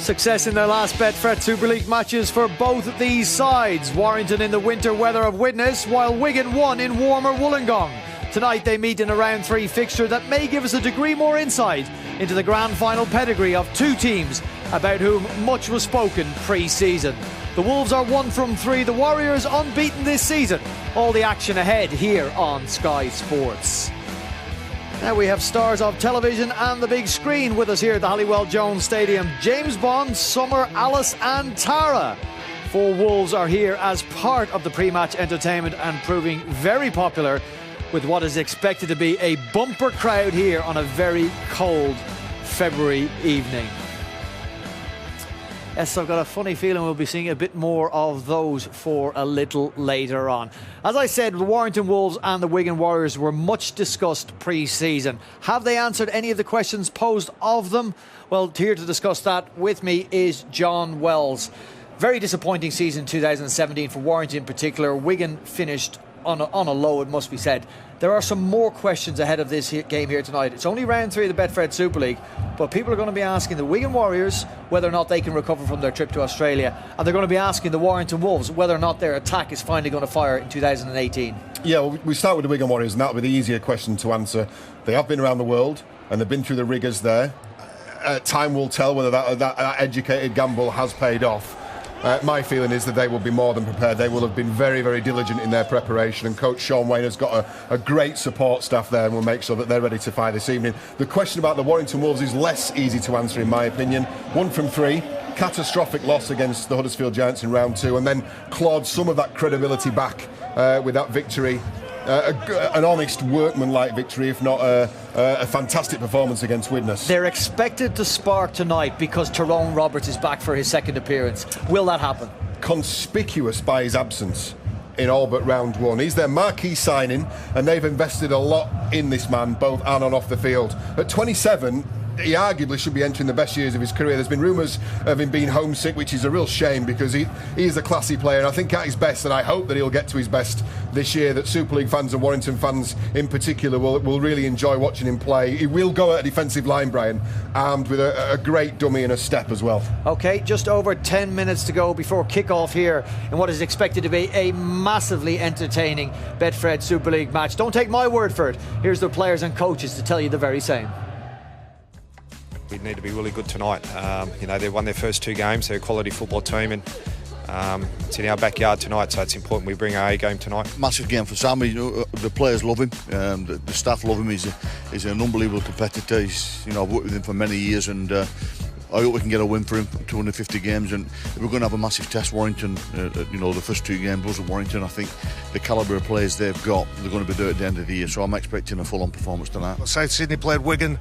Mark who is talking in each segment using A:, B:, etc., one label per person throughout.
A: Success in their last Betfred Super League matches for both of these sides. Warrington in the winter weather of Widnes, while Wigan won in warmer Wollongong. Tonight they meet in a round 3 fixture that may give us a degree more insight into the grand final pedigree of two teams about whom much was spoken pre-season. The Wolves are 1 from 3, the Warriors unbeaten this season. All the action ahead here on Sky Sports. Now we have stars of television and the big screen with us here at the Halliwell Jones Stadium. James Bond, Summer, Alice and Tara. 4 Wolves are here as part of the pre-match entertainment and proving very popular with what is expected to be a bumper crowd here on a very cold February evening. Yes, I've got a funny feeling we'll be seeing a bit more of those for a little later on. As I said, the Warrington Wolves and the Wigan Warriors were much discussed pre-season. Have they answered any of the questions posed of them? Well, here to discuss that with me is John Wells. Very disappointing season 2017 for Warrington in particular. Wigan finished on a low, it must be said. There are some more questions ahead of this game here tonight. It's only round 3 of the Betfred Super League, but people are going to be asking the Wigan Warriors whether or not they can recover from their trip to Australia, and they're going to be asking the Warrington Wolves whether or not their attack is finally going to fire in 2018.
B: Yeah, well, we start with the Wigan Warriors, and that'll be the easier question to answer. They have been around the world, and they've been through the rigours there. Time will tell whether that educated gamble has paid off. My feeling is that they will be more than prepared. They will have been very, very diligent in their preparation, and Coach Sean Wayne has got a great support staff there and will make sure that they're ready to fire this evening. The question about the Warrington Wolves is less easy to answer in my opinion. 1 from 3, catastrophic loss against the Huddersfield Giants in round 2, and then clawed some of that credibility back with that victory. An honest workman-like victory, if not a fantastic performance against Widnes.
A: They're expected to spark tonight because Tyrone Roberts is back for his second appearance. Will that happen? Conspicuous
B: by his absence in all but round 1. He's their marquee signing, and they've invested a lot in this man, both on and off the field. At 27, he arguably should be entering the best years of his career. There's been rumours of him being homesick, which is a real shame because he is a classy player, and I think at his best, and I hope that he'll get to his best this year, that Super League fans and Warrington fans in particular will really enjoy watching him play. He will go at a defensive line, Brian, armed with a great dummy and a step as well. OK, just over 10 minutes to go before kick-off here in what is expected to be a massively entertaining Betfred Super League match. Don't take my word for it. Here's the players and coaches to tell you the very same.
C: We need to be really good tonight. They've won their first 2 games. They're a quality football team, and it's in our backyard tonight, so it's important we bring our A game tonight.
D: Massive game for Sammy. The players love him. The staff love him. He's an unbelievable competitor. I've worked with him for many years, and I hope we can get a win for him. 250 games, and we're going to have a massive test. Warrington, the first 2 games was at Warrington. I think the calibre of players they've got, they're going to be there at the end of the year, so I'm expecting a full-on performance tonight.
E: South Sydney played Wigan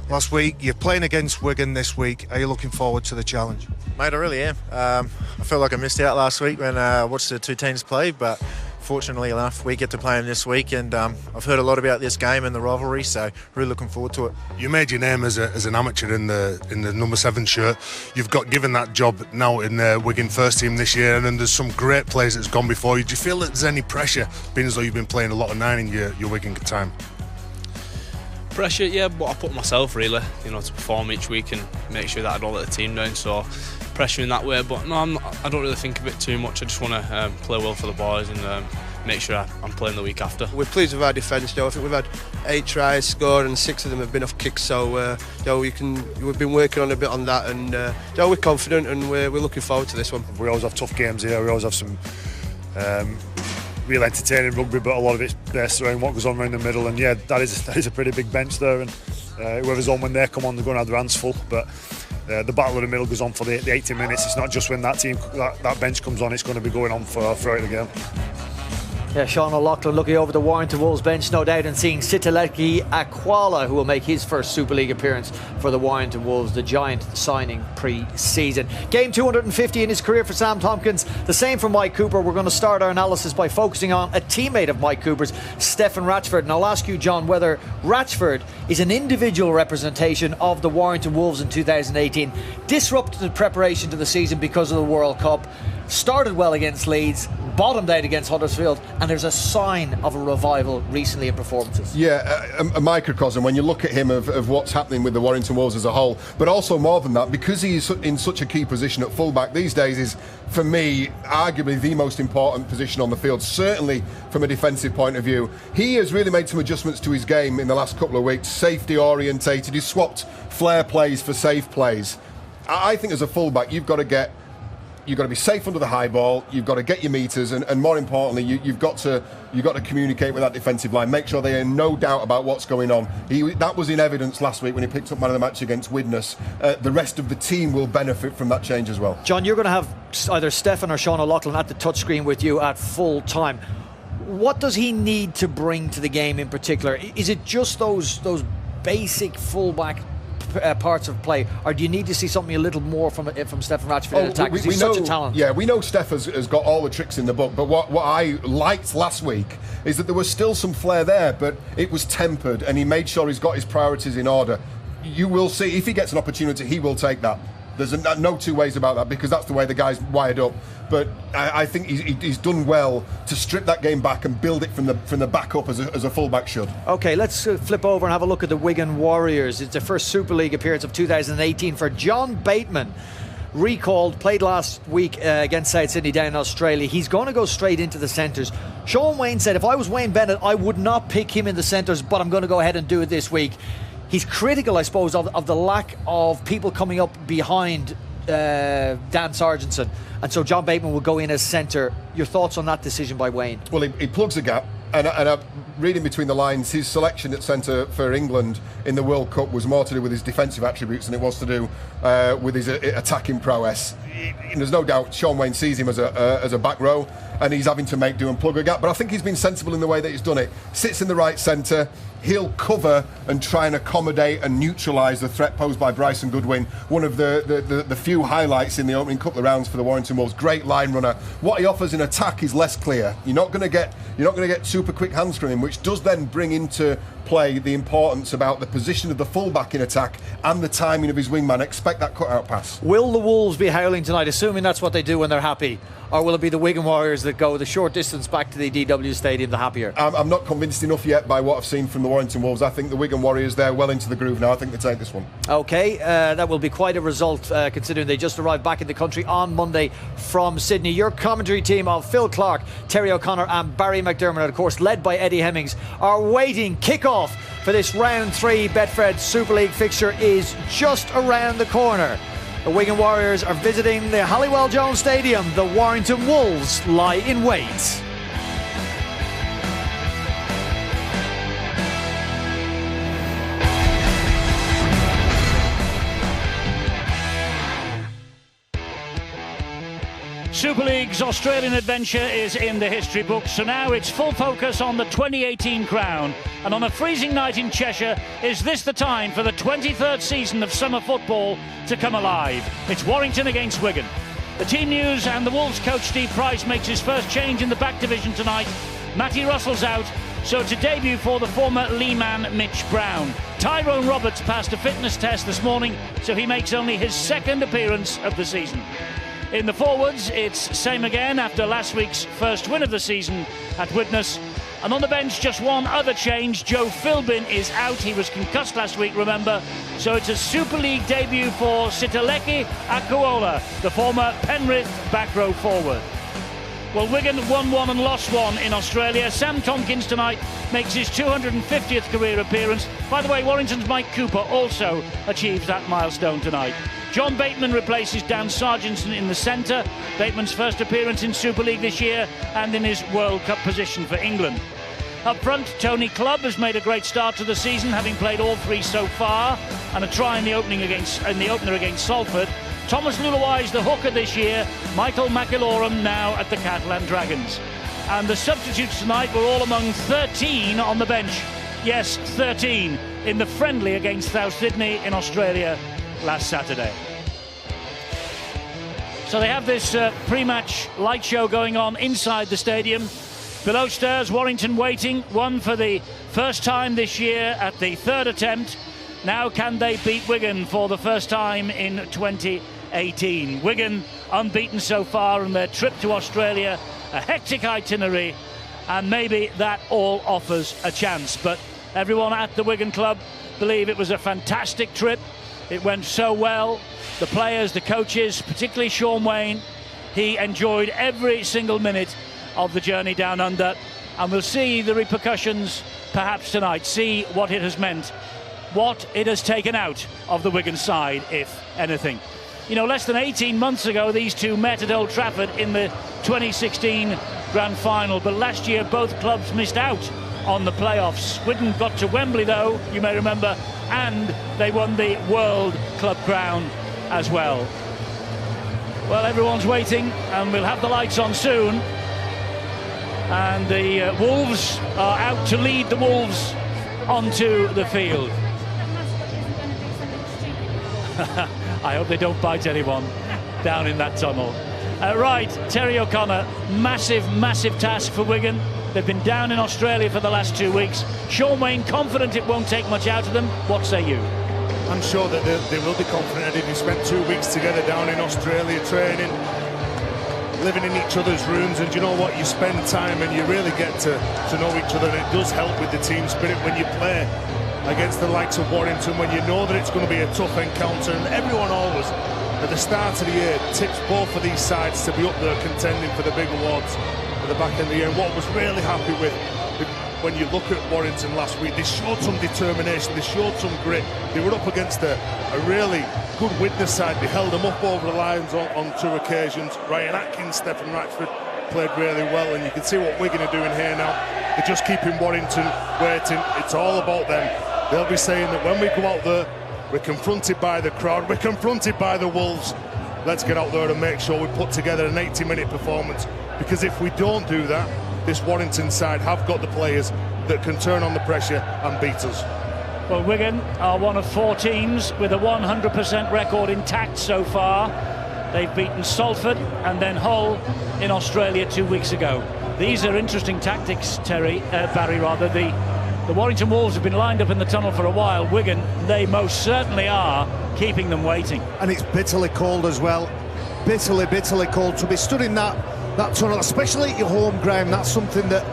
E: last week. You're playing against Wigan this week. Are you looking forward to the challenge?
F: Mate, I really am. I feel like I missed out last week when I watched the 2 teams play, but fortunately enough, we get to play them this week, and I've heard a lot about this game and the rivalry, so really looking forward to it.
G: You made your name as an amateur in the number 7 shirt. You've got given that job now in the Wigan first team this year, and then there's some great players that's gone before you. Do you feel that there's any pressure, being as though you've been playing a lot of 9 in your Wigan time?
H: Pressure, yeah, but I put myself really, to perform each week and make sure that I don't let the team down. So pressure in that way, but no, I don't really think of it too much. I just want to play well for the boys and make sure I'm playing the week after.
I: We're pleased with our defence. I think we've had 8 tries scored and 6 of them have been off kicks. So we've been working on a bit on that, and we're confident and we're looking forward to this one.
J: We always have tough games here. We always have some real entertaining rugby, but a lot of it's based around what goes on around the middle. And yeah, that is a pretty big bench there, and whoever's on when they come on, they're going to have their hands full. But the battle of the middle goes on for the 80 minutes. It's not just when that bench comes on, it's going to be going on throughout the game.
A: Yeah, Sean O'Loughlin looking over the Warrington Wolves bench, no doubt, and seeing Sitaleki Akwala, who will make his first Super League appearance for the Warrington Wolves, the giant signing pre-season. Game 250 in his career for Sam Tompkins, the same for Mike Cooper. We're going to start our analysis by focusing on a teammate of Mike Cooper's, Stefan Ratchford, and I'll ask you, John, whether Ratchford is an individual representation of the Warrington Wolves in 2018. Disrupted the preparation to the season because of the World Cup. Started well against Leeds, bottomed out against Huddersfield, and there's a sign of a revival recently in performances.
B: Yeah, a microcosm when you look at him of what's happening with the Warrington Wolves as a whole, but also more than that, because he's in such a key position at fullback these days, is, for me, arguably the most important position on the field, certainly from a defensive point of view. He has really made some adjustments to his game in the last couple of weeks, safety orientated. He's swapped flair plays for safe plays. I think as a fullback, you've got to be safe under the high ball. You've got to get your meters, and more importantly, you've got to communicate with that defensive line. Make sure they are no doubt about what's going on. That was in evidence last week when he picked up man of the match against Widnes. The rest of the team will benefit from that change as well.
A: John, you're going to have either Stefan or Sean O'Loughlin at the touchscreen with you at full time. What does he need to bring to the game in particular? Is it just those basic fullback parts of play, or do you need to see something a little more from Stefan Ratchford in attack? He's such a talent.
B: Yeah, we know Steph has got all the tricks in the book, but what I liked last week is that there was still some flair there, but it was tempered, and he made sure he's got his priorities in order. You will see, if he gets an opportunity, he will take that. There's no two ways about that, because that's the way the guy's wired up. But I think he's done well to strip that game back and build it from the back up as a fullback should. OK, let's flip over and have a look at the Wigan Warriors. It's their first Super League appearance of 2018 for John Bateman. Recalled, played last week against South Sydney down in Australia. He's going to go straight into the centres. Sean Wayne said, if I was Wayne Bennett, I would not pick him in the centres, but I'm going to go ahead and do it this week. He's critical, I suppose, of the lack of people coming up behind Dan Sargentson, and so John Bateman will go in as centre. Your thoughts on that decision by Wayne? Well, he plugs a gap, and I'm reading between the lines, his selection at centre for England in the World Cup was more to do with his defensive attributes than it was to do with his attacking prowess. There's no doubt Sean Wayne sees him as a back row, and he's having to make do and plug a gap, but I think he's been sensible in the way that he's done it. Sits in the right centre. He'll cover and try and accommodate and neutralise the threat posed by Bryson Goodwin, one of the few highlights in the opening couple of rounds for the Warrington Wolves. Great line runner. What he offers in attack is less clear. You're not going to get super quick hands from him, which does then bring into play the importance about the position of the fullback in attack and the timing of his wingman. Expect that cut-out pass.
A: Will the Wolves be howling tonight, assuming that's what they do when they're happy? Or will it be the Wigan Warriors that go the short distance back to the DW Stadium, the happier?
B: I'm not convinced enough yet by what I've seen from the Warrington Wolves. I think the Wigan Warriors, they're well into the groove now. I think they take this one. OK, that will be quite a result considering they just arrived back in the country on Monday from Sydney. Your commentary team of Phil Clark, Terry O'Connor and Barry McDermott, of course led by Eddie Hemmings, are waiting. Kick-off for this round 3 Betfred Super League fixture is just around the corner. The Wigan Warriors are visiting the Halliwell Jones Stadium. The Warrington Wolves lie in wait.
K: Super League's Australian adventure is in the history books, so now it's full focus on the 2018 crown. And on a freezing night in Cheshire, is this the time for the 23rd season of summer football to come alive? It's Warrington against Wigan. The team news, and the Wolves coach Steve Price makes his first change in the back division tonight. Matty Russell's out, so it's a debut for the former Lee-man Mitch Brown. Tyrone Roberts passed a fitness test this morning, so he makes only his second appearance of the season. In the forwards, it's same again after last week's first win of the season at Widnes. And on the bench, just one other change. Joe Philbin is out. He was concussed last week, remember. So it's a Super League debut for Sitaleki Akuola, the former Penrith back row forward. Well, Wigan won one and lost one in Australia. Sam Tompkins tonight makes his 250th career appearance. By the way, Warrington's Mike Cooper also achieves that milestone tonight. John Bateman replaces Dan Sargentson in the centre. Bateman's first appearance in Super League this year and in his World Cup position for England. Up front, Tony Clubb has made a great start to the season, having played all 3 so far, and a try in the opener against Salford. Thomas Lulawai, the hooker this year. Michael McIlorum now at the Catalan Dragons. And the substitutes tonight were all among 13 on the bench. Yes, 13 in the friendly against South Sydney in Australia last Saturday. So they have this pre-match light show going on inside the stadium. Below stairs, Warrington waiting, one for the First time this year at the third attempt. Now can they beat Wigan for the first time in 2018? Wigan unbeaten so far on their trip to Australia, a hectic itinerary, and maybe that all offers a chance. But everyone at the Wigan club believe it was a fantastic trip. It went so well. The players, the coaches, particularly Sean Wayne, he enjoyed every single minute of the journey down under, and we'll see the repercussions perhaps tonight, see what it has meant, what it has taken out of the Wigan side, if anything. You know, less than 18 months ago, these two met at Old Trafford in the 2016 Grand Final, but last year both clubs missed out on the playoffs. Wigan got to Wembley, though, you may remember, and they won the World Club Crown as well. Well, everyone's waiting, and we'll have the lights on soon. And the Wolves are out to lead the Wolves onto the field. I hope they don't bite anyone down in that tunnel. Right, Terry O'Connor, massive task for Wigan. They've been down in Australia for the last 2 weeks. Sean Wayne confident it won't take much out of them. What say you?
L: I'm sure that they will be confident. They spent 2 weeks together down in Australia training, living in each other's rooms, and you know what, you spend time and you really get to know each other, and it does help with the team spirit when you play against the likes of Warrington, when you know that it's going to be a tough encounter. And everyone always at the start of the year tips both of these sides to be up there contending for the big awards at the back end of the year. And what I was really happy with when you look at Warrington last week, they showed some determination, they showed some grit. They were up against a really good Widnes side. They held them up over the lines on 2 occasions. Ryan Atkins, Stephen Ratchford played really well, and you can see what Wigan are doing here now. They're just keeping Warrington waiting. It's all about them. They'll be saying that when we go out there, we're confronted by the crowd, we're confronted by the Wolves. Let's get out there and make sure we put together an 80-minute performance, because if we don't do that, this Warrington side have got the players that can turn on the pressure and beat us.
K: Well, Wigan are one of 4 teams with a 100% record intact so far. They've beaten Salford and then Hull in Australia 2 weeks ago. These are interesting tactics, Barry. The Warrington Wolves have been lined up in the tunnel for a while. Wigan, they most certainly are keeping them waiting.
M: And it's bitterly cold as well. Bitterly cold. To be stood in that tunnel, especially at your home ground, that's something that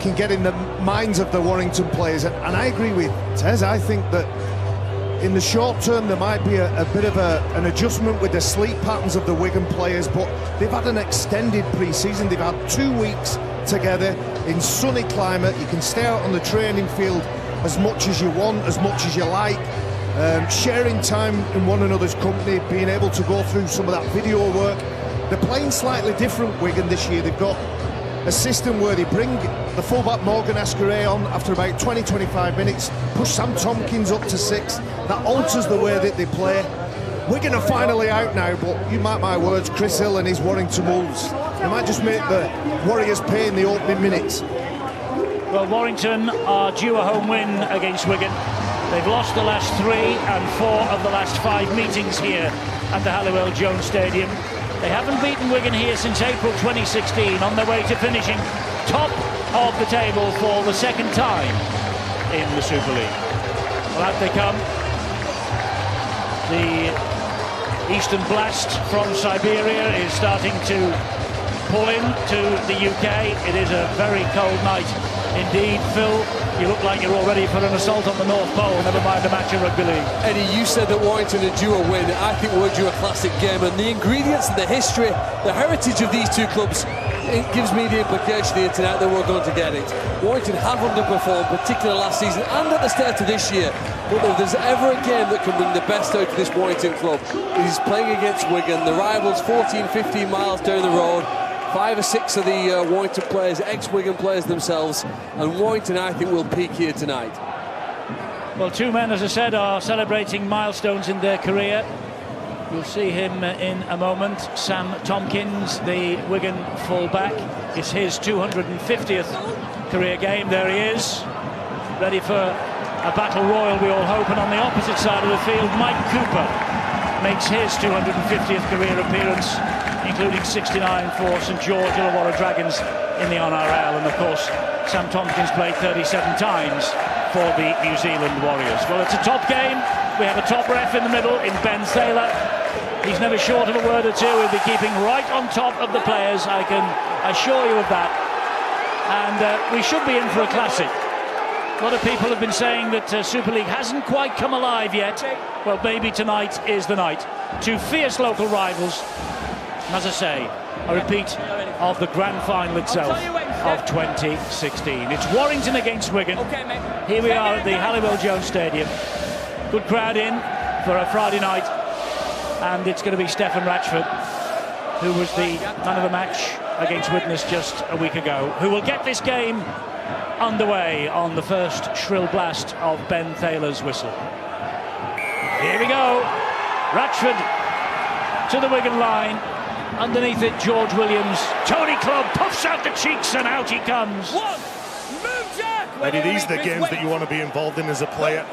M: can get in the minds of the Warrington players. And I agree with Tez. I think that in the short term there might be a bit of an adjustment with the sleep patterns of the Wigan players, but they've had an extended pre-season. They've had 2 weeks together in sunny climate. You can stay out on the training field as much as you want, as much as you like, sharing time in one another's company, being able to go through some of that video work. They're playing slightly different, Wigan, this year. They've got a system where they bring the fullback Morgan Ascaré on after about 20-25 minutes, push Sam Tompkins up to 6. That alters the way that they play. Wigan are finally out now, but you mark my words, Chris Hill and his Warrington Wolves, they might just make the Warriors pay in the opening minutes.
K: Well, Warrington are due a home win against Wigan. They've lost the last 3 and 4 of the last 5 meetings here at the Halliwell Jones Stadium. They haven't beaten Wigan here since April 2016, on their way to finishing top of the table for the 2nd time in the Super League. Well, out they come. The eastern blast from Siberia is starting to pull in to the UK. It is a very cold night indeed. Phil, you look like you're all ready for an assault on the North Pole, never mind a match of rugby league.
N: Eddie, you said that Warrington are due a win. I think we're due a classic game, and the ingredients and the history, the heritage of these two clubs, it gives me the implication here tonight that we're going to get it. Warrington have underperformed, particularly last season and at the start of this year. But if there's ever a game that can bring the best out of this Warrington club, it is playing against Wigan. The rivals 14-15 miles down the road. 5 or 6 of the Warrington players, ex-Wigan players themselves, and Warrington, I think, will peak here tonight.
K: Well, 2 men, as I said, are celebrating milestones in their career. You'll see him in a moment. Sam Tompkins, the Wigan full-back. It's his 250th career game. There he is, ready for a battle royal, we all hope. And on the opposite side of the field, Mike Cooper makes his 250th career appearance, including 69 for St George Illawarra Dragons in the NRL. And of course, Sam Tompkins played 37 times for the New Zealand Warriors. Well, it's a top game. We have a top ref in the middle in Ben Thaler. He's never short of a word or two. He'll be keeping right on top of the players, I can assure you of that. And we should be in for a classic. A lot of people have been saying that Super League hasn't quite come alive yet. Well, maybe tonight is the night. Two fierce local rivals. And as I say, a repeat of the grand final itself of 2016. It's Warrington against Wigan. Here we are at the Halliwell-Jones Stadium. Good crowd in for a Friday night. And it's going to be Stefan Ratchford, who was the man of the match against Widnes just a week ago, who will get this game underway on the first shrill blast of Ben Thaler's whistle. Here we go. Ratchford to the Wigan line. Underneath it, George Williams. Tony Clubb puffs out the cheeks and out he comes.
L: Eddie, these are the games that you want to be involved in as a player.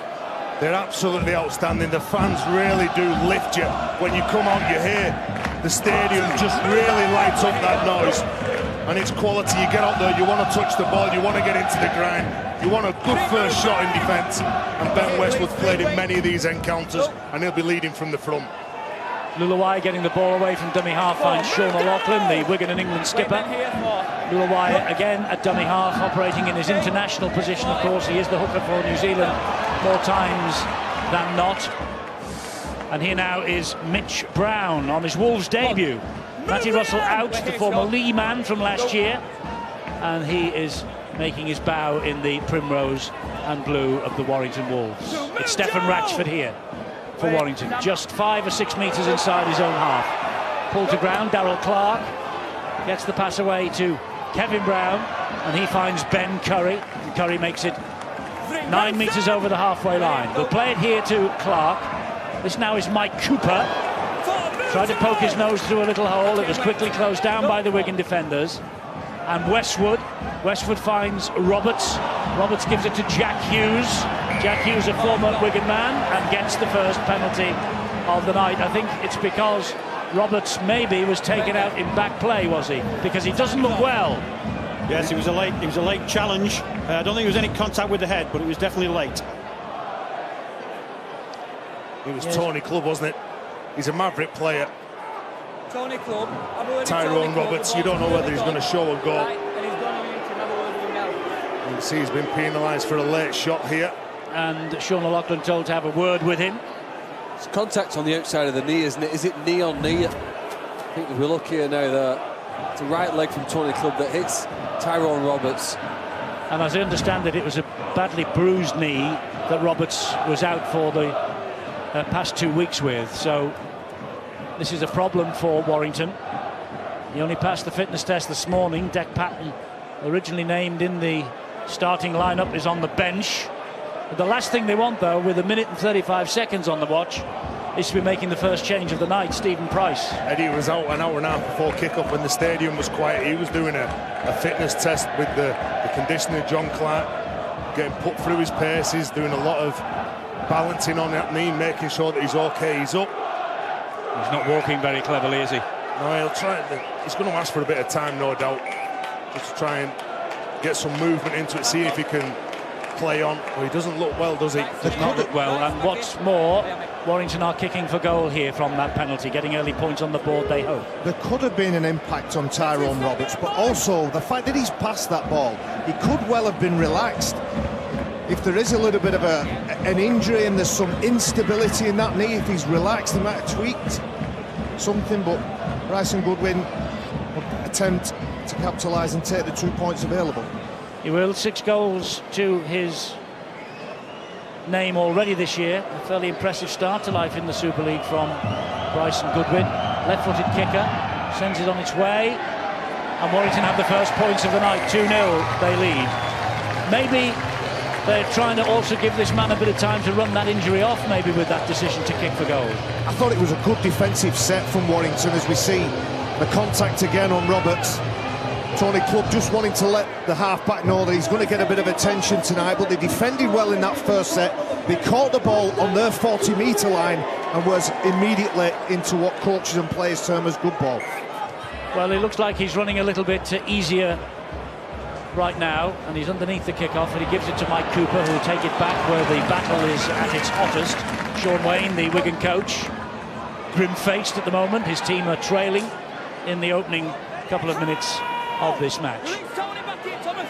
L: They're absolutely outstanding. The fans really do lift you. When you come out, you hear the stadium just really lights up that noise. And it's quality. You get out there, you want to touch the ball, you want to get into the grind, you want a good first shot in defence. And Ben Westwood's played in many of these encounters, and he'll be leading from the front.
K: Lulawai getting the ball away from dummy half finds Sean O'Loughlin, the Wigan and England skipper. Lulawai again at dummy half, operating in his international position, of course. He is the hooker for New Zealand more times than not. And here now is Mitch Brown on his Wolves debut. Matty Russell out, the former Lee man from last year. And he is making his bow in the primrose and blue of the Warrington Wolves. It's Stefan Ratchford here for Warrington, just 5 or 6 metres inside his own half. Pulled to ground, Darrell Clark gets the pass away to Kevin Brown, and he finds Ben Curry. And Curry makes it 9 metres over the halfway line. We'll play it here to Clark. This now is Mike Cooper. Tried to poke his nose through a little hole. It was quickly closed down by the Wigan defenders. And Westwood finds Roberts. Roberts gives it to Jack Hughes. Jack Hughes, a former Wigan man, and gets the first penalty of the night. I think it's because Roberts maybe was taken out in back play, was he? Because he doesn't look well.
O: Yes, it was a late challenge. I don't think there was any contact with the head, but it was definitely late.
L: It was Tony Clubb, wasn't it? He's a maverick player.
P: Tony Clubb.
L: Tyrone Roberts, you don't know whether he's going to show a goal. You can see he's been penalised for a late shot here.
K: And Sean O'Loughlin told to have a word with him.
N: It's contact on the outside of the knee, isn't it? Is it knee on knee? I think we look here now that it's a right leg from Tony Clubb that hits Tyrone Roberts.
K: And as I understand it, it was a badly bruised knee that Roberts was out for the past 2 weeks with. So this is a problem for Warrington. He only passed the fitness test this morning. Dec Patton, originally named in the starting lineup, is on the bench. The last thing they want, though, with 1 minute and 35 seconds on the watch, is to be making the first change of the night, Stephen Price.
L: Eddie was out an hour and a half before kick-off when the stadium was quiet. He was doing a fitness test with the conditioner, John Clark, getting put through his paces, doing a lot of balancing on that knee, making sure that he's okay. He's up.
K: He's not walking very cleverly, is he?
L: No, he'll try. He's going to ask for a bit of time, no doubt, just to try and get some movement into it, see if he can play on. Well, he doesn't look well, does he?
K: Does not look well, and what's more, Warrington are kicking for goal here from that penalty, getting early points on the board, they hope.
M: There could have been an impact on Tyrone Roberts, but also the fact that he's passed that ball, he could well have been relaxed. If there is a little bit of an injury and there's some instability in that knee, if he's relaxed, he might have tweaked something, but Bryson Goodwin will attempt to capitalise and take the 2 points available.
K: He will. 6 goals to his name already this year. A fairly impressive start to life in the Super League from Bryson Goodwin. Left-footed kicker, sends it on its way, and Warrington have the first points of the night. 2-0 they lead. Maybe they're trying to also give this man a bit of time to run that injury off, maybe, with that decision to kick for goal.
M: I thought it was a good defensive set from Warrington, as we see the contact again on Roberts. Tony Clubb just wanting to let the half-back know that he's going to get a bit of attention tonight, but they defended well in that first set. They caught the ball on their 40-metre line and was immediately into what coaches and players term as good ball.
K: Well, it looks like he's running a little bit easier right now, and he's underneath the kickoff, and he gives it to Mike Cooper, who will take it back where the battle is at its hottest. Sean Wayne, the Wigan coach, grim-faced at the moment. His team are trailing in the opening couple of minutes of this match.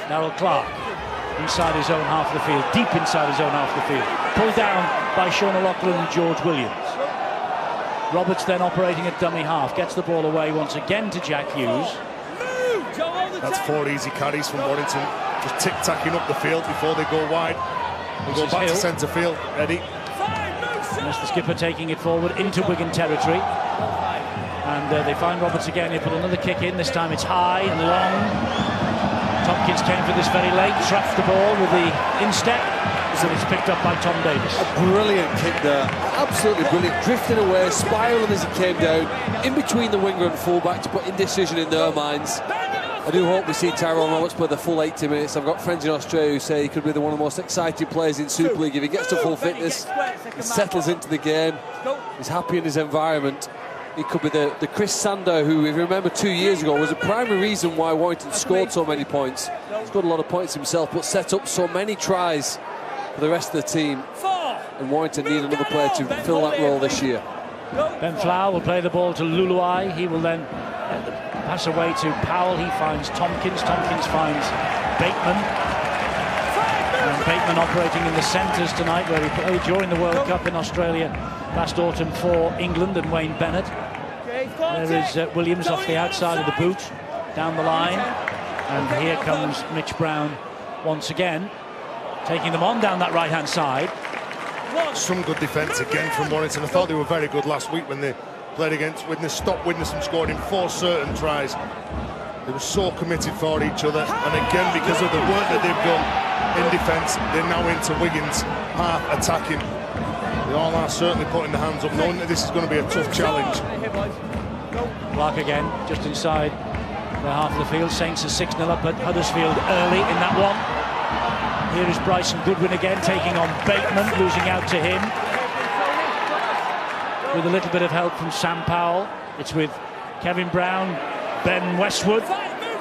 K: Darrell Clark inside his own half of the field, deep inside his own half of the field, pulled down by Sean O'Loughlin and George Williams. Roberts then operating at dummy half, gets the ball away once again to Jack Hughes.
L: That's 4 easy carries from Warrington, just tic-tacking up the field before they go wide and go back to centre field. Eddie.
K: That's the skipper taking it forward into Wigan territory. And they find Roberts again. He put another kick in. This time it's high and long. Tompkins came for this very late, trapped the ball with the instep, and it's picked up by Tom Davis.
N: A brilliant kick there, absolutely brilliant. Drifting away, spiralling as he came down, in between the winger and fullback to put indecision in their minds. I do hope we see Tyrone Roberts play the full 80 minutes. I've got friends in Australia who say he could be one of the most exciting players in Super League if he gets to full fitness, he settles into the game, he's happy in his environment. He could be the Chris Sander who, if you remember 2 years ago, was the primary reason why Warrington scored so many points. He scored a lot of points himself, but set up so many tries for the rest of the team. And Warrington need another player to fill that role this year.
K: Ben Flower will play the ball to Luluai. He will then pass away to Powell. He finds Tompkins. Tompkins finds Bateman. And Bateman operating in the centres tonight, where he played during the World Cup in Australia last autumn for England and Wayne Bennett. There is Williams off the outside of the boot, down the line. And here comes Mitch Brown once again, taking them on down that right-hand side.
L: Some good defence again from Warrington. I thought they were very good last week when they played against Widnes, stopped Widnes from scoring in 4 certain tries. They were so committed for each other, and again, because of the work that they've done in defence, they're now into Wigan's half attacking. They all are certainly putting their hands up, knowing that this is going to be a tough challenge.
K: Clark again, just inside the half of the field. Saints are 6-0 up at Huddersfield early in that one. Here is Bryson Goodwin again, taking on Bateman, losing out to him. With a little bit of help from Sam Powell. It's with Kevin Brown, Ben Westwood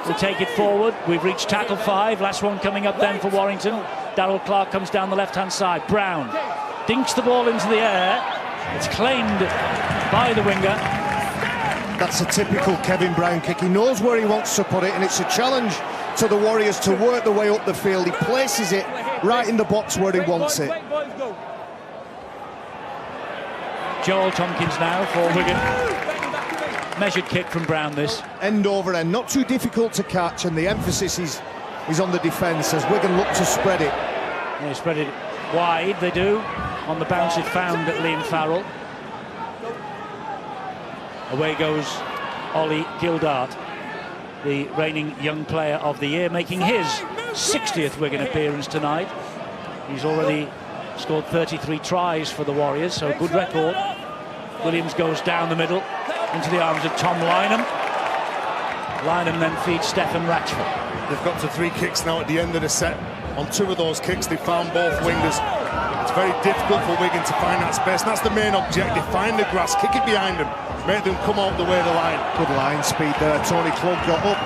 K: will take it forward. We've reached tackle 5. Last one coming up then for Warrington. Darrell Clark comes down the left-hand side. Brown dinks the ball into the air. It's claimed by the winger.
M: That's a typical Kevin Brown kick. He knows where he wants to put it, and it's a challenge to the Warriors to work the way up the field. He places it right in the box where he wants it.
K: Joel Tompkins now for Wigan. Measured kick from Brown, this.
M: End over end, not too difficult to catch, and the emphasis is on the defence as Wigan look to spread it.
K: They spread it wide, they do. On the bounce it found Liam Farrell. Away goes Ollie Gildart, the reigning young player of the year, making his 60th Wigan appearance tonight. He's already scored 33 tries for the Warriors, so a good record. Williams goes down the middle into the arms of Tom Lynham. Lynham then feeds Stefan Ratchford.
L: They've got to 3 kicks now at the end of the set. On 2 of those kicks, they found both wingers. It's very difficult for Wigan to find that space, and that's the main objective. Find the grass, kick it behind them, make them come out the way of the line.
M: Good line speed there. Tony Clubb got up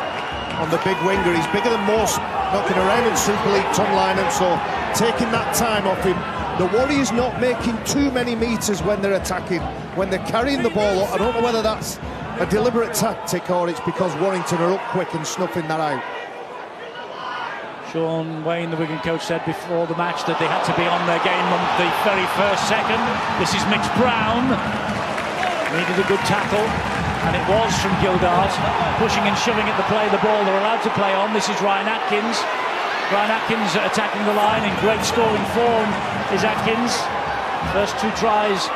M: on the big winger. He's bigger than most knocking around in Super League, Tom Lynham, so taking that time off him. The Warriors not making too many metres when they're attacking, when they're carrying the ball up. I don't know whether that's a deliberate tactic or it's because Warrington are up quick and snuffing that out.
K: Sean Wayne, the Wigan coach, said before the match that they had to be on their game on the very first second. This is Mitch Brown. Needed a good tackle, and it was from Gildart. Pushing and shoving at the play, the ball they're allowed to play on. This is Ryan Atkins. Ryan Atkins attacking the line in great scoring form is Atkins. First 2 tries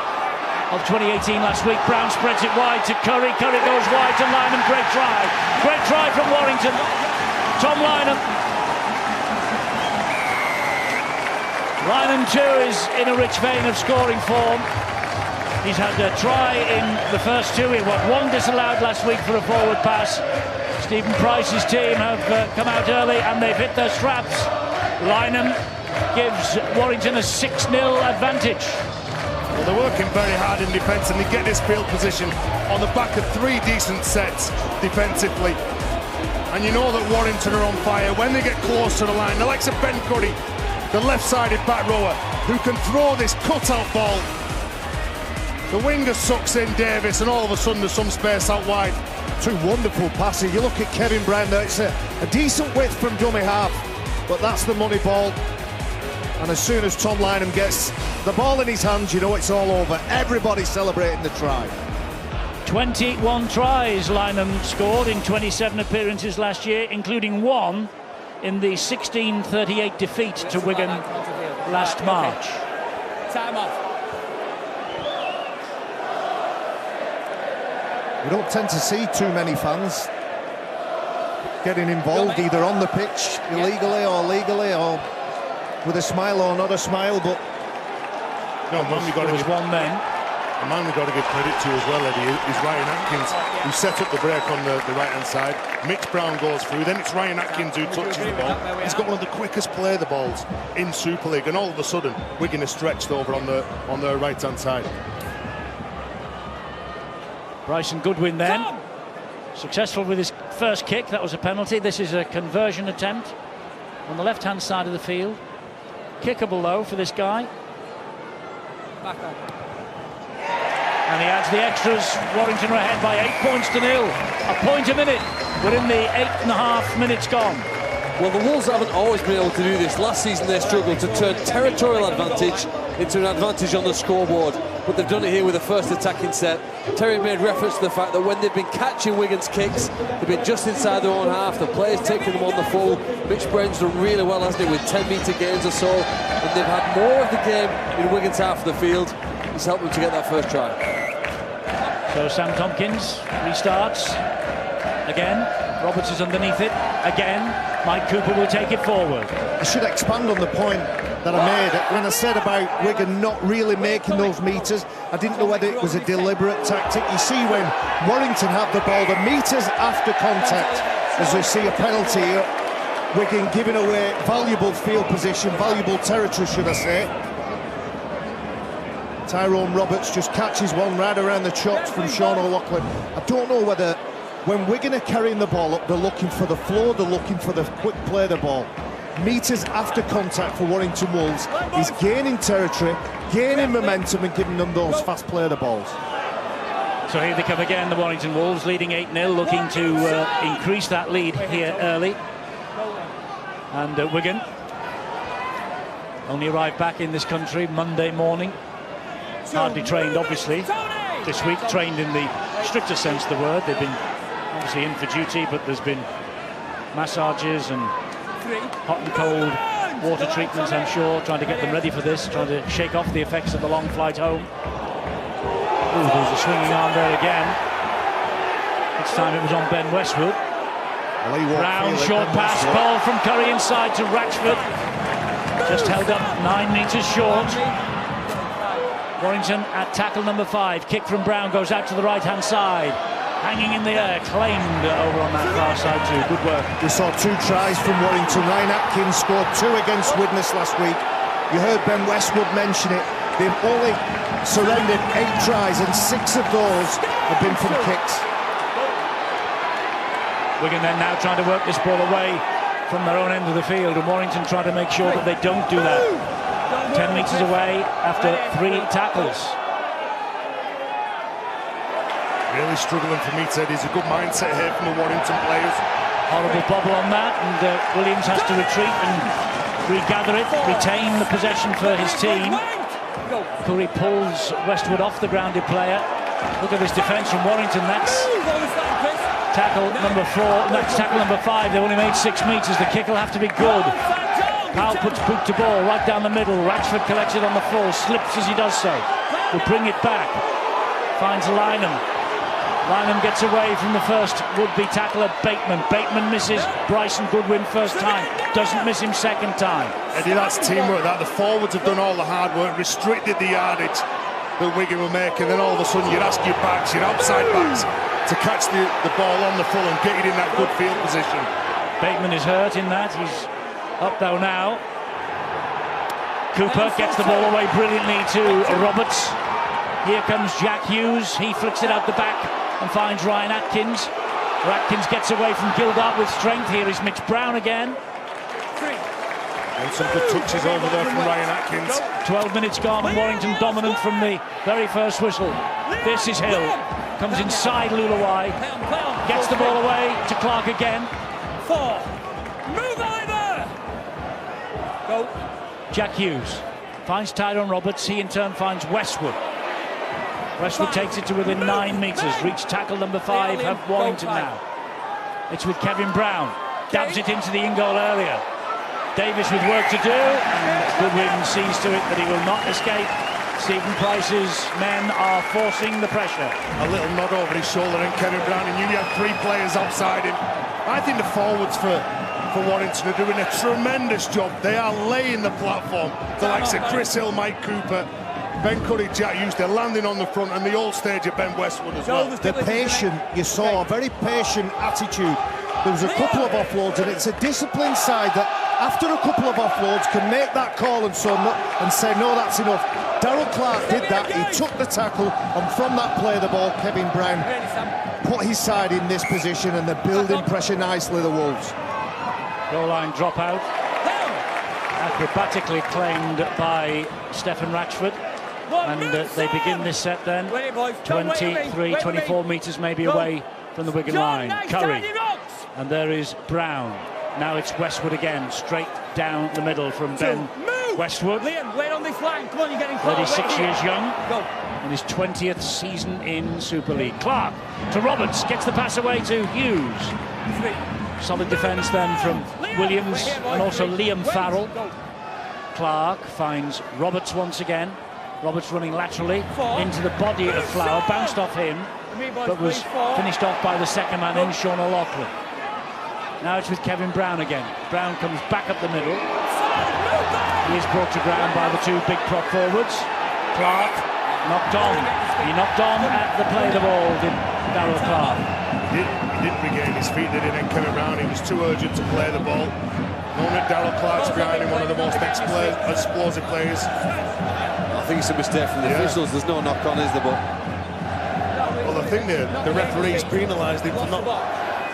K: of 2018 last week. Brown spreads it wide to Curry. Curry goes wide to Lynham. Great try. Great try from Warrington. Tom Lynham. Lynham too is in a rich vein of scoring form. He's had a try in the first 2. He had 1 disallowed last week for a forward pass. Stephen Price's team have come out early and they've hit their straps. Lynham gives Warrington a 6-0 advantage.
L: Well, they're working very hard in defence, and they get this field position on the back of 3 decent sets defensively. And you know that Warrington are on fire when they get close to the line. The likes of Ben Cuddy, the left-sided back rower, who can throw this cut-out ball. The winger sucks in Davis, and all of a sudden there's some space out wide.
M: Two wonderful passes. You look at Kevin Brown there, it's a decent width from dummy half, but that's the money ball. And as soon as Tom Lynham gets the ball in his hands, you know it's all over. Everybody's celebrating the try.
K: 21 tries Lynham scored in 27 appearances last year, including one in the 16-38 defeat to Wigan last March.
P: Time off.
M: We don't tend to see too many fans getting involved, either on the pitch illegally or legally, or with a smile or not a smile. But
L: no, man,
K: there was one then.
L: A man we've got to give credit to as well, Eddie, is Ryan Atkins, who set up the break on the right-hand side. Mitch Brown goes through, then it's Ryan Atkins who touches the ball. He's got one of the quickest play the balls in Super League, and all of a sudden, Wigan is stretched over on the right-hand side.
K: Bryson Goodwin then, successful with his first kick. That was a penalty. This is a conversion attempt on the left-hand side of the field. Kickable though for this guy.
P: Back on.
K: And he adds the extras. Warrington are ahead by 8 points to 0. A point a minute. We're in the 8.5 minutes gone.
N: Well, the Wolves haven't always been able to do this. Last season they struggled to turn territorial advantage into an advantage on the scoreboard, but they've done it here with the first attacking set. Terry made reference to the fact that when they've been catching Wigan's kicks, they've been just inside their own half. The players taking them on the full. Mitch Brown's done really well, hasn't he, with 10-metre gains or so, and they've had more of the game in Wigan's half of the field. He's helped them to get that first try.
K: So Sam Tompkins restarts again. Roberts is underneath it again. Mike Cooper will take it forward.
M: I should expand on the point that I made when I said about Wigan not really making those metres. I didn't know whether it was a deliberate tactic. You see when Warrington have the ball, the metres after contact, as we see a penalty here, Wigan giving away valuable field position, valuable territory, should I say. Tyrone Roberts just catches one right around the chops from Sean O'Loughlin. I don't know whether when Wigan are carrying the ball up, they're looking for the flow, they're looking for the quick play of the ball. Metres after contact for Warrington Wolves is gaining territory, gaining momentum and giving them those fast play of the balls.
K: So here they come again, the Warrington Wolves, leading 8-0, looking to increase that lead here early. And Wigan only arrived back in this country Monday morning. Hardly trained, obviously, this week, trained in the stricter sense of the word. They've been obviously in for duty, but there's been massages and hot and cold water treatments, I'm sure, trying to get them ready for this, trying to shake off the effects of the long flight home. Ooh, there's a swinging arm there again. This time it was on Ben Westwood. Brown, short pass, ball from Curry inside to Ratchford. Just held up 9 metres short. Warrington at tackle number 5. Kick from Brown goes out to the right-hand side. Hanging in the air, claimed over on that far side too. Good work.
M: We saw 2 tries from Warrington. Ryan Atkins scored 2 against Widnes last week. You heard Ben Westwood mention it. They've only surrendered 8 tries and 6 of those have been from kicks.
K: Wigan then now trying to work this ball away from their own end of the field, and Warrington trying to make sure that they don't do that. 10 metres away after 3 tackles.
L: Really struggling for me, Ted. It's a good mindset here from the Warrington players.
K: Horrible bobble on that, and Williams has to retreat and regather it, retain the possession for his team. Curry pulls Westwood off the grounded player. Look at this defence from Warrington. That's tackle number 4. That's tackle number 5. They only made 6 metres. The kick will have to be good. Powell puts boot to ball right down the middle. Ratchford collects it on the full, slips as he does so. Will bring it back. Finds Lynham. Lynham gets away from the first would-be tackler, Bateman. Bateman misses Bryson Goodwin first time. Doesn't miss him second time.
L: Eddie, that's teamwork. That the forwards have done all the hard work, restricted the yardage that Wigan were making. Then all of a sudden you'd ask your backs, your outside backs, to catch the ball on the full and get it in that good field position.
K: Bateman is hurt in that. He's up though now. Cooper gets the ball away brilliantly to Roberts. Here comes Jack Hughes. He flicks it out the back and finds Ryan Atkins. Ratkins gets away from Gildart with strength. Here is Mitch Brown again.
L: And some good touches over there from Ryan Atkins.
K: 12 minutes gone and Warrington dominant from the very first whistle. This is Hill. Comes inside Lulawai. Gets the ball away to Clark again.
P: 4. Move over! Go.
K: Jack Hughes finds Tyrone Roberts. He in turn finds Westwood. Westwood takes it to within 9 metres. Reach tackle number 5 have Warrington now. It's with Kevin Brown. Dabs it into the in-goal area. Davis with work to do, and Goodwin sees to it that he will not escape. Stephen Price's men are forcing the pressure.
L: A little nod over his shoulder, and Kevin Brown, he knew he had 3 players outside him. I think the forwards for Warrington are doing a tremendous job. They are laying the platform. The likes of Chris Hill, Mike Cooper, Ben Curry, Jack Hughes, they're landing on the front, and the old stage of Ben Westwood as well.
M: The patient, you saw a very patient attitude. There was a couple of offloads, and it's a disciplined side that after a couple of offloads can make that call and say, no, that's enough. Darryl Clark did that. He took the tackle, and from that play the ball, Kevin Brown put his side in this position, and they're building pressure nicely, the Wolves.
K: Goal line dropout. Acrobatically claimed by Stefan Ratchford. And they begin this set then 23, 24 metres maybe away from the Wigan line. Curry. And there is Brown. Now it's Westwood again, straight down the middle from Ben Westwood.
P: Liam, wait on the flank. Come on, you're getting close.
K: 36 years young. In his 20th season in Super League. Clark to Roberts, gets the pass away to Hughes. Solid defence then from Williams and also Liam Farrell. Clark finds Roberts once again. Roberts running laterally into the body of Flower, bounced off him, but was finished off by the second man in, Sean O'Loughlin. Now it's with Kevin Brown again. Brown comes back up the middle. He is brought to ground by the 2 big prop forwards. Clark knocked on. He knocked on at the play the ball, did Darryl Clark.
L: He didn't regain his feet, did he? Then Kevin Brown, he was too urgent to play the ball. Knowing that Darryl Clark's behind him, one of the most explosive players.
N: I think it's a mistake from the officials. There's no knock on, is there? But
L: well, I think the referee's penalised him for not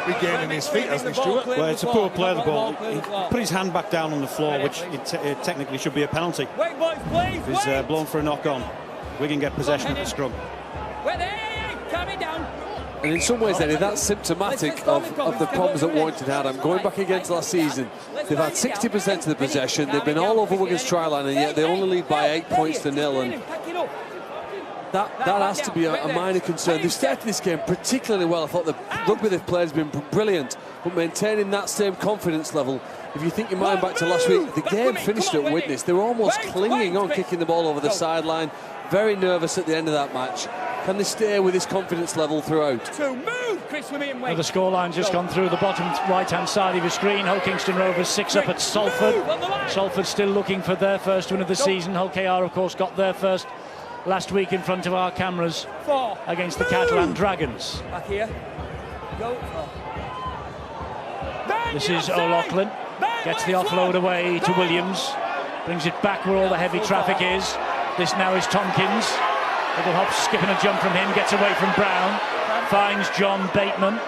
L: regaining his feet, hasn't he, Stuart?
O: Well, it's a poor play of the ball. He put his hand back down on the floor, which it technically should be a penalty.
P: Wait, boys, please.
O: He's blown for a knock on. Wigan get possession of the scrum.
P: Calm it down.
N: And in some ways, Eddie, that's symptomatic of the problems that Warrington had. I'm going back again to last season. They've had 60% of the possession. They've been all over Wigan's try line, and yet they only lead by 8 points to 0. And that has to be a minor concern. They've started this game particularly well. I thought the rugby they've played has been brilliant, but maintaining that same confidence level. If you think your mind back to last week, the game finished at Widnes. They were almost clinging on, kicking the ball over the sideline. Very nervous at the end of that match. Can they stay with this confidence level throughout?
K: Well, the scoreline just gone through the bottom right-hand side of your screen. Hull Kingston Rovers 6 up at Salford. Salford still looking for their first win of the season. Hull KR, of course, got their first last week in front of our cameras against the Catalan Dragons.
P: Back here. Go.
K: This is O'Loughlin. Gets the offload away to Williams. Brings it back where all the heavy traffic is. This now is Tompkins. Little hop, skip and a jump from him. Gets away from Brown. Finds John Bateman.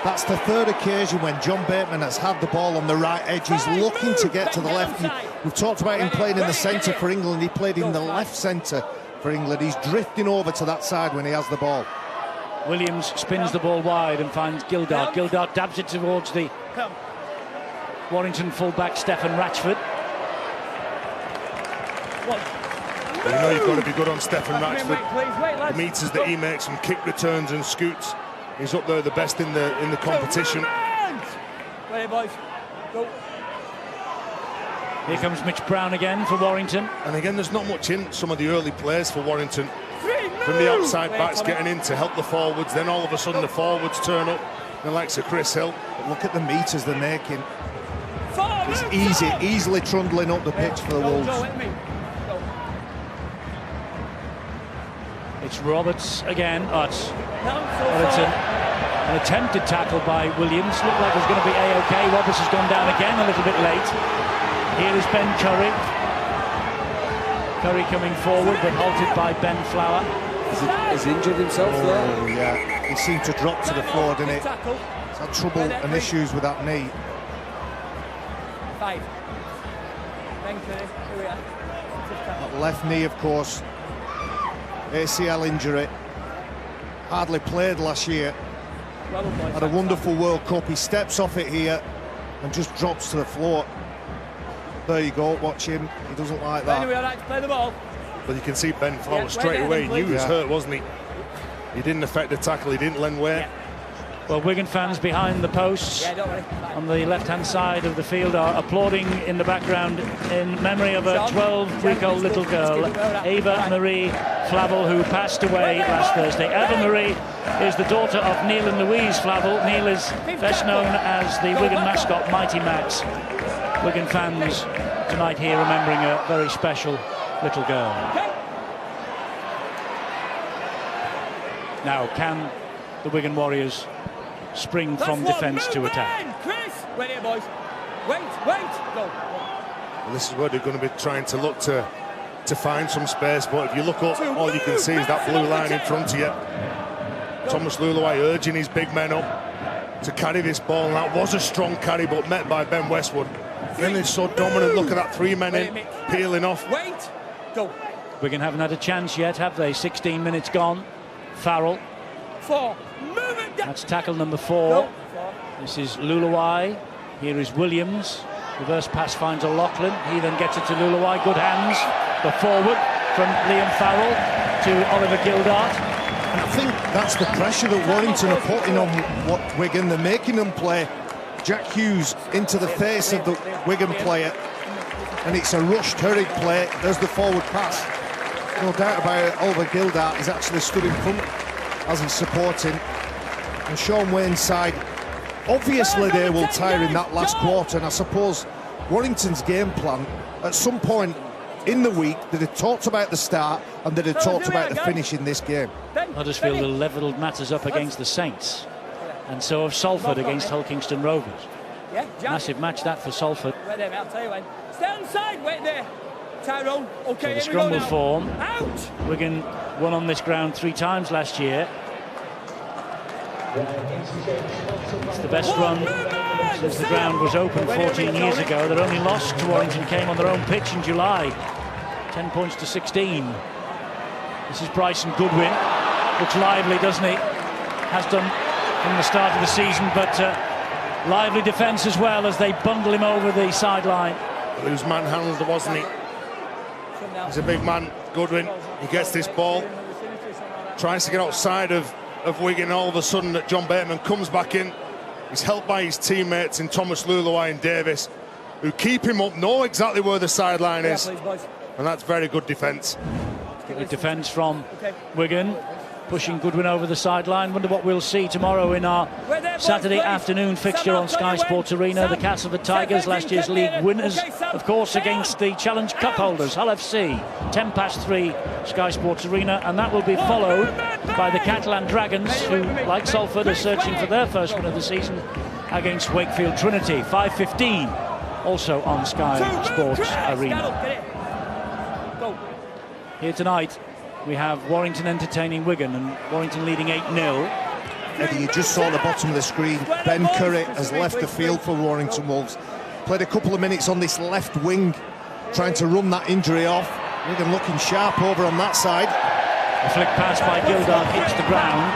M: That's the 3rd occasion when John Bateman has had the ball on the right edge. He's looking to get to the left. We've talked about him playing in the centre for England. He played in the left centre for England. He's drifting over to that side when he has the ball.
K: Williams spins the ball wide and finds Gildart. Gildart dabs it towards the Warrington fullback Stefan Ratchford.
L: You know you've got to be good on Stefan Ratchford. The metres that he makes from kick returns and scoots, he's up there the best in the competition.
P: Ready, boys. Go.
K: Here comes Mitch Brown again for Warrington.
L: And again, there's not much in some of the early players for Warrington. From the outside backs getting in to help the forwards, then all of a sudden the forwards turn up, the likes of Chris Hill.
M: But look at the metres they're making. It's easily trundling up the pitch for the Wolves.
K: It's Roberts again. Oh, it's an attempted tackle by Williams. Looked like it was going to be A-OK. Roberts has gone down again a little bit late. Here is Ben Curry. Curry coming forward, but halted by Ben Flower.
N: Has he injured himself there?
M: Yeah. he seemed to drop to the floor, didn't it? He's had trouble and issues with that knee.
P: 5. Thank you. Here we are.
M: That left knee, of course, ACL injury. Hardly played last year. Had a wonderful World Cup. He steps off it here and just drops to the floor. There you go, watch him. He doesn't like that.
P: Anyway, all right, play the ball.
L: But you can see Ben Flowers straight away. He knew he was hurt, wasn't he? He didn't affect the tackle. He didn't lend weight.
K: Well, Wigan fans behind the posts on the left-hand side of the field are applauding in the background in memory of a 12-week-old little girl, Ava Marie Flavel, who passed away last Thursday. Ava Marie is the daughter of Neil and Louise Flavel. Neil is best known as the Wigan mascot, Mighty Max. Wigan fans tonight here remembering a very special little girl. Now, can the Wigan Warriors spring from defence to attack?
P: Chris, wait here, boys. Wait, go.
L: Well, this is where they're going to be trying to look to find some space. But if you look up, all you can see is that blue line in front of you. Thomas Luluai urging his big men up to carry this ball. And that was a strong carry, but met by Ben Westwood. Really so dominant. Look at that, 3 men in, peeling off.
P: Wait, go.
K: Wigan haven't had a chance yet, have they? 16 minutes gone. Farrell.
P: 4. Move it down.
K: That's tackle number 4. This is Luluai. Here is Williams. Reverse pass finds O'Loughlin. He then gets it to Luluai. Good hands. The forward from Liam Farrell to Oliver Gildart.
M: And I think that's the pressure that Warrington are putting on Wigan. They're making them play Jack Hughes into the face of the Wigan player. And it's a rushed, hurried play. There's the forward pass. No doubt about it, Oliver Gildart is actually stood in front as he's supporting. And Sean Wayne's side, obviously they will tire in that last quarter. And I suppose Warrington's game plan, at some point in the week, they'd have talked about the start and they'd have talked about the finish in this game.
K: Huddersfield have levelled matters up against the Saints. And so have Salford against Hull Kingston Rovers. Massive match that for Salford.
P: Wait there, mate, I'll tell you when. Stay on side, wait there. Tyrone, okay,
K: so the scrum will form.
P: Out!
K: Wigan won on this ground 3 times last year. It's the best run since the ground was open 14 years ago. Their only loss to Warrington came on their own pitch in July. 10 points to 16. This is Bryson Goodwin. Looks lively, doesn't he? Has done from the start of the season, but lively defence as well as they bundle him over the sideline.
L: Well, he was manhandled, wasn't he? He's a big man, Goodwin. He gets this ball, tries to get outside of Wigan. All of a sudden, John Bateman comes back in. He's helped by his teammates in Thomas Luluai and Davis, who keep him up, know exactly where the sideline is. And that's very good defence.
K: Good defence from Wigan, pushing Goodwin over the sideline. Wonder what we'll see tomorrow in our Saturday afternoon fixture on Sky Sports Arena. The Castleford Tigers, last year's league winners, of course, against the Challenge Cup holders, Hull FC. 3:10, Sky Sports Arena, and that will be followed by the Catalan Dragons, who, like Salford, are searching for their first win of the season against Wakefield Trinity. 5:15, also on Sky Sports Arena. Here tonight, we have Warrington entertaining Wigan, and Warrington leading 8-0.
M: Eddie, you just saw the bottom of the screen. Ben Curry has left the field for Warrington Wolves. Played a couple of minutes on this left wing, trying to run that injury off. Wigan looking sharp over on that side.
K: A flick pass by Gildart hits the ground,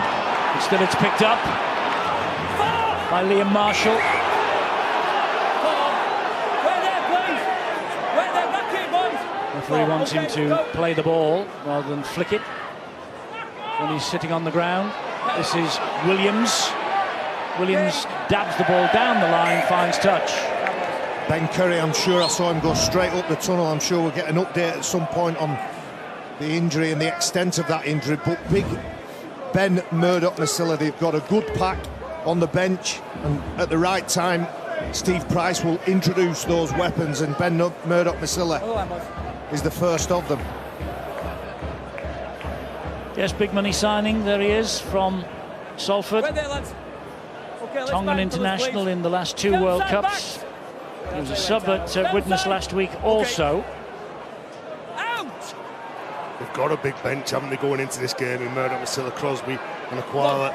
K: but still it's picked up by Liam Marshall. Referee wants him to play the ball rather than flick it when he's sitting on the ground. This is Williams. Williams dabs the ball down the line, finds touch.
M: Ben Curry, I'm sure I saw him go straight up the tunnel. I'm sure we'll get an update at some point on the injury and the extent of that injury. But big Ben Murdoch-Masila, they've got a good pack on the bench, and at the right time, Steve Price will introduce those weapons, and Ben Murdoch-Masila is the first of them.
K: Yes, big money signing, there he is, from Salford. Tongan international in the last 2 World Cups. He was a sub at Widnes last week also.
L: They've got a big bench, haven't they, going into this game in Murdoch-Masila, Crosby and Aquala.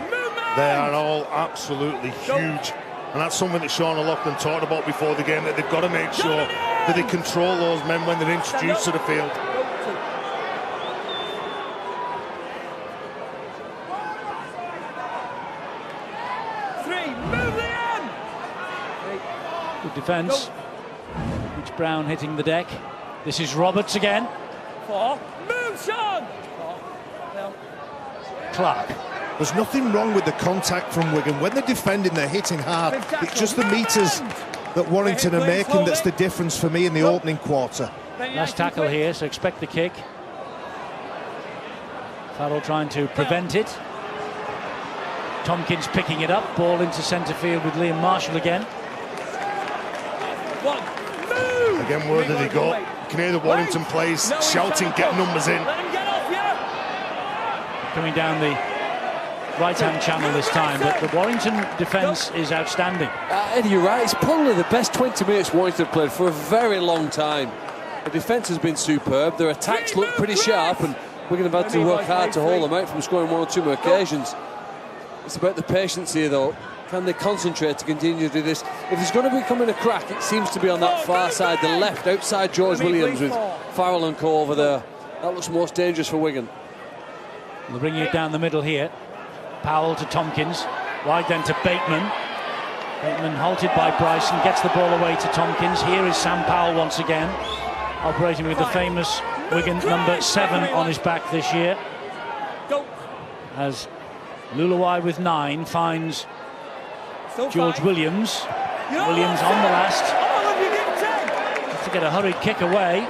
L: They are all absolutely huge. And that's something that Sean O'Loughlin talked about before the game, that they've got to make sure that they control those men when they're introduced to the field.
K: Good defence. It's Brown hitting the deck. This is Roberts again.
P: 4. Move, Sean!
K: Clark.
M: There's nothing wrong with the contact from Wigan. When they're defending, they're hitting hard. It's just the metres that Warrington are making that's the difference for me in the opening quarter.
K: Last tackle here, so expect the kick. Farrell trying to prevent it. Tompkins picking it up. Ball into centre field with Liam Marshall again.
L: Again, where did he go? You can hear the Warrington players shouting, get numbers in.
K: Coming down the right-hand channel this time, but the Warrington defence is outstanding.
N: Eddie, you're right. It's probably the best 20 minutes Warrington have played for a very long time. The defence has been superb. Their attacks look pretty sharp, and we're going to have had to work hard to hold them out from scoring 1 or 2 more occasions. It's about the patience here, though. Can they concentrate to continue to do this? If there's going to be coming a crack, it seems to be on that far side, the left, outside George Williams, with Farrell and co over there. That looks most dangerous for Wigan.
K: They're bringing it down the middle here. Powell to Tompkins, wide then to Bateman. Bateman halted by Bryson, gets the ball away to Tompkins. Here is Sam Powell once again, operating with the famous Wigan number 7 on his back this year. As Luluai with 9 finds George Williams. Williams on the last. Has to get a hurried kick away.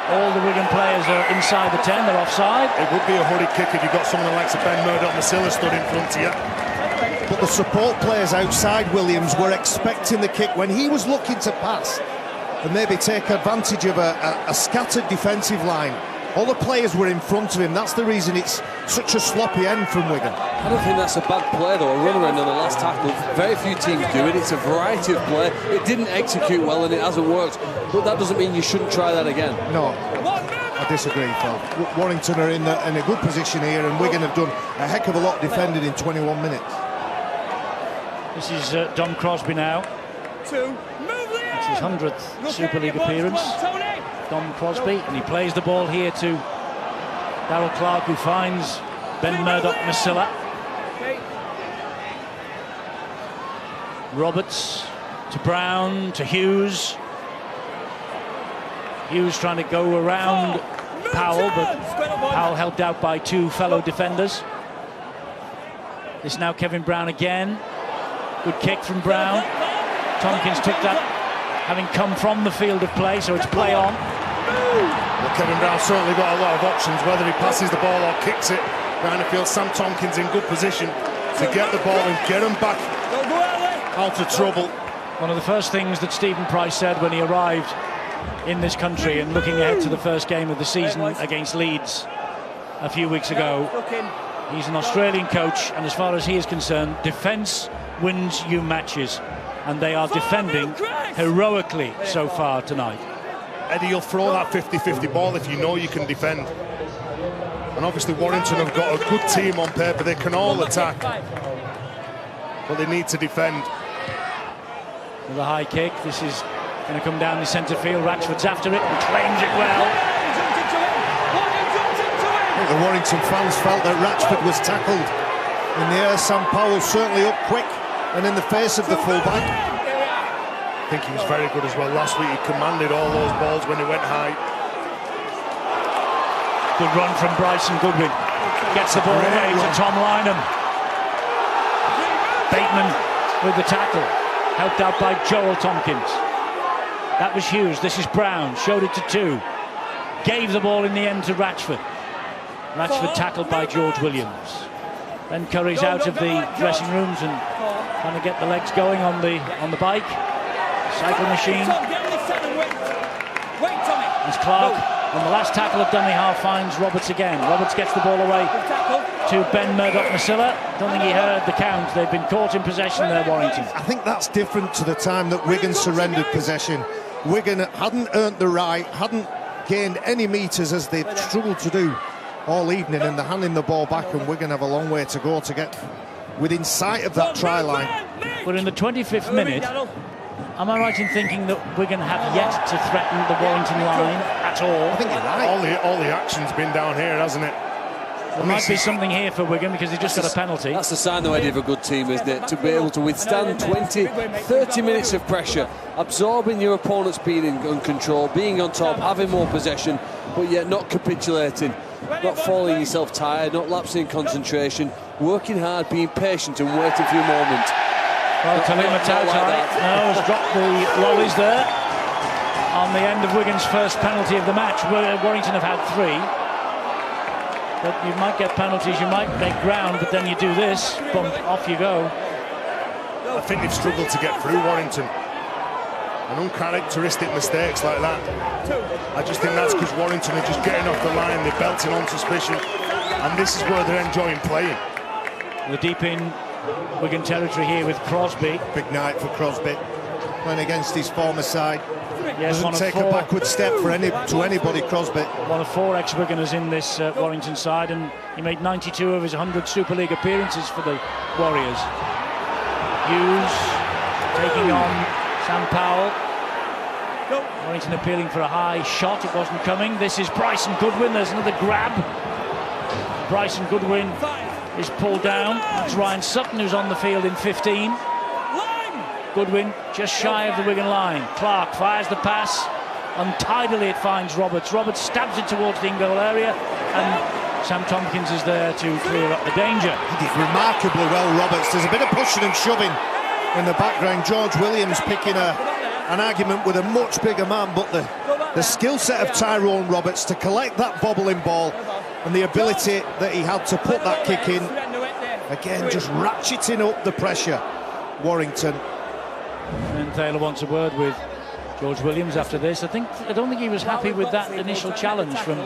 K: All the Wigan players are inside the 10, they're offside.
L: It would be a hurried kick if you've got someone like Ben Murdoch-Masila stood in front of you.
M: But the support players outside Williams were expecting the kick when he was looking to pass and maybe take advantage of a scattered defensive line. All the players were in front of him. That's the reason it's such a sloppy end from Wigan.
N: I don't think that's a bad play, though. A run around on the last tackle. Very few teams do it. It's a variety of play. It didn't execute well and it hasn't worked. But that doesn't mean you shouldn't try that again.
M: No, I disagree, Phil. Warrington are in a good position here, and Wigan have done a heck of a lot defended in 21 minutes.
K: This is Dom Crosby now. It's his 100th Super League appearance. Dom Crosby, and he plays the ball here to Darrell Clark, who finds Ben Murdoch-Masila. Roberts to Brown to Hughes. Hughes trying to go around Powell, but Powell helped out by 2 fellow defenders. This now Kevin Brown again. Good kick from Brown. Tompkins took that, having come from the field of play, so it's play on.
L: Well, Kevin Brown certainly got a lot of options, whether he passes the ball or kicks it down the field. Sam Tompkins in good position to get the ball and get him back out of trouble.
K: One of the first things that Stephen Price said when he arrived in this country and looking ahead to the first game of the season against Leeds a few weeks ago, he's an Australian coach, and as far as he is concerned, defence wins you matches, and they are defending heroically so far tonight.
L: Eddie, you'll throw that 50-50 ball if you know you can defend. And obviously Warrington have got a good team on paper. They can all attack, but they need to defend.
K: With a high kick, this is going to come down the centre field. Ratchford's after it and claims it well.
M: I think the Warrington fans felt that Ratchford was tackled in the air. Sam Powell certainly up quick and in the face of the fullback.
L: I think he was very good as well. Last week he commanded all those balls when he went high.
K: Good run from Bryson Goodwin. Gets the ball away to Tom Lynham. Bateman with the tackle. Helped out by Joel Tompkins. That was Hughes. This is Brown. Showed it to 2. Gave the ball in the end to Ratchford. Ratchford tackled by George Williams. Then Curry's out of the dressing rooms and trying to get the legs going on the bike. Cycle machine. As Clark on the last tackle of dummy half finds Roberts again. Roberts gets the ball away to Ben Murdoch-Masila. Don't think he heard the count. They've been caught in possession there, Warrington.
M: I think that's different to the time that Wigan surrendered possession. Wigan hadn't earned the right, hadn't gained any metres as they've struggled to do all evening, and they're handing the ball back, and Wigan have a long way to go to get within sight of that try line.
K: We're in the 25th minute. Am I right in thinking that Wigan have yet to threaten the Warrington line at all?
M: I think you're right.
L: All the action's been down here, hasn't it?
K: There might be something here for Wigan because they just got a penalty.
N: That's the sign, though, Eddie, of a good team, isn't it? To be able to withstand 20, 30 minutes of pressure, absorbing your opponent's being in control, being on top, having more possession, but yet not capitulating, not falling yourself tired, not lapsing in concentration, working hard, being patient and waiting for your moment.
K: Well, Kalima Tautai has dropped the lollies there on the end of Wigan's first penalty of the match. Warrington have had 3. But you might get penalties, you might make ground, but then you do this, bump, off you go.
L: I think they've struggled to get through Warrington. And uncharacteristic mistakes like that. I just think that's because Warrington are just getting off the line, they're belting on suspicion, and this is where they're enjoying playing.
K: We're deep in Wigan territory here with Crosby.
M: Big night for Crosby, playing against his former side.
K: Yes,
M: doesn't take a backward step for anybody, Crosby.
K: One of 4 ex-Wiganers in this Warrington side, and he made 92 of his 100 Super League appearances for the Warriors. Hughes taking on Sam Powell. Warrington appealing for a high shot, it wasn't coming. This is Bryson Goodwin, there's another grab. Bryson Goodwin is pulled down. That's Ryan Sutton, who's on the field in 15. Goodwin just shy of the Wigan line. Clark fires the pass. Untidily it finds Roberts. Roberts stabs it towards the in-goal area, and Sam Tompkins is there to clear up the danger.
M: He did remarkably well, Roberts. There's a bit of pushing and shoving in the background. George Williams picking an argument with a much bigger man, but the skill set of Tyrone Roberts to collect that bobbling ball and the ability that he had to put that kick in, again, just ratcheting up the pressure. Warrington.
K: And Taylor wants a word with George Williams after this. I don't think he was happy with that initial challenge from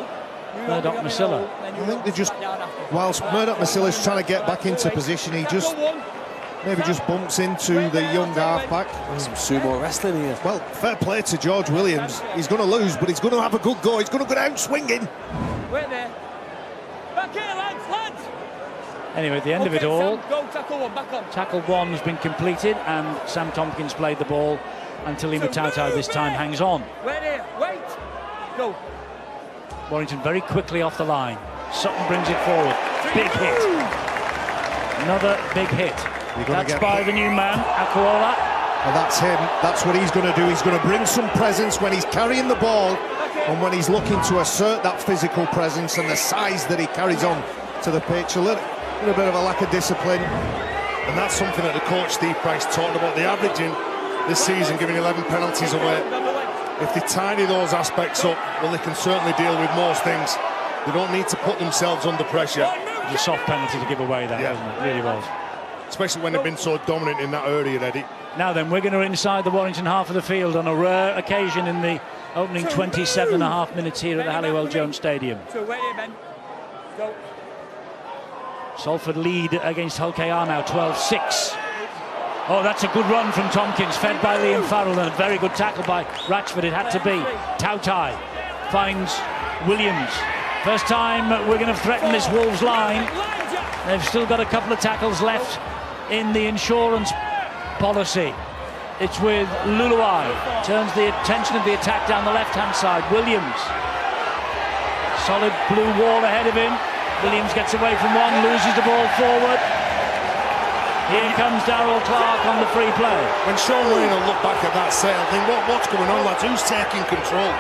K: Murdoch-Masila.
M: I think they just, whilst Murdoch-Masilla's trying to get back into position, he just maybe just bumps into the young halfback.
N: Some sumo wrestling here.
M: Well, fair play to George Williams. He's going to lose, but he's going to have a good go. He's going to go down swinging.
P: Wait there. Back here, lads.
K: Anyway, at the end of it all,
P: go, tackle one, back on.
K: Tackle 1 has been completed, and Sam Tompkins played the ball until Lima Tautai this time hangs on.
P: Wait here, wait. Go.
K: Warrington very quickly off the line. Sutton brings it forward. Big hit. Another big hit. That's by the new man, Akuola.
M: And that's him. That's what he's going to do. He's going to bring some presence when he's carrying the ball and when he's looking to assert that physical presence and the size that he carries on to the pitch. A little bit of a lack of discipline.
L: And that's something that the coach Steve Price talked about. The averaging this season, giving 11 penalties away. If they tidy those aspects up, well, they can certainly deal with most things. They don't need to put themselves under pressure.
K: It was a soft penalty to give away that, wasn't it? It really was.
L: Especially when they've been so dominant in that area, Eddie.
K: Now then, Wigan are inside the Warrington half of the field on a rare occasion in the opening 27.5 minutes here at the Halliwell-Jones Stadium.
P: So wait here, Ben. Go.
K: Salford lead against Hull KR now, 12-6. Oh, that's a good run from Tompkins, fed by Liam Farrell, and a very good tackle by Ratchford, it had to be. Tautai finds Williams. First time we're going to threaten this Wolves line. They've still got a couple of tackles left in the insurance policy. It's with Luluai. Turns the attention of the attack down the left-hand side. Williams. Solid blue wall ahead of him. Williams gets away from one, loses the ball forward. Here comes Darrell Clark on the free play.
L: When Sean Lane will look back at that set and think, what's going on, lads? Who's taking control?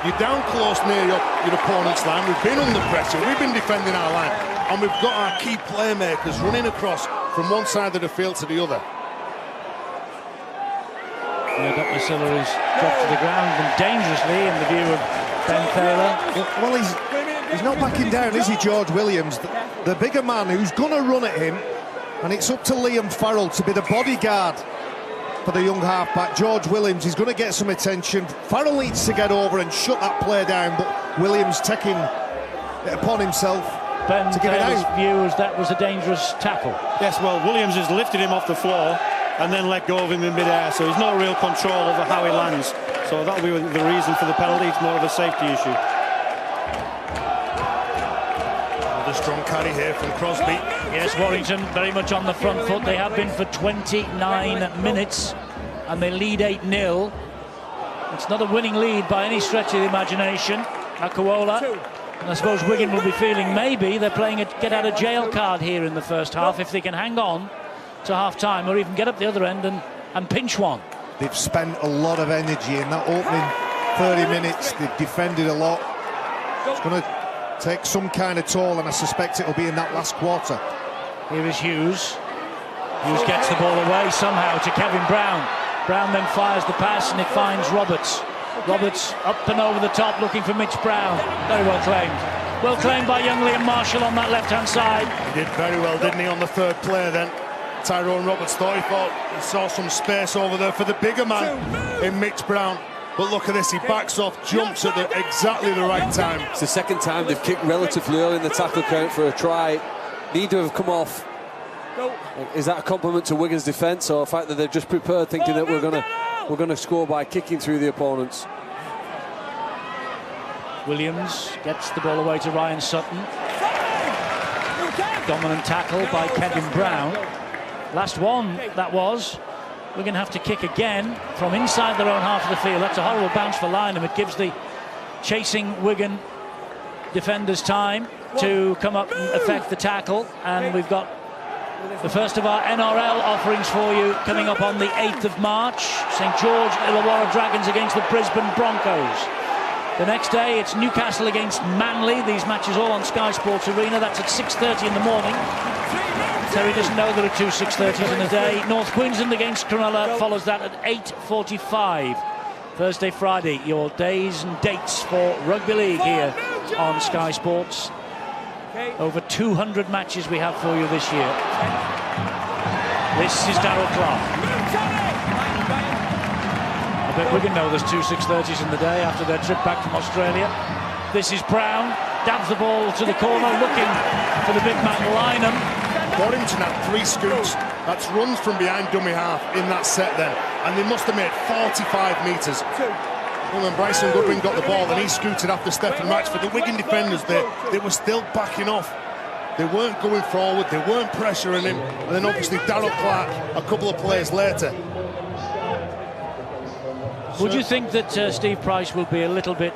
L: You're down close near your opponent's line. We've been under pressure. We've been defending our line. And we've got our key playmakers running across from one side of the field to the other.
K: Murdoch-Masila is dropped to the ground and dangerously in the view of Ben Taylor.
M: Well, he's not backing down, is he, George Williams? The bigger man who's going to run at him, and it's up to Liam Farrell to be the bodyguard for the young halfback. George Williams is going to get some attention. Farrell needs to get over and shut that play down, but Williams taking it upon himself
K: Ben
M: to give it
K: Taylor's
M: out.
K: view was that was a dangerous tackle.
O: Yes, well, Williams has lifted him off the floor and then let go of him in mid-air, so he's no real control over how he lands. So that'll be the reason for the penalty. It's more of a safety issue. The
L: Another strong carry here from Crosby.
K: Yes, Warrington very much on the front foot. They have been for 29 minutes and they lead 8-0. It's not a winning lead by any stretch of the imagination. Akuola, and I suppose Wigan will be feeling maybe they're playing a get-out-of-jail card here in the first half if they can hang on to half-time or even get up the other end and pinch one.
M: They've spent a lot of energy in that opening 30 minutes. They've defended a lot. It's going to take some kind of toll, and I suspect it'll be in that last quarter.
K: Here is Hughes. Hughes gets the ball away somehow to Kevin Brown. Brown then fires the pass and it finds Roberts. Roberts up and over the top looking for Mitch Brown. Very well claimed. Well claimed by young Liam Marshall on that left-hand side.
L: He did very well, didn't he, on the third play then? Tyrone Roberts thought he saw some space over there for the bigger man in Mitch Brown. But look at this, he backs off, jumps at exactly the right time.
N: It's the second time they've kicked relatively early in the tackle count for a try. Neither have come off. Is that a compliment to Wigan's defence, or a fact that they've just prepared thinking that we're going to score by kicking through the opponents?
K: Williams gets the ball away to Ryan Sutton. Dominant tackle by Kevin Brown. Last one, that was. We're going to have to kick again from inside their own half of the field. That's a horrible bounce for Lynham. It gives the chasing Wigan defenders time to come up and effect the tackle. And we've got the first of our NRL offerings for you coming up on the 8th of March. St George Illawarra Dragons against the Brisbane Broncos. The next day it's Newcastle against Manly. These matches all on Sky Sports Arena. That's at 6:30 in the morning. Terry doesn't know there are two 6:30s in a day. North Queensland against Cronulla follows that at 8:45. Thursday, Friday, your days and dates for rugby league here on Sky Sports. Over 200 matches we have for you this year. This is Darryl Clark. I bet Wigan know there's two 6:30s in the day after their trip back from Australia. This is Brown, dabs the ball to the corner, looking for the big man Lynham.
L: Warrington had 3 scoots. That's runs from behind dummy half in that set then. And they must have made 45 metres. Well, then Bryson Goodwin got the ball and he scooted after Stephen Ratchford. The Wigan defenders, they were still backing off. They weren't going forward, they weren't pressuring him. And then obviously Darryl Clark a couple of plays later.
K: Would you think that Steve Price will be a little bit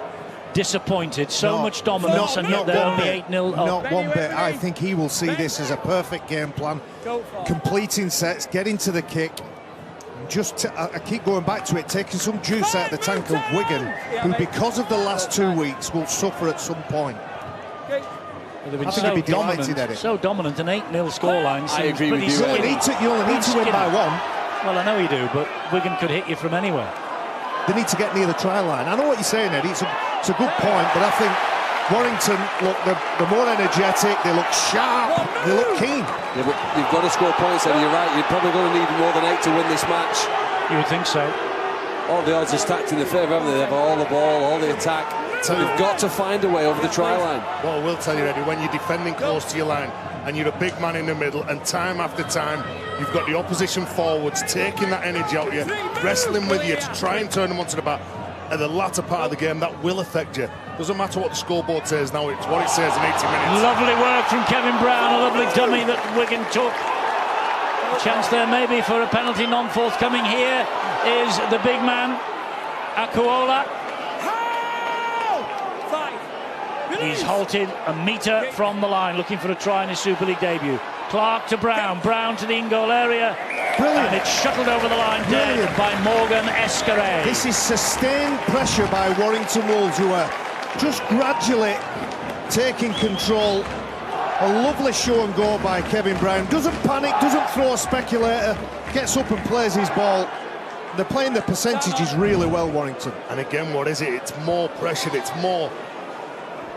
K: disappointed? So much dominance and yet they're only 8-0 up.
M: Not one bit. I think he will see this as a perfect game plan. Completing sets, getting to the kick. Just I keep going back to it, taking some juice out of the tank of Wigan, who because of the last 2 weeks will suffer at some point.
K: They've been so dominant, so dominant, an 8-0 scoreline.
N: I agree with you.
M: You only need to win by 1.
K: Well, I know you do, but Wigan could hit you from anywhere.
M: They need to get near the try line. I know what you're saying, Eddie. It's a good point, but I think Warrington look they're more energetic. They look sharp. They look keen.
N: Yeah, but you've got to score points, Eddie. You're right. You're probably going to need more than 8 to win this match.
K: You would think so.
N: All the odds are stacked in the favour, haven't they? They have all the ball, all the attack. So you've got to find a way over the try line.
L: Well, I will tell you, Eddie, when you're defending close to your line and you're a big man in the middle, and time after time you've got the opposition forwards taking that energy out of you, wrestling with you to try and turn them onto the back. At the latter part of the game, that will affect you. Doesn't matter what the scoreboard says now, it's what it says in 80 minutes.
K: Lovely work from Kevin Brown, a lovely dummy that Wigan took. Chance there maybe for a penalty, non-forthcoming. Here is the big man, Akuola. He's halted a metre from the line, looking for a try in his Super League debut. Clark to Brown, Brown to the in-goal area.
M: Brilliant.
K: And it's shuttled over the line dead by Morgan Escaray.
M: This is sustained pressure by Warrington Wolves, who are just gradually taking control. A lovely show and go by Kevin Brown. Doesn't panic, doesn't throw a speculator, gets up and plays his ball. They're playing the percentages really well, Warrington.
L: And again, what is it? It's more pressure, it's more.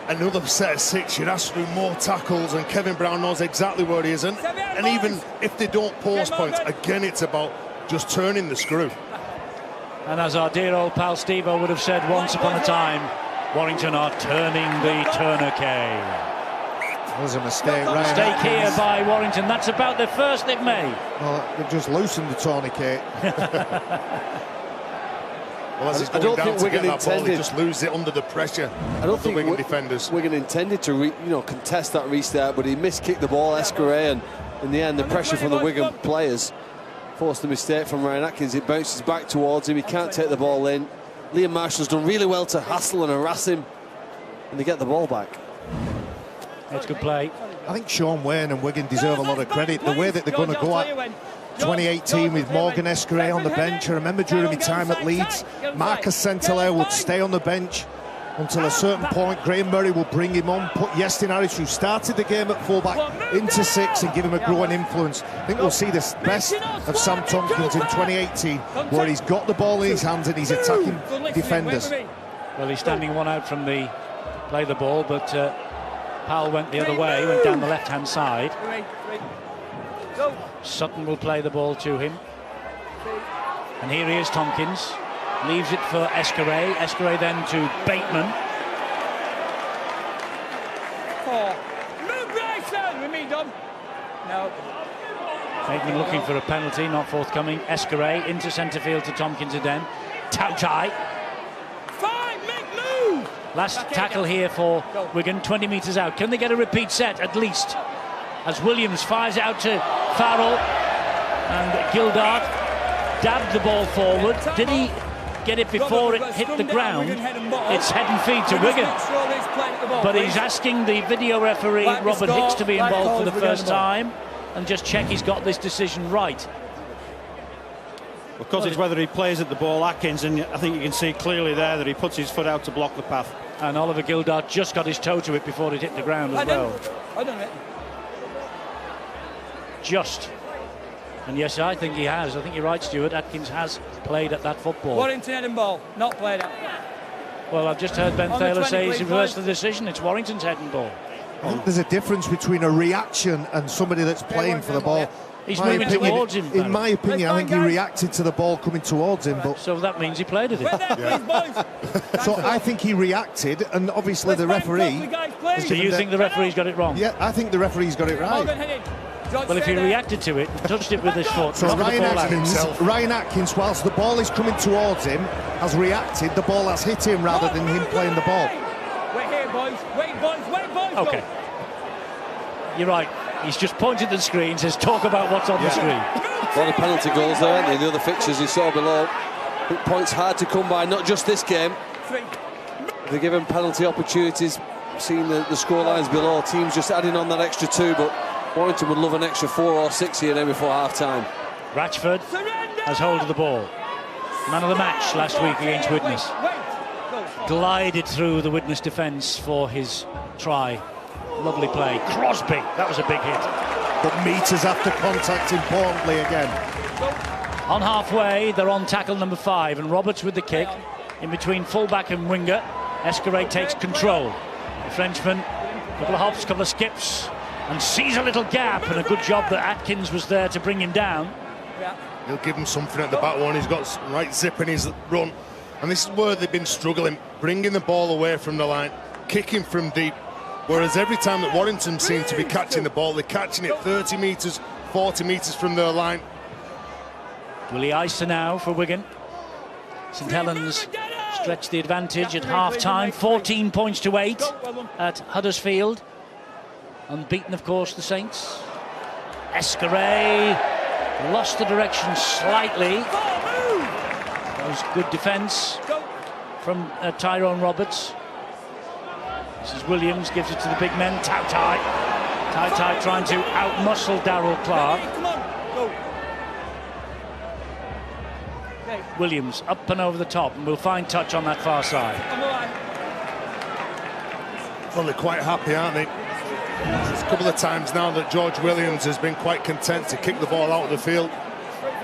L: Another set of 6, you'd ask to do more tackles, and Kevin Brown knows exactly where he is. And even if they don't post points, again, it's about just turning the screw.
K: And as our dear old pal Steve-O would have said once upon a time, Warrington are turning the tourniquet.
M: There's a mistake, right?
K: Mistake here by Warrington. That's about the first they've made.
M: Well, they've just loosened the tourniquet.
L: Well, as he's
N: I
L: going
N: don't
L: down
N: think
L: to
N: Wigan
L: get that ball, he
N: intended.
L: just loses it under the pressure
N: I don't
L: of the
N: think
L: Wigan defenders.
N: Wigan intended to contest that restart, but he miskicked the ball, Escaré, and in the end the pressure from the Wigan players forced the mistake from Ryan Atkins. It bounces back towards him, he can't take the ball in. Liam Marshall's done really well to hassle and harass him, and they get the ball back.
K: It's good play.
M: I think Sean Wayne and Wigan deserve a lot of credit. The way that they're going to go at 2018 with Morgan Escaré on the bench. I remember during my time at Leeds, Marcus St-Hilaire would stay on the bench until a certain point. Graham Murray will bring him on, put Yestin Harris, who started the game at fullback, into 6 and give him a growing influence. I think we'll see the best of Sam Tompkins in 2018, where he's got the ball in his hands and he's attacking defenders.
K: Well, he's standing one out from the play the ball, but Powell went the other way, went down the left-hand side. Sutton will play the ball to him. And here he is, Tompkins. Leaves it for Escaré. Escaré then to Bateman.
P: Move right, sir. With me, Dom. No.
K: Bateman looking for a penalty, not forthcoming. Escaré into centre field to Tompkins again. Tautai.
P: Fine, make move.
K: Last tackle here for Wigan, 20 metres out. Can they get a repeat set at least? As Williams fires it out to Farrell, and Gildart dabbed the ball forward. Did he get it before it hit the ground? It's head and feet to Wigan. But he's asking the video referee, Robert Hicks, to be involved for the first time and just check he's got this decision right.
O: Because it's whether he plays at the ball, Atkins, and I think you can see clearly there that he puts his foot out to block the path.
K: And Oliver Gildart just got his toe to it before it hit the ground as well.
P: I don't know.
K: Just. And yes, I think he has. I think you're right, Stuart. Atkins has played at that football.
P: Warrington head and ball, not played at.
K: Well, I've just heard Ben
P: On the
K: Thaler
P: 20,
K: say he's
P: please,
K: reversed
P: boys.
K: the decision. It's Warrington's head and ball.
M: I think there's a difference between a reaction and somebody that's playing for the ball.
K: He's moving towards him.
M: In my opinion, I think he reacted to the ball coming towards him. But
K: so that means he played at it.
M: So I think he reacted, and obviously the referee.
K: So you think the referee's got it wrong?
M: Yeah, I think the referee's got it right.
K: Well, if he reacted to it, touched it with his foot.
M: So Ryan Atkins, whilst the ball is coming towards him, has reacted. The ball has hit him rather than him playing the ball.
P: Wait here, boys. Wait, boys. Wait, boys.
K: Okay. You're right. He's just pointed at the screen, says talk about what's on the screen.
N: A lot of penalty goals there, aren't they? The other fixtures you saw below. Points hard to come by, not just this game. They're given penalty opportunities. Seeing the score lines below, teams just adding on that extra 2, but Warrington would love an extra 4 or 6 here now before half-time.
K: Ratchford has hold of the ball. Man of the match last week against Widnes. Glided through the Widnes defence for his try. Lovely play. Crosby, that was a big hit.
M: But metres after contact importantly again.
K: On halfway, they're on tackle number 5, and Roberts with the kick. In between fullback and winger, Escaré takes control. The Frenchman, a couple of hops, couple of skips, and sees a little gap, and a good job that Atkins was there to bring him down.
L: He'll give him something at the back one. He's got right zip in his run. And this is where they've been struggling, bringing the ball away from the line, kicking from deep. Whereas every time that Warrington seem to be catching the ball, they're catching it 30 metres, 40 metres from their line.
K: Willie Iser now for Wigan. St Helens stretched the advantage at half-time, 14 points to 8 at Huddersfield. Unbeaten, of course, the Saints. Escaré lost the direction slightly. That was good defence from Tyrone Roberts. This is Williams, gives it to the big men. Tautai. Tautai trying to outmuscle Darryl Clark. Williams up and over the top, and we'll find touch on that far side.
L: Well, they're quite happy, aren't they? There's a couple of times now that George Williams has been quite content to kick the ball out of the field.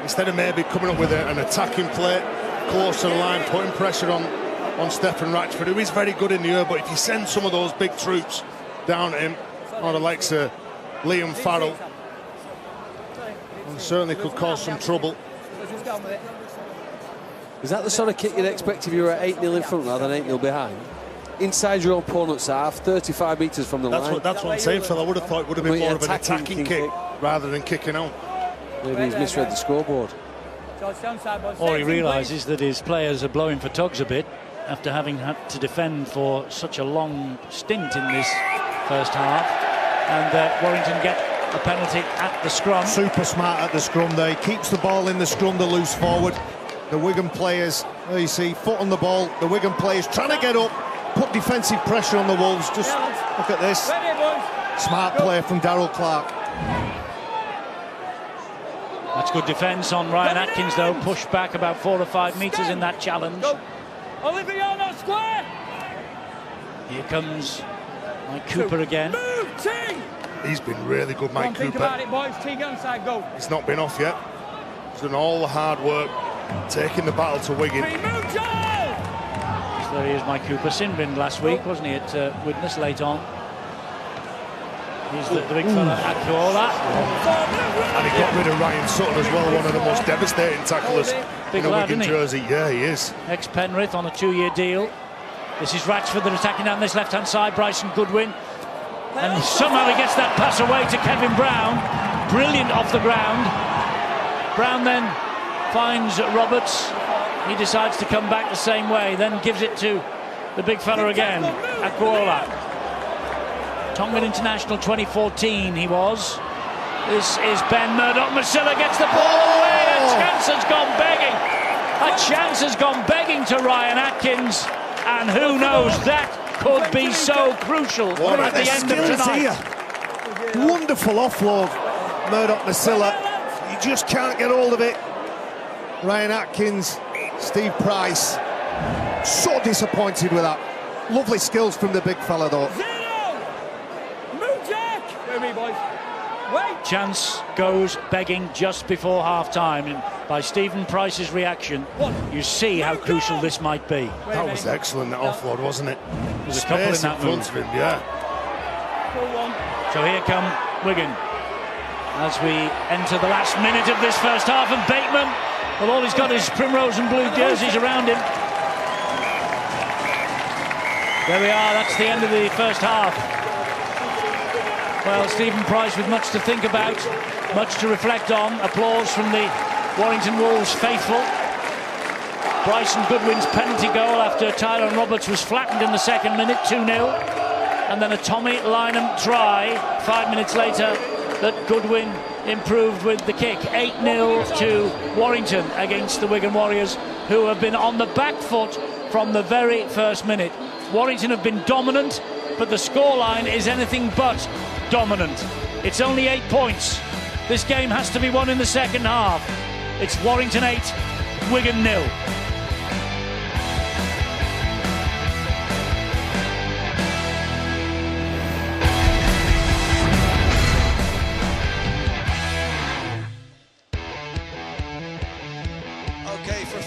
L: Instead of maybe coming up with an attacking play close to the line, putting pressure on Stephen Ratchford, who is very good in the air, but if you send some of those big troops down at him, or the likes of Liam Farrell, certainly could cause some trouble.
N: Is that the sort of kick you'd expect if you were at 8-0 in front rather than 8-0 behind? Inside your opponent's half, 35 metres from the line.
L: That's what I'm saying, Phil. I would have thought it would have been more of an attacking kick rather than kicking out.
N: Maybe he's misread the scoreboard.
P: George, stand side, boys.
K: Or he
P: Stay in,
K: realises that his players are blowing for tugs a bit after having had to defend for such a long stint in this first half. And Warrington get a penalty at the scrum.
M: Super smart at the scrum there. He keeps the ball in the scrum, the loose forward. The Wigan players, there you see, foot on the ball. The Wigan players trying to get up, put defensive pressure on the Wolves. Just look at this. Smart play from Darryl Clark.
K: That's good defence on Ryan Atkins, though. Pushed back about 4 or 5 metres in that challenge.
P: Olivia, not square.
K: Here comes Mike Cooper again.
P: Move, T.
L: He's been really good, Mike
P: Think
L: Cooper.
P: about it, boys. T, get inside, go.
L: He's not been off yet. He's done all the hard work, taking the battle to Wigan.
P: Move, Joe.
K: So there he is, Mike Cooper. Sin-binned last week, wasn't he, at Widnes late on. He's the big fella, Akuola.
L: And he got rid of Ryan Sutton as well, one of the most devastating tacklers
K: Big
L: in a
K: lad,
L: Wigan
K: isn't he?
L: jersey. Yeah, he is.
K: Ex-Penrith on a 2-year deal. This is Ratchford, they're attacking down this left-hand side. Bryson Goodwin. And somehow he gets that pass away to Kevin Brown. Brilliant off the ground. Brown then finds Roberts. He decides to come back the same way, then gives it to the big fella again, Akuola. Tongan International 2014 he was. This is Ben Murdoch-Masila, gets the ball away. A chance has gone begging. A chance has gone begging to Ryan Atkins. And who knows, that could be so crucial at the end of tonight.
M: Here. Wonderful offload, Murdoch-Masila. You just can't get hold of it. Ryan Atkins, Steve Price, so disappointed with that. Lovely skills from the big fella, though.
P: Move, Jack. Wait me, boys. Wait.
K: Chance goes begging just before half-time, and by Stephen Price's reaction, you see how crucial this might be.
L: That was excellent, that offload, wasn't it?
K: There's a couple in that
L: front
K: move.
L: of him, yeah.
K: So here come Wigan as we enter the last minute of this first half, and Bateman, well, all he's got is primrose and blue jerseys around him. There we are, that's the end of the first half. Well, Stephen Price with much to think about, much to reflect on. Applause from the Warrington Wolves faithful. Bryson Goodwin's penalty goal after Tyron Roberts was flattened in the second minute, 2-0. And then a Tommy Lynham try 5 minutes later that Goodwin improved with the kick. 8-0 to Warrington against the Wigan Warriors, who have been on the back foot from the very first minute. Warrington have been dominant, but the scoreline is anything but dominant. It's only 8 points. This game has to be won in the second half. It's Warrington 8, Wigan 0.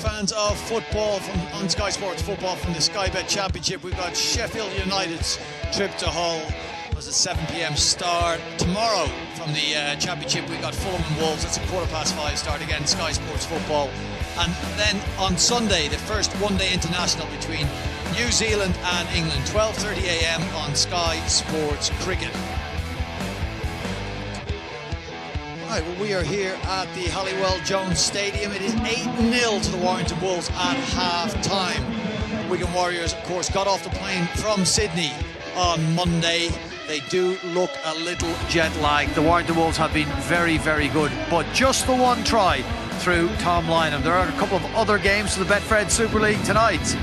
Q: Fans of football on Sky Sports Football from the Sky Bet Championship, we've got Sheffield United's trip to Hull. It was a 7 p.m. start. Tomorrow from the Championship we've got Fulham and Wolves. It's a 5:15 start again, Sky Sports Football. And then on Sunday, the first one-day international between New Zealand and England, 12:30 a.m. on Sky Sports Cricket. Right, well, we are here at the Halliwell Jones Stadium. It is 8-0 to the Warrington Wolves at half-time. The Wigan Warriors, of course, got off the plane from Sydney on Monday. They do look a little jet-lagged. The Warrington Wolves have been very, very good, but just the one try through Tom Lynham. There are a couple of other games for the Betfred Super League tonight.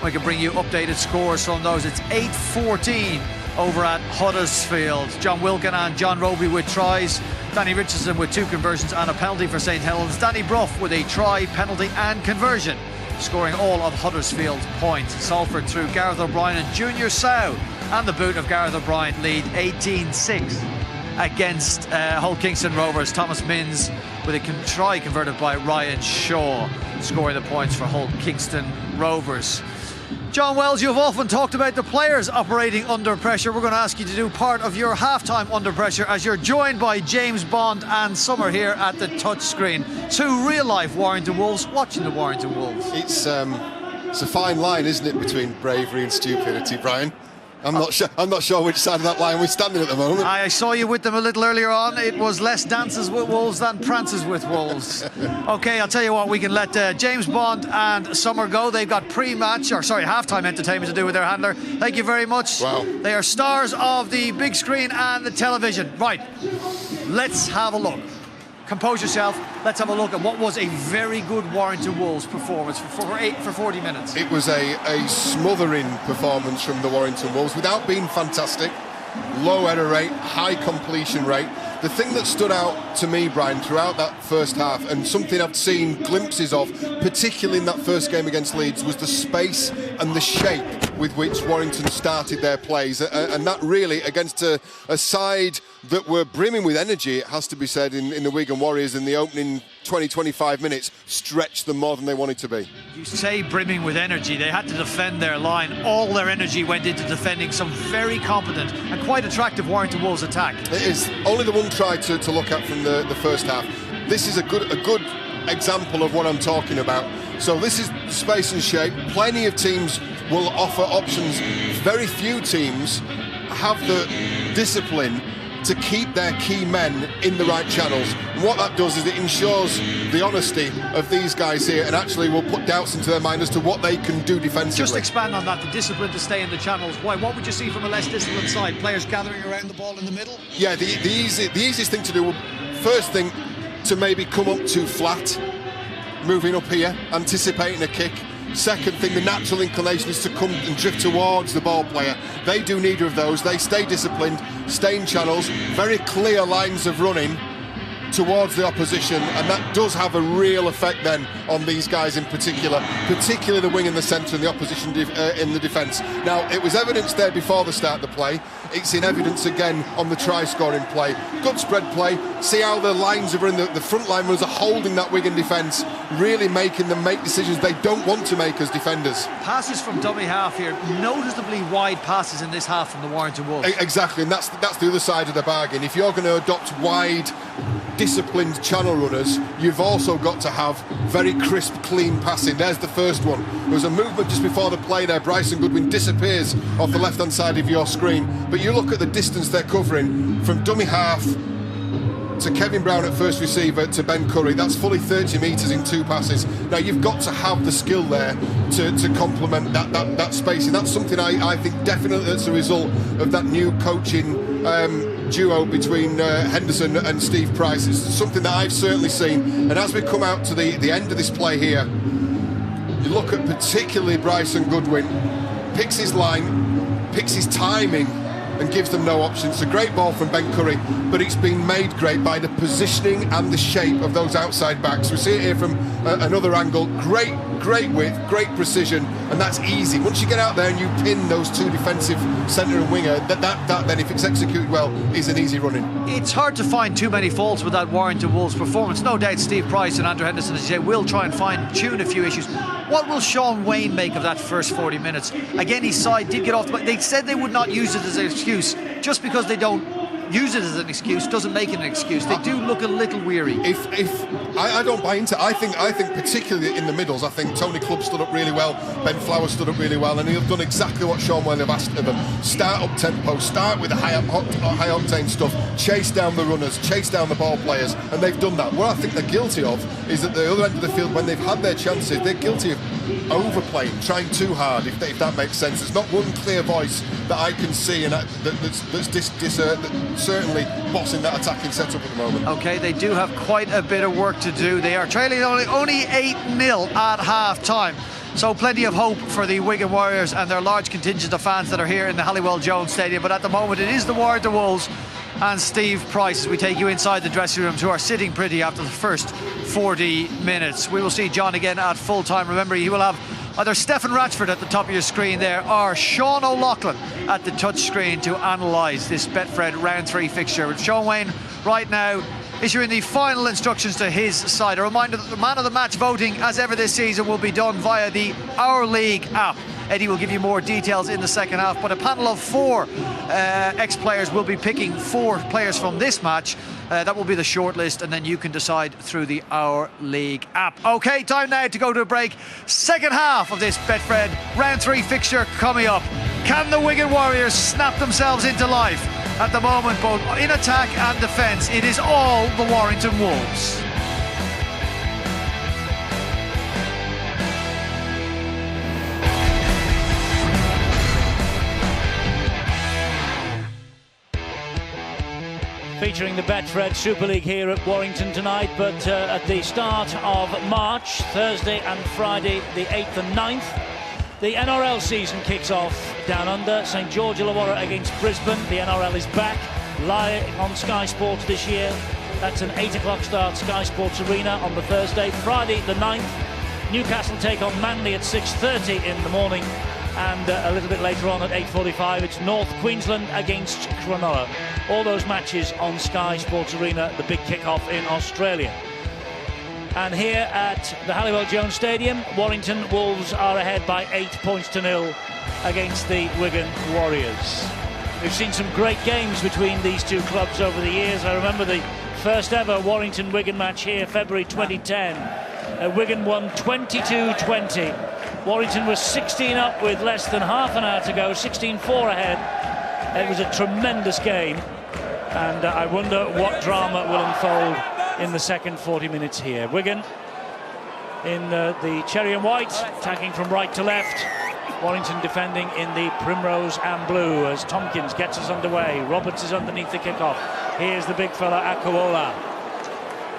Q: We can bring you updated scores from those. It's 8-14 over at Huddersfield. John Wilkin and John Roby with tries. Danny Richardson with 2 conversions and a penalty for St Helens. Danny Brough with a try, penalty and conversion, scoring all of Huddersfield's points. Salford through Gareth O'Brien and Junior Sow, and the boot of Gareth O'Brien lead 18-6 against Hull Kingston Rovers. Thomas Minns with a try converted by Ryan Shaw, scoring the points for Hull Kingston Rovers. John Wells, you've often talked about the players operating under pressure. We're going to ask you to do part of your halftime under pressure as you're joined by James Bond and Summer here at the touchscreen. 2 real-life Warrington Wolves watching the Warrington Wolves.
B: It's a fine line, isn't it, between bravery and stupidity, Brian? I'm not sure which side of that line we're standing at the moment.
A: I saw you with them a little earlier on. It was less dances with wolves than prances with wolves. Okay, I'll tell you what, we can let James Bond and Summer go. They've got halftime entertainment to do with their handler. Thank you very much.
B: Wow.
A: They are stars of the big screen and the television. Right, let's have a look. Compose yourself. Let's have a look at what was a very good Warrington Wolves performance for 40 minutes.
B: It was a smothering performance from the Warrington Wolves without being fantastic. Low error rate, high completion rate. The thing that stood out to me, Brian, throughout that first half, and something I've seen glimpses of, particularly in that first game against Leeds, was the space and the shape with which Warrington started their plays. And that really, against a side that were brimming with energy, it has to be said, in the Wigan Warriors in the opening 20-25 minutes, stretched them more than they wanted to be.
A: You say brimming with energy. They had to defend their line. All their energy went into defending some very competent and quite attractive Warrington Wolves attack.
B: It is only the one try to look at from the first half. This is a good example of what I'm talking about. So this is space and shape. Plenty of teams will offer options. Very few teams have the discipline to keep their key men in the right channels. And what that does is it ensures the honesty of these guys here, and actually will put doubts into their mind as to what they can do defensively.
A: Just expand on that, the discipline to stay in the channels. Why? What would you see from a less disciplined side? Players gathering around the ball in the middle?
B: Yeah, the easiest thing to do, first thing, to maybe come up too flat, moving up here, anticipating a kick. Second thing, the natural inclination is to come and drift towards the ball player. They do neither of those. They stay disciplined, stay in channels, very clear lines of running towards the opposition, and that does have a real effect then on these guys in particular, particularly the wing in the centre and the opposition in the defence. Now, it was evidenced there before the start of the play. It's in evidence again on the try-scoring play. Good spread play. See how the lines are in the front line runners are holding that Wigan defence, really making them make decisions they don't want to make as defenders.
A: Passes from dummy half here, noticeably wide passes in this half from the Warrington Wolves.
B: Exactly, and that's the other side of the bargain. If you're going to adopt wide, disciplined channel runners, you've also got to have very crisp, clean passing. There's the first one. There was a movement just before the play there. Bryson Goodwin disappears off the left-hand side of your screen, but you look at the distance they're covering from dummy half to Kevin Brown at first receiver to Ben Curry. That's fully 30 metres in two passes. Now, you've got to have the skill there to complement that spacing. That's something I think definitely that's a result of that new coaching duo between Henderson and Steve Price. It's something that I've certainly seen. And as we come out to the end of this play here, you look at particularly Bryson Goodwin, picks his line, picks his timing, and gives them no options. It's a great ball from Ben Curry, but it's been made great by the positioning and the shape of those outside backs. We see it here from another angle. Great width, great precision, and that's easy. Once you get out there and you pin those two defensive centre and winger, that then, if it's executed well, is an easy running.
A: It's hard to find too many faults with that Warrington Wolves performance. No doubt Steve Price and Andrew Henderson, as you say, will try and fine-tune a few issues. What will Sean Wayne make of that first 40 minutes? Again, his side did get off the... They said they would not use it as an excuse. Just because they don't use it as an excuse doesn't make it an excuse. They do look a little weary.
B: I don't buy into it. I think particularly in the middles, I think Tony Clubb stood up really well, Ben Flowers stood up really well, and he've done exactly what Sean Wayne have asked of them. Start up tempo, start with the high octane stuff, chase down the runners, chase down the ball players, and they've done that. What I think they're guilty of is at the other end of the field, when they've had their chances, they're guilty of overplaying, trying too hard, if that makes sense. There's not one clear voice that I can see and that's certainly bossing that attacking setup at the moment.
A: Okay, they do have quite a bit of work to do. They are trailing only 8-0 at half-time. So plenty of hope for the Wigan Warriors and their large contingent of fans that are here in the Halliwell Jones Stadium. But at the moment, it is the Warrington Wolves and Steve Price as we take you inside the dressing rooms, who are sitting pretty after the first 40 minutes. We will see John again at full time. Remember, he will have either Stephen Ratchford at the top of your screen there or Sean O'Loughlin at the touch screen to analyse this Betfred round 3 fixture. With Sean Wayne right now issuing the final instructions to his side. A reminder that the man of the match voting, as ever this season, will be done via the Our League app. Eddie will give you more details in the second half, but a panel of 4 ex-players will be picking 4 players from this match. That will be the shortlist, and then you can decide through the Our League app. Okay, time now to go to a break. Second half of this Betfred round 3 fixture coming up. Can the Wigan Warriors snap themselves into life? At the moment, both in attack and defence, it is all the Warrington Wolves.
K: Featuring the Betfred Super League here at Warrington tonight, but at the start of March, Thursday and Friday, the 8th and 9th, the NRL season kicks off down under. St George Illawarra against Brisbane. The NRL is back live on Sky Sports this year. That's an 8 o'clock start, Sky Sports Arena on the Thursday. Friday the 9th, Newcastle take on Manly at 6:30 in the morning. And a little bit later on at 8:45, it's North Queensland against Cronulla. All those matches on Sky Sports Arena, the big kick-off in Australia. And here at the Halliwell Jones Stadium, Warrington Wolves are ahead by 8 points to 0 against the Wigan Warriors. We've seen some great games between these two clubs over the years. I remember the first ever Warrington-Wigan match here, February 2010. Wigan won 22-20. Warrington was 16 up with less than half an hour to go, 16-4 ahead. It was a tremendous game, and I wonder what drama will unfold in the second 40 minutes here. Wigan in the cherry and white, attacking from right to left. Warrington defending in the primrose and blue as Tompkins gets us underway. Roberts is underneath the kickoff. Here's the big fella, Akuola.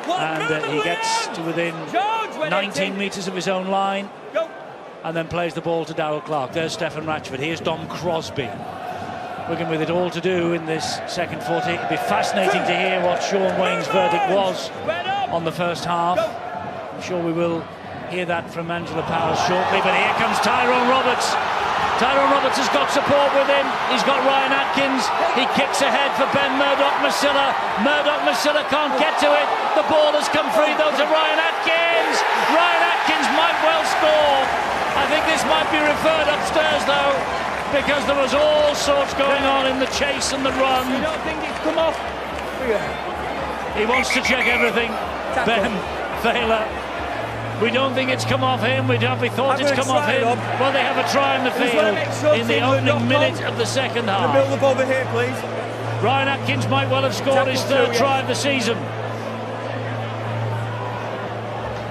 K: And he gets to within 19 metres of his own line and then plays the ball to Darrell Clark. There's Stephen Ratchford. Here's Dom Crosby. Wigan with it all to do in this second 40. It'll be fascinating to hear what Sean Wayne's verdict was on the first half. I'm sure we will hear that from Angela Powers shortly, but here comes Tyrone Roberts. Tyrone Roberts has got support with him. He's got Ryan Atkins. He kicks ahead for Ben Murdoch-Masila. Murdoch-Masila can't get to it. The ball has come free though to Ryan Atkins. Ryan Atkins might well score. I think this might be referred upstairs though, because there was all sorts going on in the chase and the run.
P: You don't think it's come off?
K: He wants to check everything. Ben Thaler. We don't think it's come off him. We thought it's come off him. Well, they have a try in the field in the opening minute of the second half.
P: Build up over here, please.
K: Ryan Atkins might well have scored his third try of the season.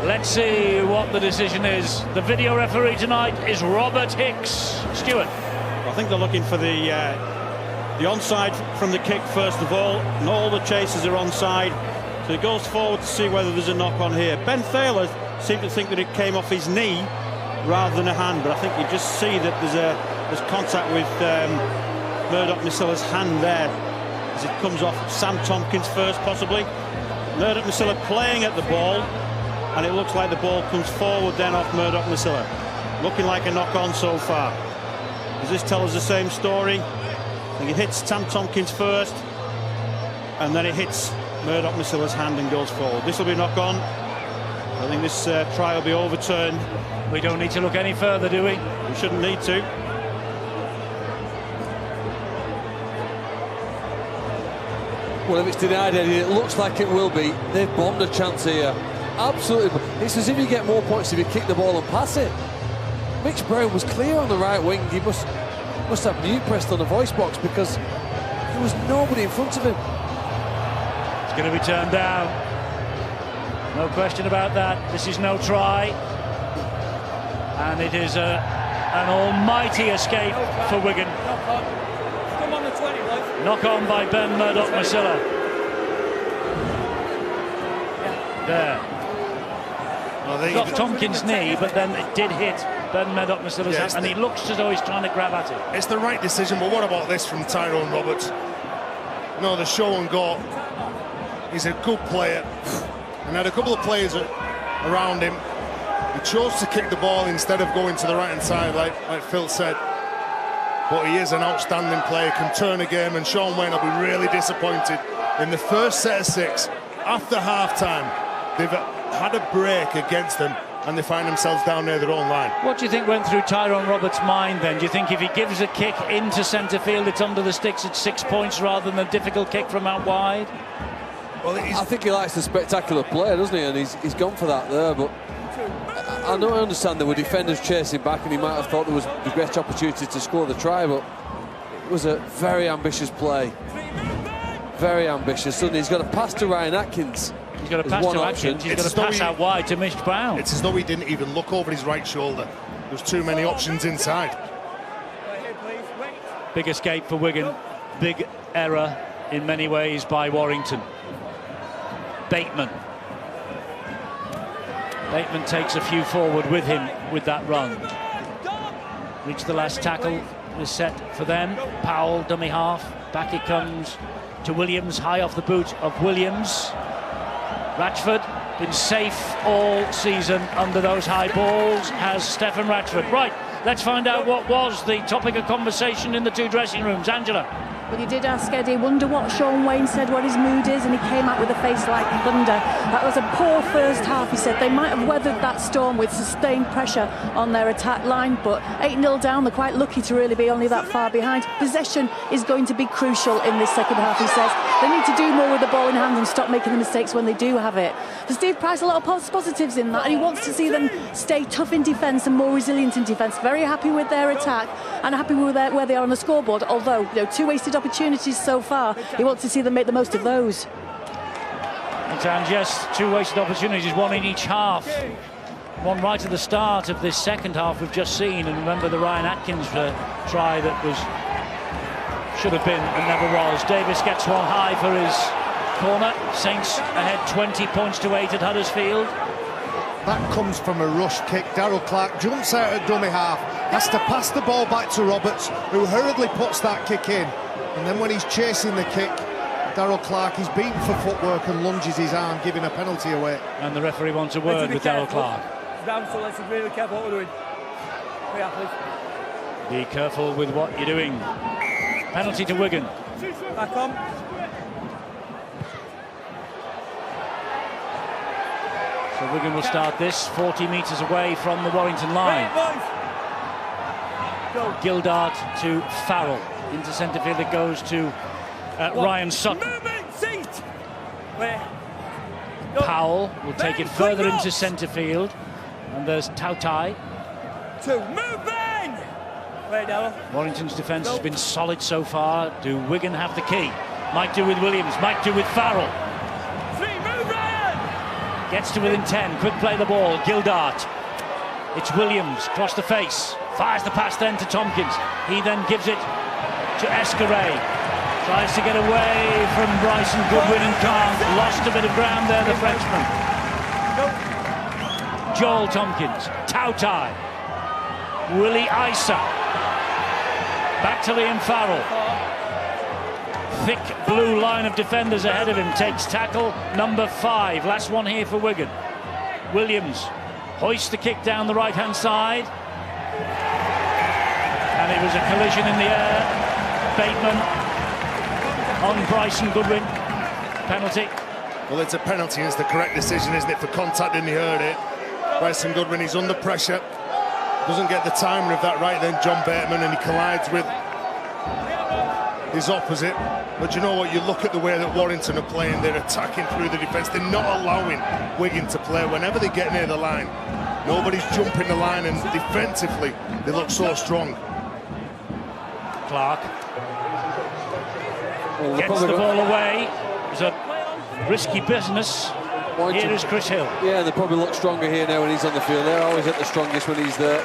K: Let's see what the decision is. The video referee tonight is Robert Hicks. Stuart.
O: I think they're looking for the onside from the kick first of all, and all the chasers are onside. So he goes forward to see whether there's a knock on here. Ben Thaler seemed to think that it came off his knee rather than a hand, but I think you just see that there's contact with Murdoch-Masila's hand there as it comes off Sam Tompkins first, possibly. Murdoch-Masila playing at the ball, and it looks like the ball comes forward then off Murdoch-Masila. Looking like a knock on so far. Does this tell us the same story? I think it hits Sam Tompkins first, and then it hits Murdoch-Masila's hand and goes forward. This will be a knock on. I think this try will be overturned.
K: We don't need to look any further, do we?
O: We shouldn't need to.
N: Well, if it's denied, Eddie, it looks like it will be. They've bombed a chance here. Absolutely. It's as if you get more points if you kick the ball and pass it. Mitch Brown was clear on the right wing. He must have mute pressed on the voice box because there was nobody in front of him.
K: It's going to be turned down. No question about that. This is no try. And it is an almighty escape for Wigan.
P: Come on the 20, right?
K: Knock on by Ben Murdoch-Masila. There. Got Tompkins' knee, but then it did hit Ben Murdoch-Masila's hand, and he looks as though he's trying to grab at it.
L: It's the right decision, but what about this from Tyrone Roberts? No, the show and go. He's a good player. And had a couple of players around him. He chose to kick the ball instead of going to the right-hand side, like Phil said. But he is an outstanding player, can turn a game, and Sean Wayne will be really disappointed. In the first set of 6, after half-time, they've had a break against them, and they find themselves down near their own line.
K: What do you think went through Tyrone Roberts' mind then? Do you think if he gives a kick into centre field, it's under the sticks at 6 points rather than a difficult kick from out wide?
N: Well, I think he likes the spectacular play, doesn't he? And he's gone for that there, but I know, I understand there were defenders chasing back, and he might have thought there was a great opportunity to score the try, but it was a very ambitious play. Very ambitious. Suddenly he's got a pass to Ryan Atkins.
K: He's got a pass to Atkins. He's got a pass out wide to Mitch Brown.
L: It's as though he didn't even look over his right shoulder. There's too many options inside.
K: Big escape for Wigan. Big error in many ways by Warrington. Bateman takes a few forward with him with that run. Reached the last tackle, was set for them. Powell, dummy half, back it comes to Williams, high off the boot of Williams. Ratchford, been safe all season under those high balls, has Stefan Ratchford. Right, let's find out what was the topic of conversation in the two dressing rooms. Angela.
R: Well, you did ask Eddie, wonder what Sean Wayne said, what his mood is, and he came out with a face like thunder. That was a poor first half, he said. They might have weathered that storm with sustained pressure on their attack line, but 8-0 down, they're quite lucky to really be only that far behind. Possession is going to be crucial in this second half, he says. They need to do more with the ball in hand and stop making the mistakes when they do have it. For Steve Price, a lot of positives in that, and he wants to see them stay tough in defence and more resilient in defence. Very happy with their attack and happy with where they are on the scoreboard, although, two wasted opportunities so far. He wants to see them make the most of those.
K: And yes, two wasted opportunities, one in each half. One right at the start of this second half we've just seen, and remember the Ryan Atkins try that should have been and never was. Davis gets one high for his corner. Saints ahead 20 points to 8 at Huddersfield.
M: That comes from a rush kick. Darrell Clark jumps out at dummy half, has to pass the ball back to Roberts, who hurriedly puts that kick in. And then when he's chasing the kick, Darrell Clark is beaten for footwork and lunges his arm, giving a penalty away.
K: And the referee wants a word with Darrell Clark.
P: So let's be really careful what we're doing. Yeah,
K: be careful with what you're doing. Penalty to Wigan.
P: Back on.
K: So Wigan will start this 40 metres away from the Warrington line. Gildart to Farrell. Into centre field it goes to Ryan Sutton. Powell will take it further into centre field. And there's Tautai. Warrington's defence has been solid so far. Do Wigan have the key? Might do with Williams, might do with Farrell. Gets to within 10, quick play the ball, Gildart. It's Williams, across the face. Fires the pass then to Tompkins. He then gives it to Escaré. Tries to get away from Bryson Goodwin and can't. Lost a bit of ground there, the Frenchman. Joel Tompkins, Tautai, Willie Isa. Back to Liam Farrell. Thick blue line of defenders ahead of him. Takes tackle number 5. Last one here for Wigan. Williams hoists the kick down the right-hand side. And it was a collision in the air. Bateman on Bryson Goodwin. Penalty.
L: Well, it's a penalty, and it's the correct decision, isn't it, for contact, and he heard it. Bryson Goodwin, he's under pressure. Doesn't get the timing of that right then, John Bateman, and he collides with his opposite. But you know what, you look at the way that Warrington are playing, they're attacking through the defence, they're not allowing Wigan to play. Whenever they get near the line, nobody's jumping the line, and defensively they look so strong.
K: Clark gets the ball away. It's a risky business. Here is Chris Hill.
N: Yeah, they probably look stronger here now when he's on the field. They're always at the strongest when he's there.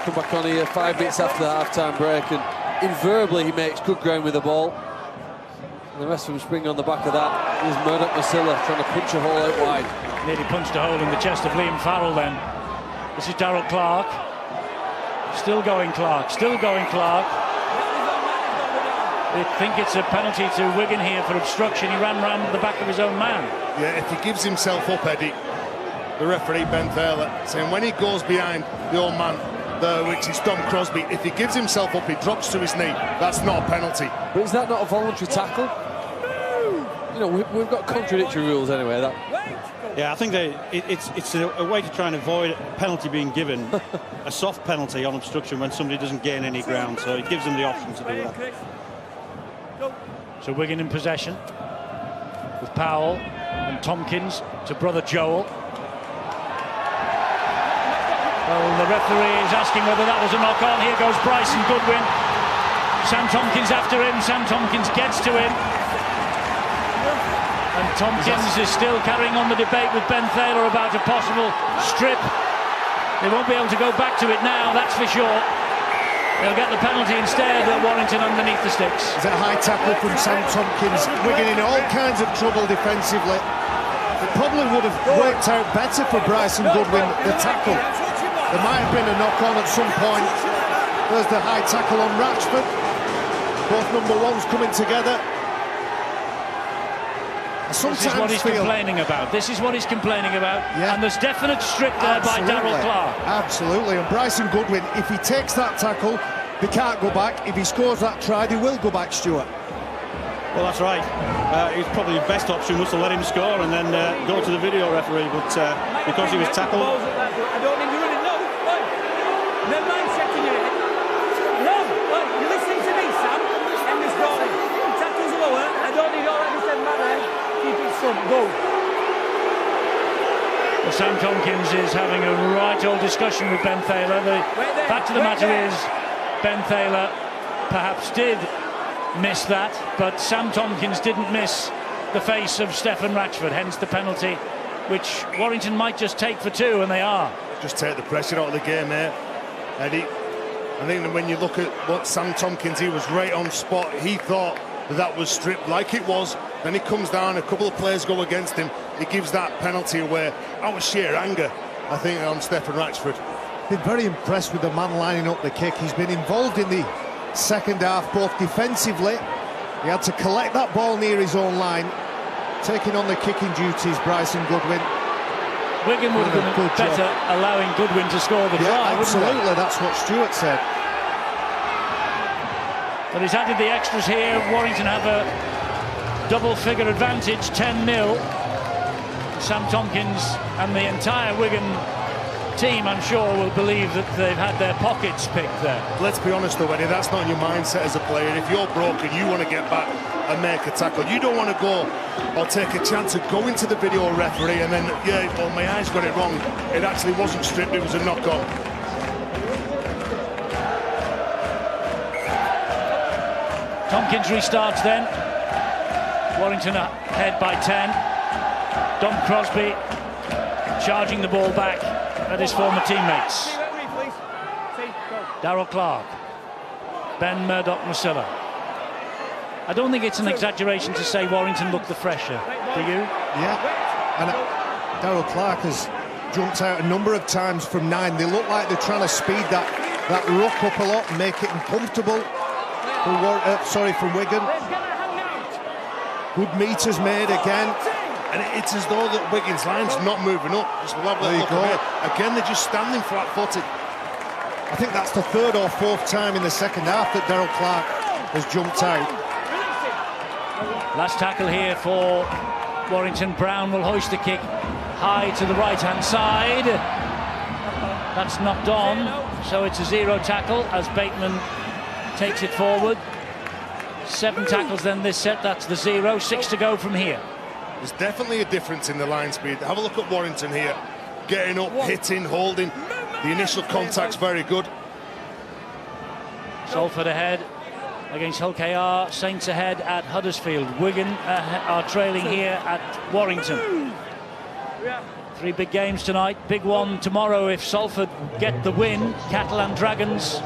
N: Come back on here 5 minutes after the half-time break, and invariably he makes good ground with the ball. And the rest of them spring on the back of that. There's Murdoch Masilla trying to punch a hole out wide.
K: Nearly punched a hole in the chest of Liam Farrell then. This is Darrell Clark. Still going Clark, still going Clark. They think it's a penalty to Wigan here for obstruction. He ran round the back of his own man.
L: Yeah, if he gives himself up, Eddie, the referee, Ben Thaler, saying when he goes behind the old man there, which is Dom Crosby, if he gives himself up, he drops to his knee. That's not a penalty.
N: But is that not a voluntary tackle? You know, we've got contradictory rules anyway.
O: Yeah, I think it's a way to try and avoid a penalty being given, a soft penalty on obstruction when somebody doesn't gain any ground, so it gives them the option to do that.
K: So Wigan in possession with Powell and Tompkins to brother Joel. Well, the referee is asking whether that was a knock-on. Here goes Bryson Goodwin. Sam Tompkins after him. Sam Tompkins gets to him. And Tompkins is still carrying on the debate with Ben Thaler about a possible strip. They won't be able to go back to it now, that's for sure. They'll get the penalty instead at Warrington underneath the sticks.
M: It's a high tackle from Sam Tompkins. Wigan in all kinds of trouble defensively. It probably would have worked out better for Bryson Goodwin, the tackle. There might have been a knock-on at some point. There's the high tackle on Ratchford. Both number ones coming together.
K: This is what he's complaining about. This is what he's complaining about. Yeah. And there's definite strip there by Darrell Clark.
M: Absolutely. And Bryson Goodwin, if he takes that tackle, they can't go back. If he scores that try, they will go back, Stuart.
O: Well, that's right. He's probably the best option was to let him score and then go to the video referee. But because he was tackled...
P: I don't think you're running. No, look. Never mind setting your head. No, look, you're listening to me, Sam. End this goalie. Tackles lower. I don't need all that to send man there. Keep it front. Go.
K: Well, Sam Tompkins is having a right old discussion with Ben Thaler. The fact of the matter is, Ben Thaler perhaps did miss that, but Sam Tompkins didn't miss the face of Stefan Ratchford, hence the penalty, which Warrington might just take for two, and they are.
L: Just take the pressure out of the game, mate. Eddie, I think that when you look at what Sam Tompkins, he was right on spot. He thought that was stripped like it was. Then he comes down, a couple of players go against him. He gives that penalty away out of sheer anger, I think, on Stefan Ratchford.
M: Been very impressed with the man lining up the kick. He's been involved in the second half, both defensively. He had to collect that ball near his own line. Taking on the kicking duties, Bryson Goodwin.
K: Wigan would have been better allowing Goodwin to score the try.
M: Absolutely, that's what Stuart said.
K: But he's added the extras here. Warrington have a double-figure advantage, 10-0. Sam Tompkins and the entire Wigan team, I'm sure, will believe that they've had their pockets picked there.
L: Let's be honest though, Eddie, that's not your mindset as a player. If you're broken, you want to get back and make a tackle. You don't want to go or take a chance of going to the video referee and then, yeah, well, my eyes got it wrong. It actually wasn't stripped, it was a knock-on.
K: Tompkins restarts then. Warrington ahead by 10. Dom Crosby charging the ball back at his former teammates. Darrell Clark, Ben Murdoch-Masilla. I don't think it's an exaggeration to say Warrington looked the fresher, do you?
M: Yeah, and Darrell Clark has jumped out a number of times from 9. They look like they're trying to speed that ruck up a lot and make it uncomfortable for Wigan. Good meters made again.
L: And it's as though that Wigan's line's not moving up. Just we'll have a look at it. Again, they're just standing flat-footed.
M: I think that's the third or fourth time in the second half that Darrell Clark has jumped out.
K: Last tackle here for Warrington. Brown will hoist the kick high to the right-hand side. That's knocked on, so it's a zero tackle as Bateman takes it forward. 7 tackles then this set, that's the 0. 6 to go from here.
L: There's definitely a difference in the line speed. Have a look at Warrington here. Getting up, hitting, holding. The initial contact's very good.
K: Salford ahead against Hull KR. Saints ahead at Huddersfield. Wigan are trailing here at Warrington. 3 big games tonight. Big one tomorrow if Salford get the win. Catalan Dragons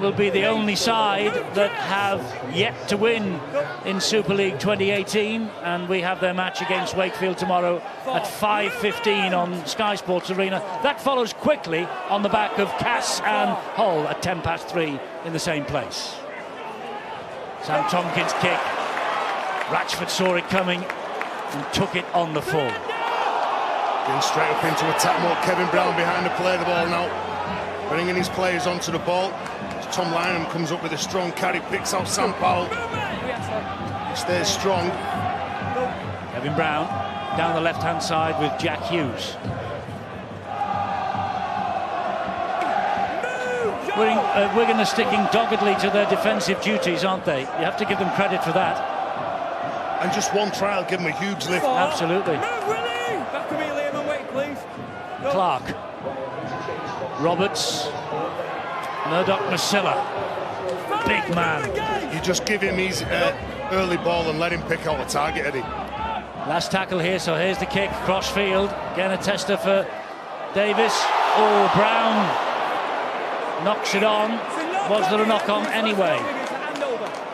K: will be the only side that have yet to win in Super League 2018, and we have their match against Wakefield tomorrow at 5:15 on Sky Sports Arena. That follows quickly on the back of Cass and Hull at 3:10 in the same place. Sam Tompkins' kick. Ratchford saw it coming and took it on the full.
L: Getting straight up into attack mode. Kevin Brown behind to play the ball now. Bringing his players onto the ball. Tom Lynham comes up with a strong carry, picks out Sam Powell. He stays strong.
K: Kevin Brown down the left-hand side with Jack Hughes. Wigan are sticking doggedly to their defensive duties, aren't they? You have to give them credit for that.
L: And just one try will give them a huge lift.
K: Absolutely.
P: Back to me, Liam, and wait, please.
K: Clark. Roberts. Murdoch-Masila. Big man.
L: You just give him his early ball and let him pick out the target, Eddie.
K: Last tackle here, so here's the kick, cross field. Again a tester for Davis. Oh, Brown knocks it on. Was there a knock on anyway?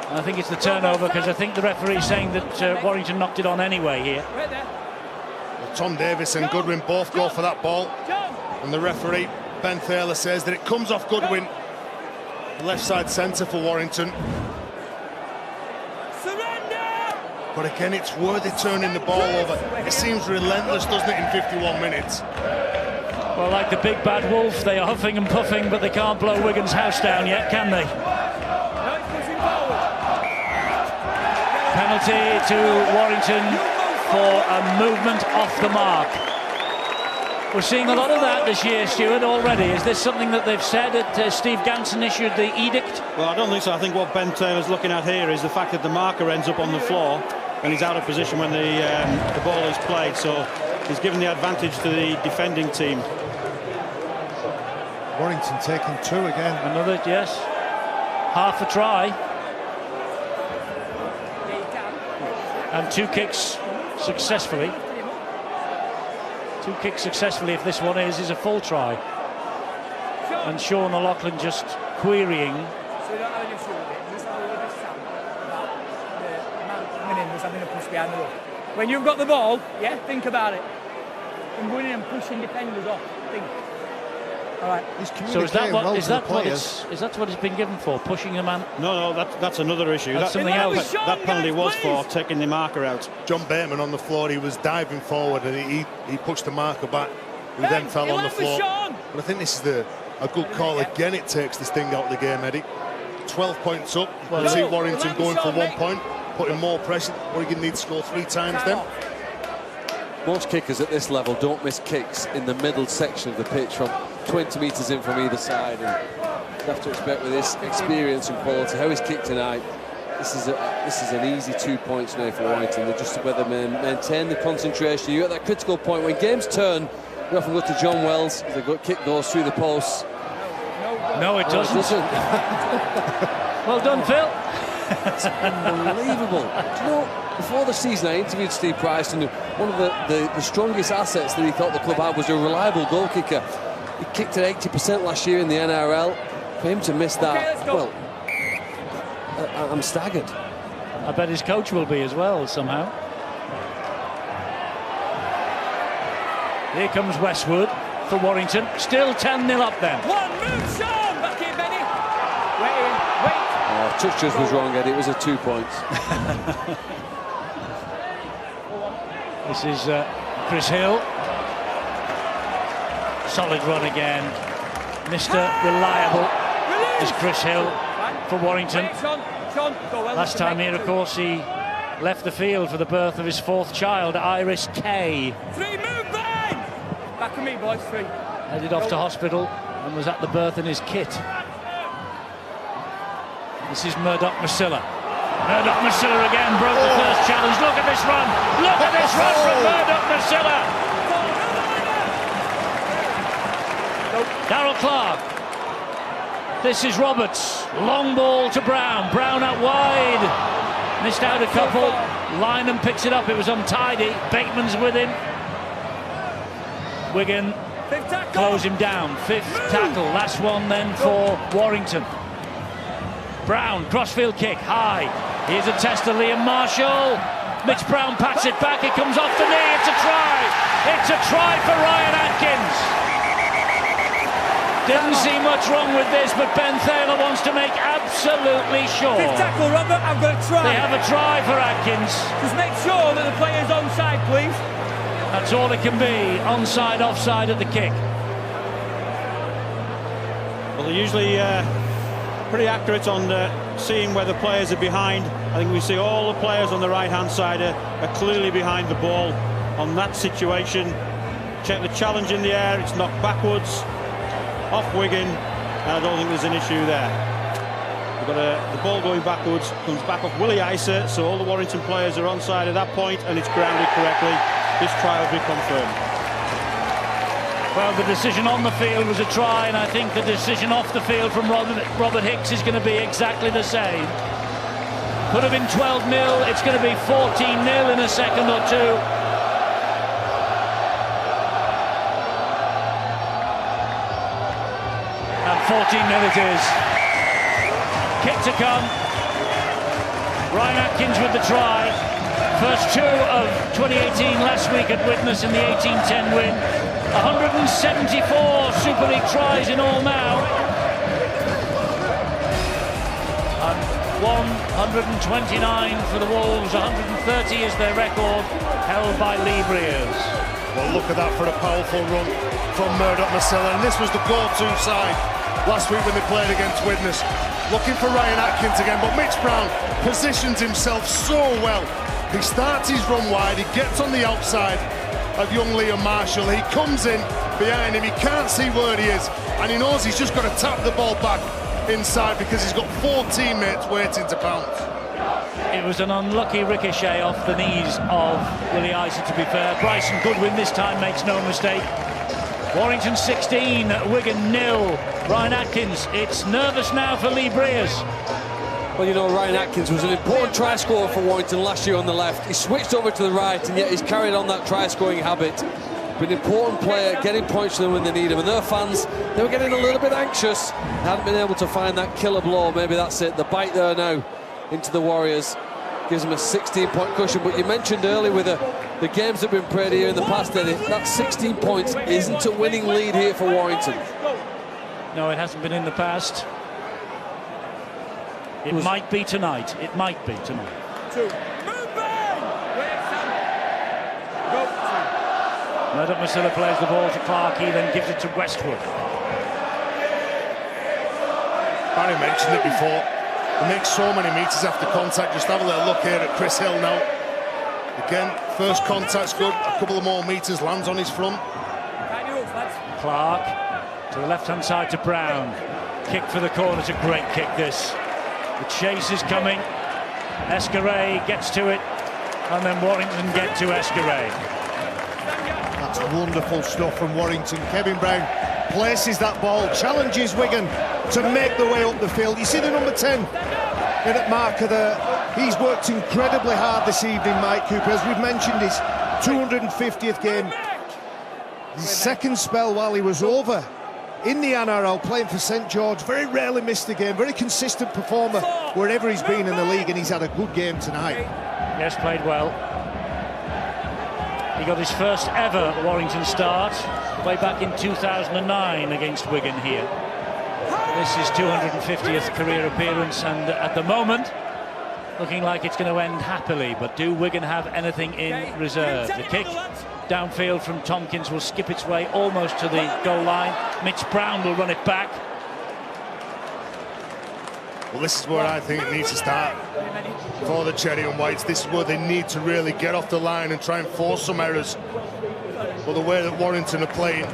K: And I think it's the turnover, because I think the referee's saying that Warrington knocked it on anyway here.
L: Well, Tom Davis and Goodwin both go for that ball. And the referee, Ben Thaler, says that it comes off Goodwin. Left side centre for Warrington. But again, it's worthy turning the ball over. It seems relentless, doesn't it, in 51 minutes?
K: Well, like the big bad wolf, they are huffing and puffing, but they can't blow Wigan's house down yet, can they? Penalty to Warrington for a movement off the mark. We're seeing a lot of that this year, Stuart, already. Is this something that they've said that Steve Ganson issued the edict?
O: Well, I don't think so. I think what Ben Taylor's looking at here is the fact that the marker ends up on the floor and he's out of position when the ball is played. So he's given the advantage to the defending team.
M: Warrington taking 2 again.
K: Another, yes. Half a try. And 2 kicks successfully. 2 kicks successfully, if this one is a full try. And Sean O'Loughlin just querying.
P: When you've got the ball, yeah, think about it. I'm going in and pushing defenders off. Think. All right.
K: So is that what it's been given for? Pushing a man?
O: No, that's another issue.
K: That's something else.
O: That penalty was for taking the marker out.
L: John Bateman on the floor, he was diving forward and he pushed the marker back, who then fell on the floor. But I think this is a good call. Again, it takes the sting out of the game, Eddie. 12 points up. You can see Warrington going for 1 point, putting more pressure. Warrington needs to score 3 times then.
N: Most kickers at this level don't miss kicks in the middle section of the pitch from 20 metres in from either side, and you have to expect with his experience and quality how he's kicked tonight. This is an easy 2 points now for Warrington. They're just whether maintain the concentration. You're at that critical point when games turn. We often go to John Wells. The kick goes through the posts.
K: No, it doesn't. Well done, Phil.
N: It's unbelievable. Do you know, before the season I interviewed Steve Price, and one of the strongest assets that he thought the club had was a reliable goal kicker. He kicked at 80% last year in the NRL. For him to miss that, well, I'm staggered.
K: I bet his coach will be as well, somehow. Here comes Westwood for Warrington. Still 10-0 up then.
P: One move, Sean! Back in, Benny. Wait.
N: Touches was wrong, Eddie. It was a 2 points.
K: This is Chris Hill. Solid run again. Mr. Reliable is Chris Hill for Warrington. Last time here, of course, he left the field for the birth of his 4th child, Iris Kay.
P: 3, move, bang! Back of me, boys, 3.
K: Headed off to hospital and was at the birth in his kit. This is Murdoch-Masila. Murdoch-Masila again broke the first challenge. Look at this run! Look at this run from Murdoch-Masila! Darrell Clark. This is Roberts. Long ball to Brown. Brown out wide. Missed out a couple. Lynham picks it up. It was untidy. Bateman's with him. Wigan close him down. 5th tackle. Last one then for Warrington. Brown, crossfield kick, high. Here's a test of Liam Marshall. Mitch Brown pats it back. It comes off the knee. It's a try. It's a try for Ryan Atkins. Didn't see much wrong with this, but Ben Thaler wants to make absolutely sure.
P: 5th tackle, Robert. I've got a try.
K: They have a try for Atkins.
P: Just make sure that the player's onside, please.
K: That's all it can be. Onside, offside at the kick.
O: Well, they're usually pretty accurate on seeing where the players are behind. I think we see all the players on the right-hand side are clearly behind the ball on that situation. Check the challenge in the air. It's knocked backwards. Off Wigan, and I don't think there's an issue there. We've got the ball going backwards, comes back off Willie Isa, so all the Warrington players are onside at that point, and it's grounded correctly. This try will be confirmed.
K: Well, the decision on the field was a try, and I think the decision off the field from Robert Hicks is going to be exactly the same. Could have been 12-0, it's going to be 14-0 in a second or two. And 14-0 it is. Kick to come. Ryan Atkins with the try. First two of 2018 last week at Widnes in the 18-10 win. 174 Super League tries in all now. And 129 for the Wolves, 130 is their record, held by Lee Briers.
L: Well, look at that for a powerful run from Murdoch Masilla, and this was the go-to side last week when they played against Widnes. Looking for Ryan Atkins again, but Mitch Brown positions himself so well. He starts his run wide, he gets on the outside of young Liam Marshall. He comes in behind him, he can't see where he is, and he knows he's just got to tap the ball back inside because he's got 4 teammates waiting to pounce.
K: It was an unlucky ricochet off the knees of Willie Isa, to be fair. Bryson Goodwin this time makes no mistake. Warrington 16, Wigan 0. Ryan Atkins, it's nervous now for Lee Briers.
N: Well, you know, Ryan Atkins was an important try scorer for Warrington last year on the left. He switched over to the right, and yet he's carried on that try-scoring habit. Been an important player, getting points to them when they need him. And their fans, they were getting a little bit anxious. They hadn't been able to find that killer blow. Maybe that's it. The bite there now into the Warriors gives them a 16-point cushion. But you mentioned earlier with the games that have been played here in the past, Eddie, that 16 points isn't a winning lead here for Warrington.
K: No, it hasn't been in the past. It might be tonight. It might be tonight. Murdoch Masilla plays the ball to Clark. He then gives it to Westwood.
L: Barry mentioned it before. He makes so many metres after contact. Just have a little look here at Chris Hill now. Again, first contact's good. A couple of more metres, lands on his front.
K: Clark to the left-hand side to Brown. Kick for the corner. It's a great kick, this. The chase is coming. Escaray gets to it, and then Warrington get to Escaray.
M: That's wonderful stuff from Warrington. Kevin Brown places that ball, challenges Wigan to make the way up the field. You see the number 10 in at marker there. He's worked incredibly hard this evening, Mike Cooper. As we've mentioned, his 250th game. His second spell while he was over in the NRL playing for St George. Very rarely missed a game. Very consistent performer wherever he's been in the league, and he's had a good game tonight.
K: Yes, played well. He got his first ever Warrington start way back in 2009 against Wigan here. This is 250th career appearance, and at the moment looking like it's going to end happily. But do Wigan have anything in reserve? The kick downfield from Tompkins will skip its way almost to the goal line. Mitch Brown will run it back.
L: Well, this is where I think it needs to start for the Cherry and Whites. This is where they need to really get off the line and try and force some errors. But the way that Warrington are playing,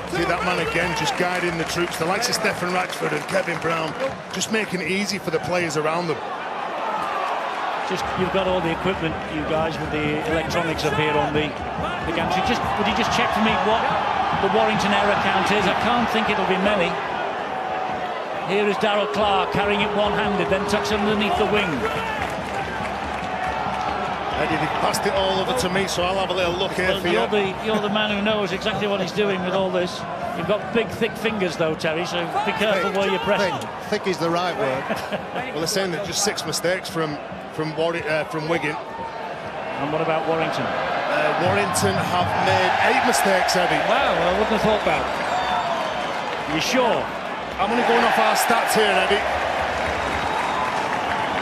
L: see that man again just guiding the troops, the likes of Stephen Ratchford and Kevin Brown, just making it easy for the players around them.
K: Just, you've got all the equipment, you guys, with the electronics up here on the gantry. Would you just check for me what the Warrington error count is? I can't think it'll be many. Here is Darrell Clark carrying it one-handed, then tucks underneath the wing.
L: Eddie, they passed it all over to me, so I'll have a little look here for you.
K: You're the man who knows exactly what he's doing with all this. You've got big, thick fingers, though, Terry, so be careful where you're pressing.
M: Thick is the right word.
L: Well, they're saying that just 6 mistakes from Wigan.
K: And what about Warrington?
L: Warrington have made 8 mistakes, Eddie.
K: Wow, I wouldn't have thought that. You sure?
L: I'm only going off our stats here, Eddie.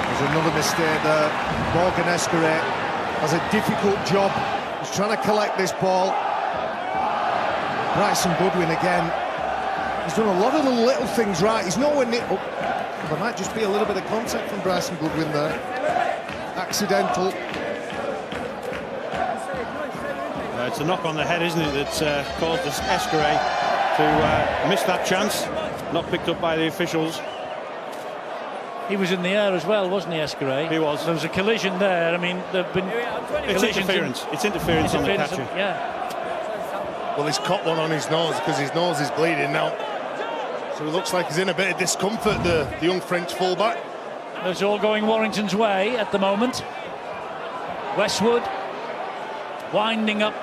M: There's another mistake there. Morgan Escaray has a difficult job. He's trying to collect this ball. Bryson Goodwin again. He's done a lot of the little things right. He's nowhere near... Oh, there might just be a little bit of contact from Bryson Goodwin there. Accidental.
O: It's a knock on the head, isn't it, that's caused Escaray to miss that chance. Not picked up by the officials.
K: He was in the air as well, wasn't he, Escaray?
O: He was.
K: There was a collision there. I mean, there've been
O: It's interference. It's interference on the catcher.
K: Yeah.
L: Well, he's caught one on his nose because his nose is bleeding now. So it looks like he's in a bit of discomfort, the young French fullback.
K: It's all going Warrington's way at the moment. Westwood winding up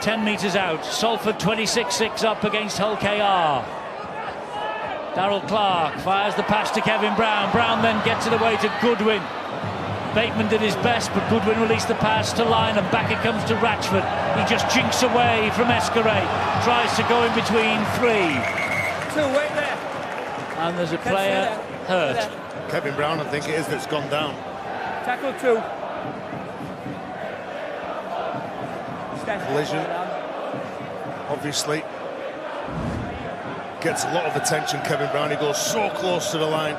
K: 10 metres out. Salford 26-6 up against Hull KR. Darryl Clark fires the pass to Kevin Brown. Brown then gets it away to Goodwin. Bateman did his best, but Goodwin released the pass to Lyon, and back it comes to Ratchford. He just jinks away from Escaray. Tries to go in between three.
P: Wait there.
K: And there's a player hurt.
L: Kevin Brown, I think it is, that's gone down.
P: Tackle 2.
L: Collision. Obviously. Gets a lot of attention, Kevin Brown. He goes so close to the line.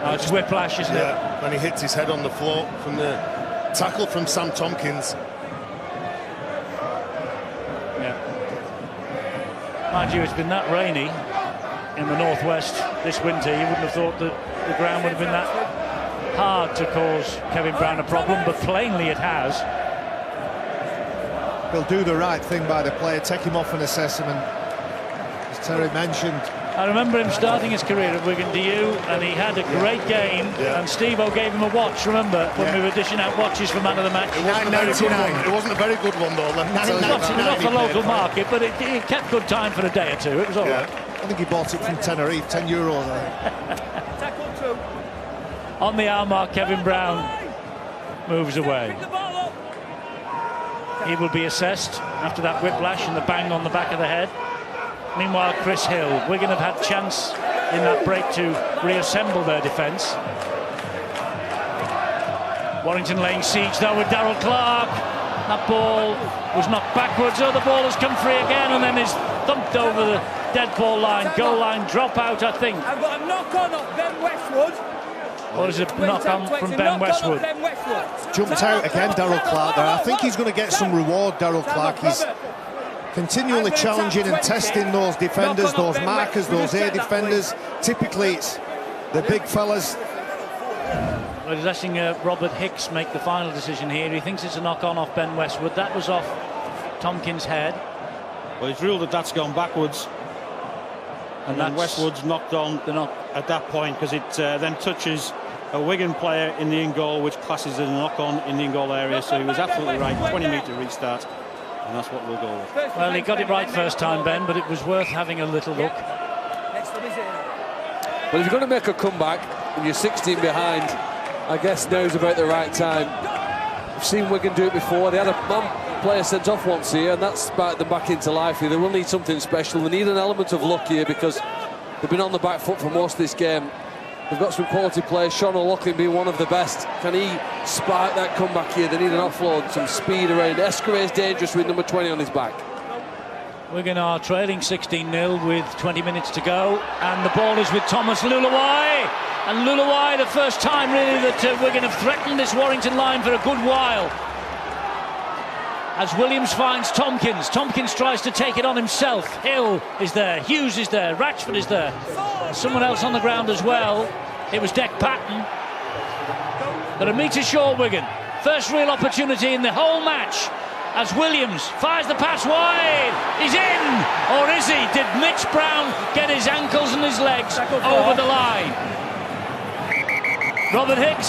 K: Oh, it's whiplash, isn't it?
L: Yeah, and he hits his head on the floor from the tackle from Sam Tompkins.
K: Yeah. Mind you, it's been that rainy in the northwest this winter. You wouldn't have thought that the ground would have been that hard to cause Kevin Brown a problem, but plainly it has.
M: He'll do the right thing by the player, take him off and assess him, and as Terry mentioned,
K: I remember him starting his career at Wigan, do you? And he had a great game, and Steve-O gave him a watch, remember, when we were dishing out watches for man of the match.
L: It wasn't a very good one, though.
K: Not the local market, but it kept good time for a day or two. It was all right.
M: I think he bought it from Tenerife, €10.
P: Tackle 2.
K: On the hour mark, Kevin Brown moves away. He will be assessed after that whiplash and the bang on the back of the head. Meanwhile, Chris Hill. Wigan have had chance in that break to reassemble their defence. Warrington laying siege though with Darryl Clark. That ball was knocked backwards. Oh, the ball has come free again and then is thumped over the dead ball line. Goal line dropout, I think.
P: I've got a knock-on of Ben Westwood.
K: Or is it knock-on from Ben Westwood?
M: Jumped out again, Darryl Clark there. I think he's going to get some reward, Darryl Clark. He's continually challenging and testing those defenders, those markers, those air defenders. Typically it's the big fellas.
K: Well, he's letting Robert Hicks make the final decision here. He thinks it's a knock-on off Ben Westwood. That was off Tompkins' head.
O: Well, he's ruled that that's gone backwards. And then Westwood's knocked on at that point because it then touches a Wigan player in the in-goal, which classes as a knock-on in the in-goal area. So he was absolutely right, 20-metre restart. And that's what we'll go with.
K: Well, he got it right first time, Ben, but it was worth having a little look.
N: Well, if you're going to make a comeback and you're 16 behind, I guess now's about the right time. We've seen Wigan do it before. They had a player sent off once here, and that sparked them back into life here. They will need something special. They need an element of luck here because they've been on the back foot for most of this game. They've got some quality players, Sean O'Loughlin being one of the best. Can he spark that comeback here? They need an offload, some speed around. Escaray is dangerous with number 20 on his back.
K: Wigan are trailing 16-0 with 20 minutes to go, and the ball is with Thomas Luluwai. And Luluwai, the first time really that Wigan have threatened this Warrington line for a good while. As Williams finds Tompkins. Tompkins tries to take it on himself. Hill is there, Hughes is there, Ratchford is there. Someone else on the ground as well. It was Deck Patton. But a metre short, Wigan. First real opportunity in the whole match. As Williams fires the pass wide. He's in! Or is he? Did Mitch Brown get his ankles and his legs over the line? Robert Hicks,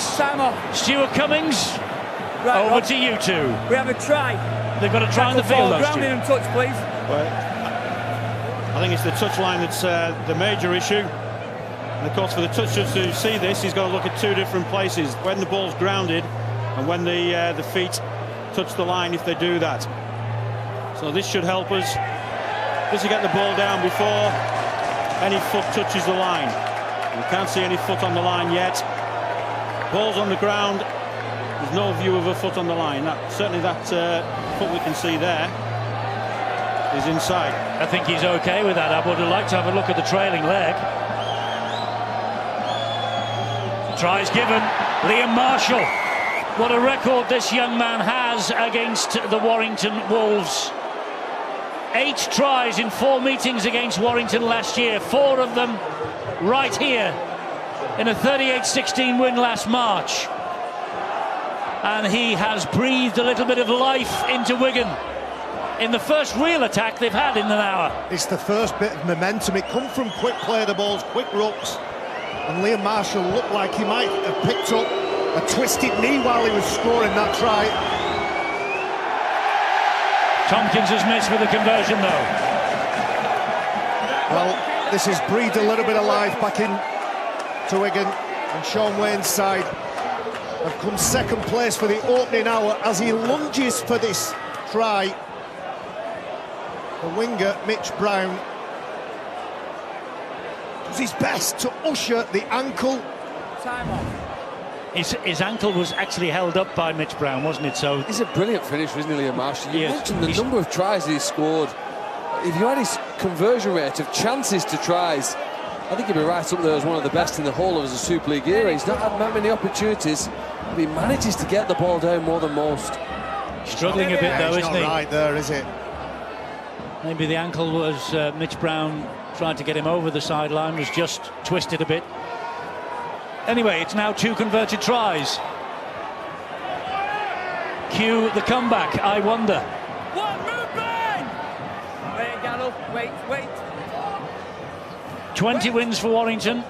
K: Stuart Cummings, over to you two.
P: We have a try.
K: They've got a try in the field, though,
P: grounding and touch, please.
O: Well, I think it's the touchline that's the major issue. And of course, for the toucher to see this, he's got to look at two different places: when the ball's grounded and when the feet touch the line, if they do that. So this should help us. Does he get the ball down before any foot touches the line? We can't see any foot on the line yet. Ball's on the ground. There's no view of a foot on the line. Certainly that foot we can see there is inside.
K: I think he's okay with that. I would have liked to have a look at the trailing leg. Tries given. Liam Marshall. What a record this young man has against the Warrington Wolves. 8 tries in 4 meetings against Warrington last year. 4 of them right here in a 38-16 win last March. And he has breathed a little bit of life into Wigan. in the first real attack they've had in an hour.
M: It's the first bit of momentum. It come from quick play the balls, quick rucks, and Liam Marshall looked like he might have picked up a twisted knee while he was scoring that try.
K: Tompkins has missed with the conversion though.
M: Well, this has breathed a little bit of life back in to Wigan, and Sean Wayne's side have come second place for the opening hour as he lunges for this try. The winger, Mitch Brown, does his best to usher the ankle.
P: Time off.
K: His ankle was actually held up by Mitch Brown, wasn't it? So
N: he's a brilliant finisher, isn't he, Liam Marshall? You mentioned the number of tries he's scored. If you had his conversion rate of chances to tries, I think he'd be right up there as one of the best in the whole of the Super League era. He's not had that many opportunities, but he manages to get the ball down more than most.
K: Struggling a bit though, isn't he?
M: Not right there, is it?
K: Maybe the ankle was Mitch Brown trying to get him over the sideline, was just twisted a bit. Anyway, it's now 2 converted tries. Cue the comeback, I wonder.
P: One, move back! Wait, Gallo, wait.
K: 20 wins for Warrington,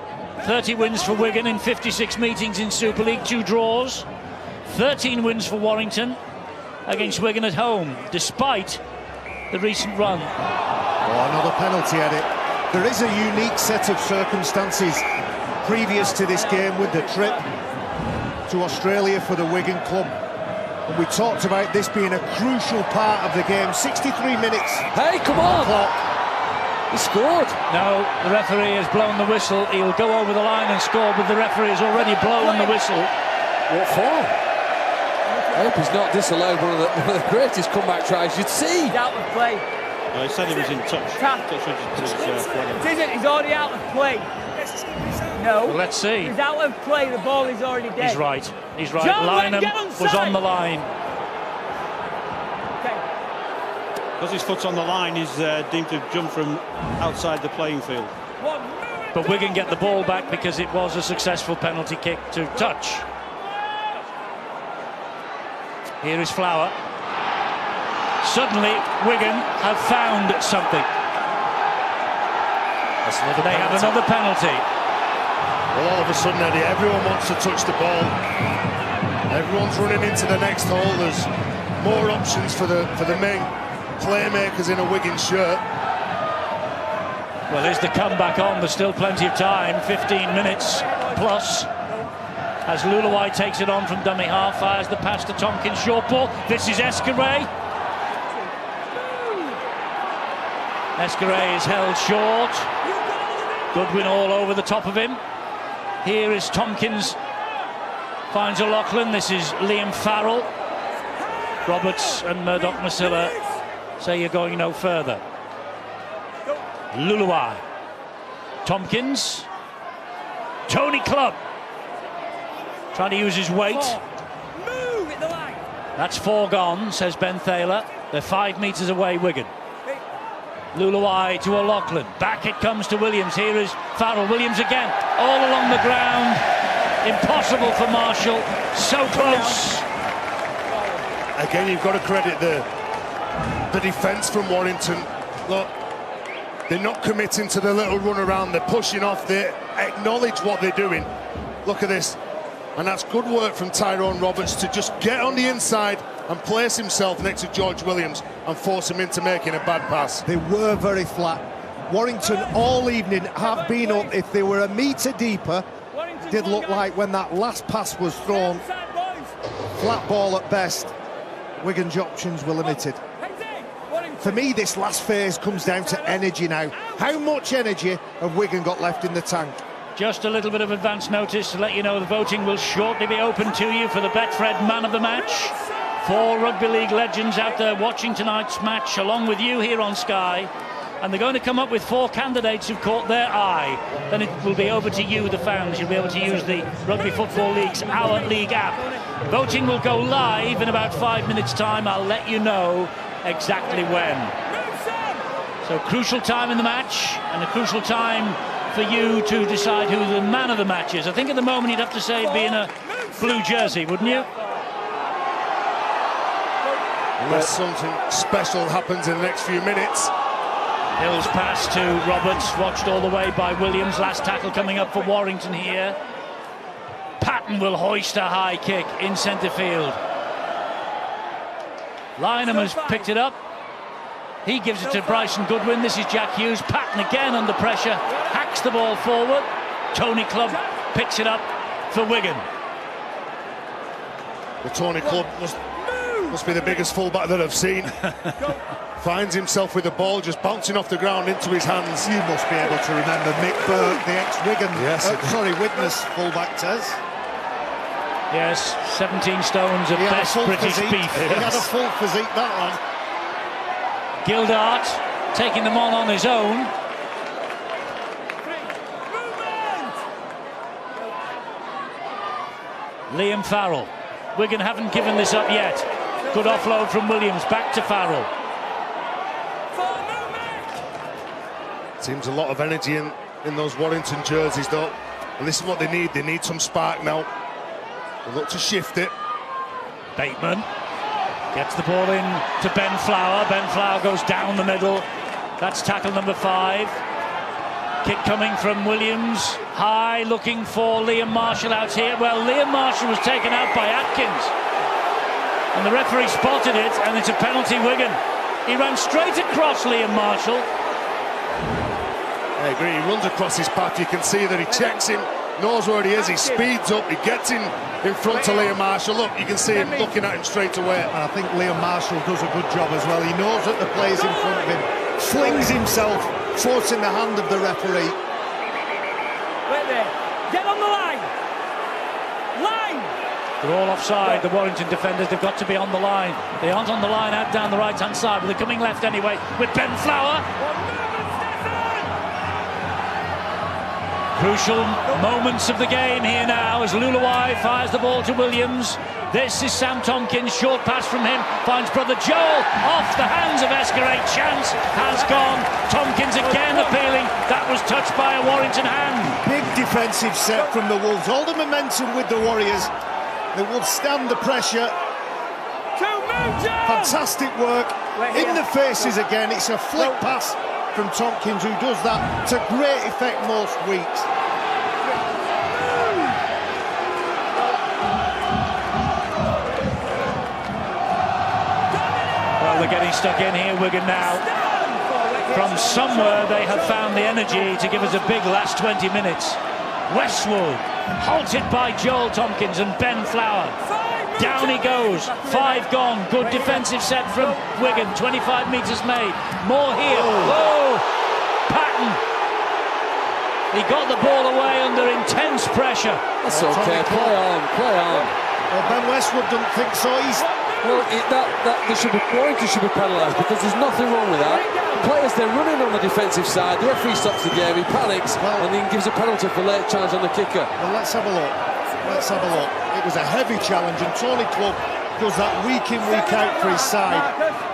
K: 30 wins for Wigan in 56 meetings in Super League, 2 draws. 13 wins for Warrington against Wigan at home, despite the recent run.
M: Oh, another penalty at it. There is a unique set of circumstances previous to this game with the trip to Australia for the Wigan club. And we talked about this being a crucial part of the game. 63 minutes.
N: Hey, come on!
M: Clock.
N: He scored.
K: No, the referee has blown the whistle. He'll go over the line and score, but the referee has already blown the whistle.
N: What for? I hope he's not disallowed one of the greatest comeback tries you'd see.
P: He's out of play.
O: He said he was in touch.
P: It isn't, he's already out of play. No.
K: Well, let's see.
P: He's out of play, the ball is already dead.
K: He's right. He's right.
P: John,
K: Lynham was on the line.
O: Because his foot's on the line, he's deemed to jump from outside the playing field.
K: But Wigan get the ball back because it was a successful penalty kick to touch. Here is Flower. Suddenly, Wigan have found something. They have another penalty.
L: Well, all of a sudden, Eddie, everyone wants to touch the ball. Everyone's running into the next hole. There's more options for the main playmakers in a Wigan shirt.
K: Well, is the comeback on? There's still plenty of time. 15 minutes plus. As Luluwai takes it on from dummy half, fires the pass to Tompkins, short ball. This is Escaray. Escaray is held short. Goodwin all over the top of him. Here is Tompkins. Finds O'Loughlin. This is Liam Farrell. Roberts and Murdoch-Masilla say you're going no further. Luluwai. Tompkins. Tony Clubb. Trying to use his weight. That's 4 gone, says Ben Thaler. They're 5 metres away, Wigan. Luluwai to O'Loughlin. Back it comes to Williams. Here is Farrell. Williams again. All along the ground. Impossible for Marshall. So close.
L: Again, you've got to credit the defence from Warrington. Look, they're not committing to the little run around. They're pushing off. They acknowledge what they're doing. Look at this. And that's good work from Tyrone Roberts to just get on the inside and place himself next to George Williams and force him into making a bad pass.
M: They were very flat. Warrington all evening have been up. If they were a metre deeper, did look like when that last pass was thrown, flat ball at best. Wigan's options were limited. For me, this last phase comes down to energy now. How much energy have Wigan got left in the tank?
K: Just a little bit of advance notice to let you know the voting will shortly be open to you for the Betfred Man of the Match. 4 rugby league legends out there watching tonight's match along with you here on Sky, and they're going to come up with 4 candidates who've caught their eye. Then it will be over to you, the fans. You'll be able to use the Rugby Football League's Our League app. Voting will go live in about 5 minutes' time. I'll let you know exactly when. So crucial time in the match, and a crucial time for you to decide who the man of the match is. I think at the moment you'd have to say it'd be in a blue jersey, wouldn't you?
L: Unless something special happens in the next few minutes.
K: Hill's pass to Roberts, watched all the way by Williams. Last tackle coming up for Warrington here. Patton will hoist a high kick in centre field. Lynham has picked it up. He gives it to Bryson Goodwin. This is Jack Hughes. Patton again under pressure. Hacks the ball forward. Tony Clubb picks it up for Wigan.
L: The Tony Clubb must be the biggest fullback that I've seen. Finds himself with the ball just bouncing off the ground into his hands.
M: You must be able to remember Mick Burke, the ex-Wigan, Widnes fullback, Tez.
K: Yes, 17 stones of best British beef.
M: He had a full physique, that one.
K: Gildart taking them on his own. Liam Farrell. Wigan haven't given this up yet. Good offload from Williams, back to Farrell.
L: Seems a lot of energy in those Warrington jerseys, though. And this is what they need. They need some spark now. They look to shift it.
K: Bateman gets the ball in to Ben Flower. Ben Flower goes down the middle. That's tackle number 5. Kick coming from Williams. High, looking for Liam Marshall out here. Well, Liam Marshall was taken out by Atkins. And the referee spotted it, and it's a penalty Wigan. He ran straight across Liam Marshall.
L: I agree, he runs across his path. You can see that he checks him, knows where he is, he speeds up, he gets in front of Liam Marshall. Look, you can see him looking at him straight away.
M: And I think Liam Marshall does a good job as well. He knows that the player's in front of him, flings himself, forcing the hand of the referee.
P: Wait there, get on the line! Line!
K: They're all offside, the Warrington defenders. They've got to be on the line. They aren't on the line out down the right-hand side, but they're coming left anyway with Ben Flower. Crucial moments of the game here now as Luluai fires the ball to Williams. This is Sam Tompkins, short pass from him, finds brother Joel off the hands of Escarate. Chance has gone. Tompkins again appealing. That was touched by a Warrington hand.
M: Big defensive set from the Wolves. All the momentum with the Warriors. They will stand the pressure. Fantastic work. In the faces again. It's a flick pass from Tompkins, who does that to great effect most weeks.
K: Well, they're getting stuck in here, Wigan now. From somewhere they have found the energy to give us a big last 20 minutes. Westwood, halted by Joel Tompkins and Ben Flower. Down he goes, 5 gone. Good defensive set from Wigan, 25 metres made. More here. Whoa! Patton. He got the ball away under intense pressure.
N: That's okay, play on.
M: Well, Ben Westwood doesn't think so.
N: Warrington should be penalised because there's nothing wrong with that. The players, they're running on the defensive side. The referee stops the game, he panics, and then gives a penalty for late charge on the kicker.
M: Well, let's have a look. It was a heavy challenge, and Tony Clubb does that week in, week out for his side.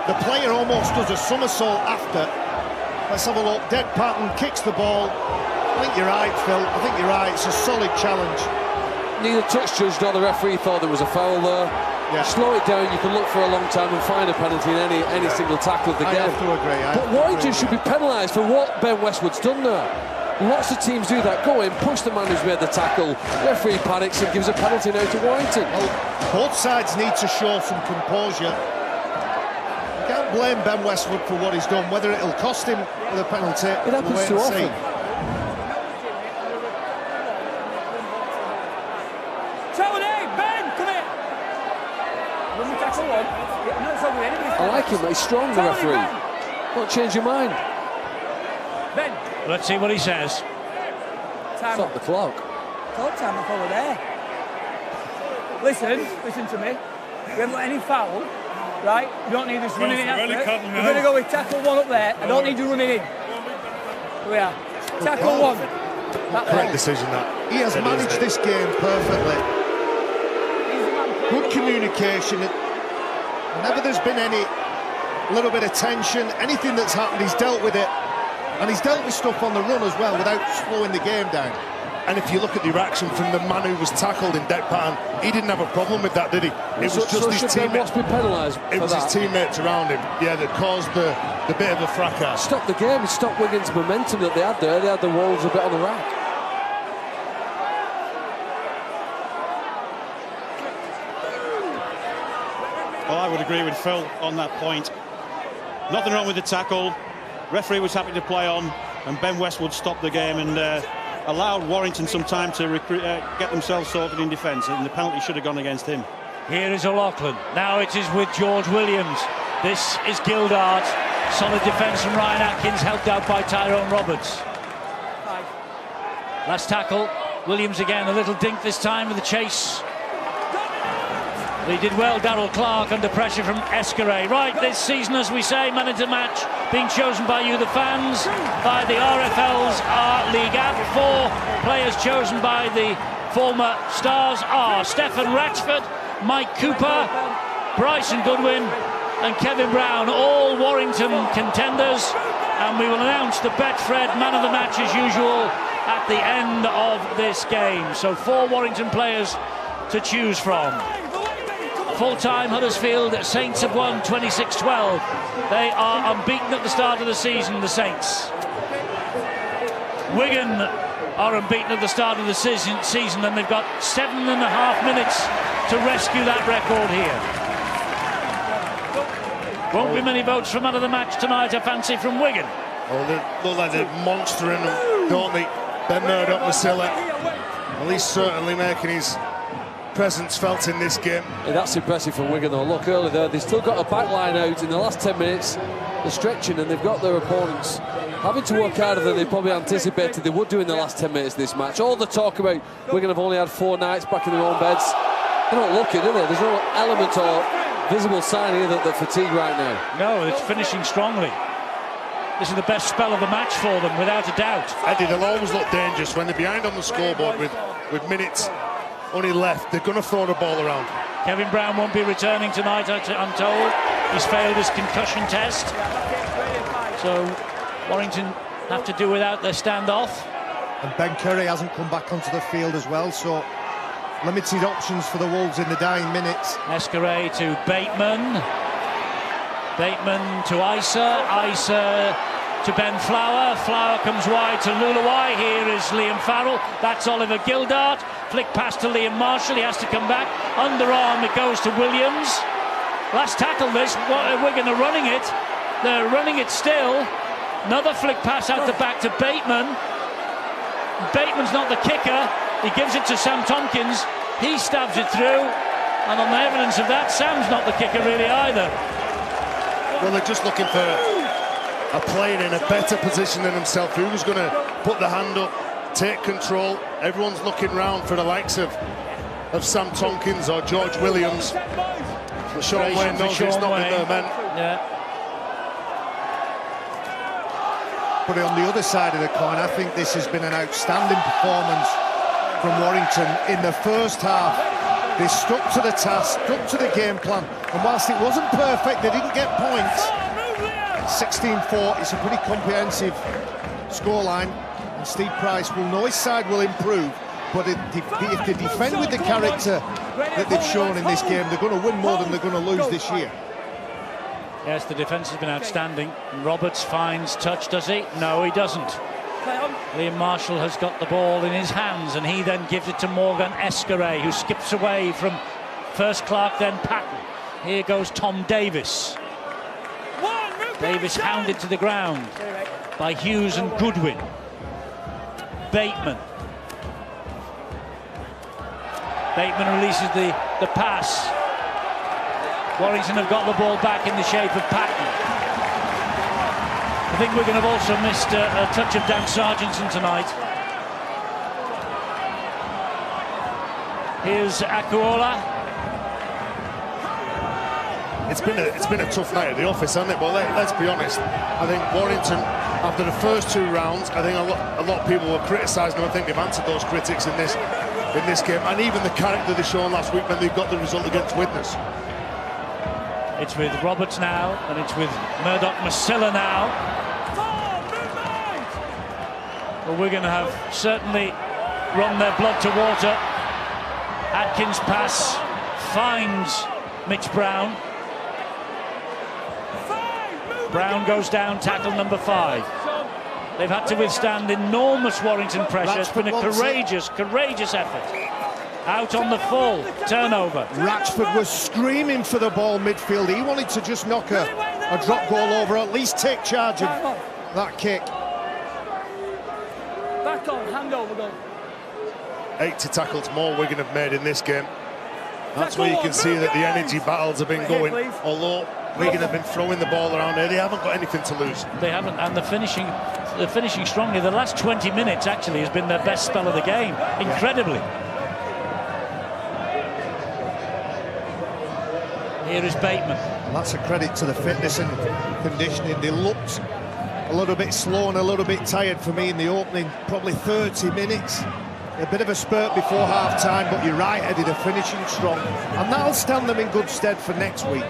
M: The player almost does a somersault after. Let's have a look. Dead Patton kicks the ball. I think you're right, Phil. I think you're right. It's a solid challenge.
N: Neither touch judge nor the referee thought there was a foul there. Yeah. Slow it down, you can look for a long time and find a penalty in any single tackle of the game.
M: I have to agree.
N: But Warrington should be penalised for what Ben Westwood's done there. Lots of teams do that. Go in, push the man who's made the tackle. Referee panics and gives a penalty now to Warrington.
M: Well, both sides need to show some composure. You can't blame Ben Westwood for what he's done. Whether it'll cost him the penalty,
N: it happens too often. I like him, he's strong, the referee. Don't change your mind.
P: Ben.
K: Let's see what he says.
N: Stop the clock.
P: Told time before we're there. Listen to me. We haven't got any foul, right? You don't need this running in after it. We're going to go with tackle 1 up there. I don't need you running in. Here we are. Tackle 1.
L: Correct decision, that.
M: He has managed this game perfectly. Good communication. Whenever there's been any little bit of tension, anything that's happened, he's dealt with it. And he's dealt with stuff on the run as well without slowing the game down.
L: And if you look at the reaction from the man who was tackled in dead pattern, he didn't have a problem with that, did he? It was just his teammates.
N: Be penalised.
L: It was his teammates around him, that caused the bit of a fracas.
N: Stopped the game. It stopped Wigan's momentum that they had there. They had the Wolves a bit on the rack.
O: Well, I would agree with Phil on that point. Nothing wrong with the tackle. Referee was happy to play on, and Ben Westwood stopped the game and allowed Warrington some time to get themselves sorted in defence, and the penalty should have gone against him.
K: Here is O'Loughlin. Now it is with George Williams. This is Gildart. Solid defence from Ryan Atkins, helped out by Tyrone Roberts. Last tackle. Williams again, a little dink this time with the chase. He did well, Darryl Clark, under pressure from Escaray. Right, this season, as we say, man of the match being chosen by you, the fans, by the RFL's League app. 4 players chosen by the former Stars are Stefan Ratchford, Mike Cooper, Bryson Goodwin and Kevin Brown, all Warrington contenders. And we will announce the Betfred man of the match as usual at the end of this game. So 4 Warrington players to choose from. Full-time Huddersfield Saints have won 26-12. They are unbeaten at the start of the season, the Saints. Wigan are unbeaten at the start of the season, and they've got 7.5 minutes to rescue that record here. Won't be many votes for man of the match tonight, I fancy, from Wigan.
L: Oh, they look like they're monster in them, don't they? Ben Murdoch-Masila. Well, he's certainly making his presence felt in this game.
N: Yeah, that's impressive from Wigan though. Look, early there, they've still got a back line out in the last 10 minutes. They're stretching and they've got their opponents having to work harder than they probably anticipated they would do in the last 10 minutes of this match. All the talk about Wigan have only had 4 nights back in their own beds. They're not looking, are they? There's no element or visible sign here that they're fatigued right now.
K: No, it's finishing strongly. This is the best spell of the match for them, without a doubt.
L: Eddie, they'll always look dangerous when they're behind on the scoreboard with minutes only left. They're going to throw the ball around.
K: Kevin Brown won't be returning tonight, I'm told. He's failed his concussion test. So Warrington have to do without their standoff.
M: And Ben Curry hasn't come back onto the field as well, so limited options for the Wolves in the dying minutes.
K: Escaray to Bateman. Bateman to Isa to Ben Flower. Flower comes wide to Lulawai. Here is Liam Farrell. That's Oliver Gildart. Flick pass to Liam Marshall. He has to come back. Underarm, it goes to Williams. Last tackle this. Wigan are running it. They're running it still. Another flick pass out the back to Bateman. Bateman's not the kicker. He gives it to Sam Tompkins. He stabs it through. And on the evidence of that, Sam's not the kicker really either.
L: Well, they're just looking for a player in a better position than himself, who's going to put the hand up, take control. Everyone's looking round for the likes of Sam Tompkins or George Williams. But Sean Wayne knows it's not in their men.
K: Yeah.
M: But on the other side of the coin, I think this has been an outstanding performance from Warrington in the first half. They stuck to the task, stuck to the game plan, and whilst it wasn't perfect, they didn't get points. 16-4, it's a pretty comprehensive scoreline, and Steve Price will know his side will improve, but if they defend with the character that they've shown in this game, they're going to win more than they're going to lose this year.
K: Yes, the defence has been outstanding. Roberts finds touch, does he? No, he doesn't. Liam Marshall has got the ball in his hands, and he then gives it to Morgan Escaray, who skips away from first Clark, then Patton. Here goes Tom Davis. Davis hounded to the ground by Hughes and Goodwin. Bateman. Bateman releases the pass. Warrington have got the ball back in the shape of Patton. I think Wigan have also missed a touch of Dan Sargentson tonight. Here's Akuola.
L: It's been a tough night at the office, hasn't it? But let's be honest. I think Warrington, after the first 2 rounds, I think a lot of people were criticising them. I think they've answered those critics in this game, and even the character they showed last week when they got the result against Widnes.
K: It's with Roberts now, and it's with Murdoch-Masila now. Well, we're going to have certainly run their blood to water. Atkins' pass finds Mitch Brown. Brown goes down, tackle number 5. They've had to withstand enormous Warrington pressure. It's been a courageous effort. Out on the full, turnover.
M: Ratchford was screaming for the ball midfield. He wanted to just knock a drop goal over, at least take charge of that kick.
P: Back on, hand over, go.
L: 80 tackles more Wigan have made in this game. That's where you can see that the energy battles have been going. Although Wigan have been throwing the ball around here, they haven't got anything to lose.
K: They haven't, and they're finishing strongly. The last 20 minutes actually has been their best spell of the game, incredibly. Here is Bateman.
M: And that's a credit to the fitness and conditioning. They looked a little bit slow and a little bit tired for me in the opening, probably 30 minutes. A bit of a spurt before half-time, but you're right, Eddie, they're finishing strong. And that'll stand them in good stead for next week.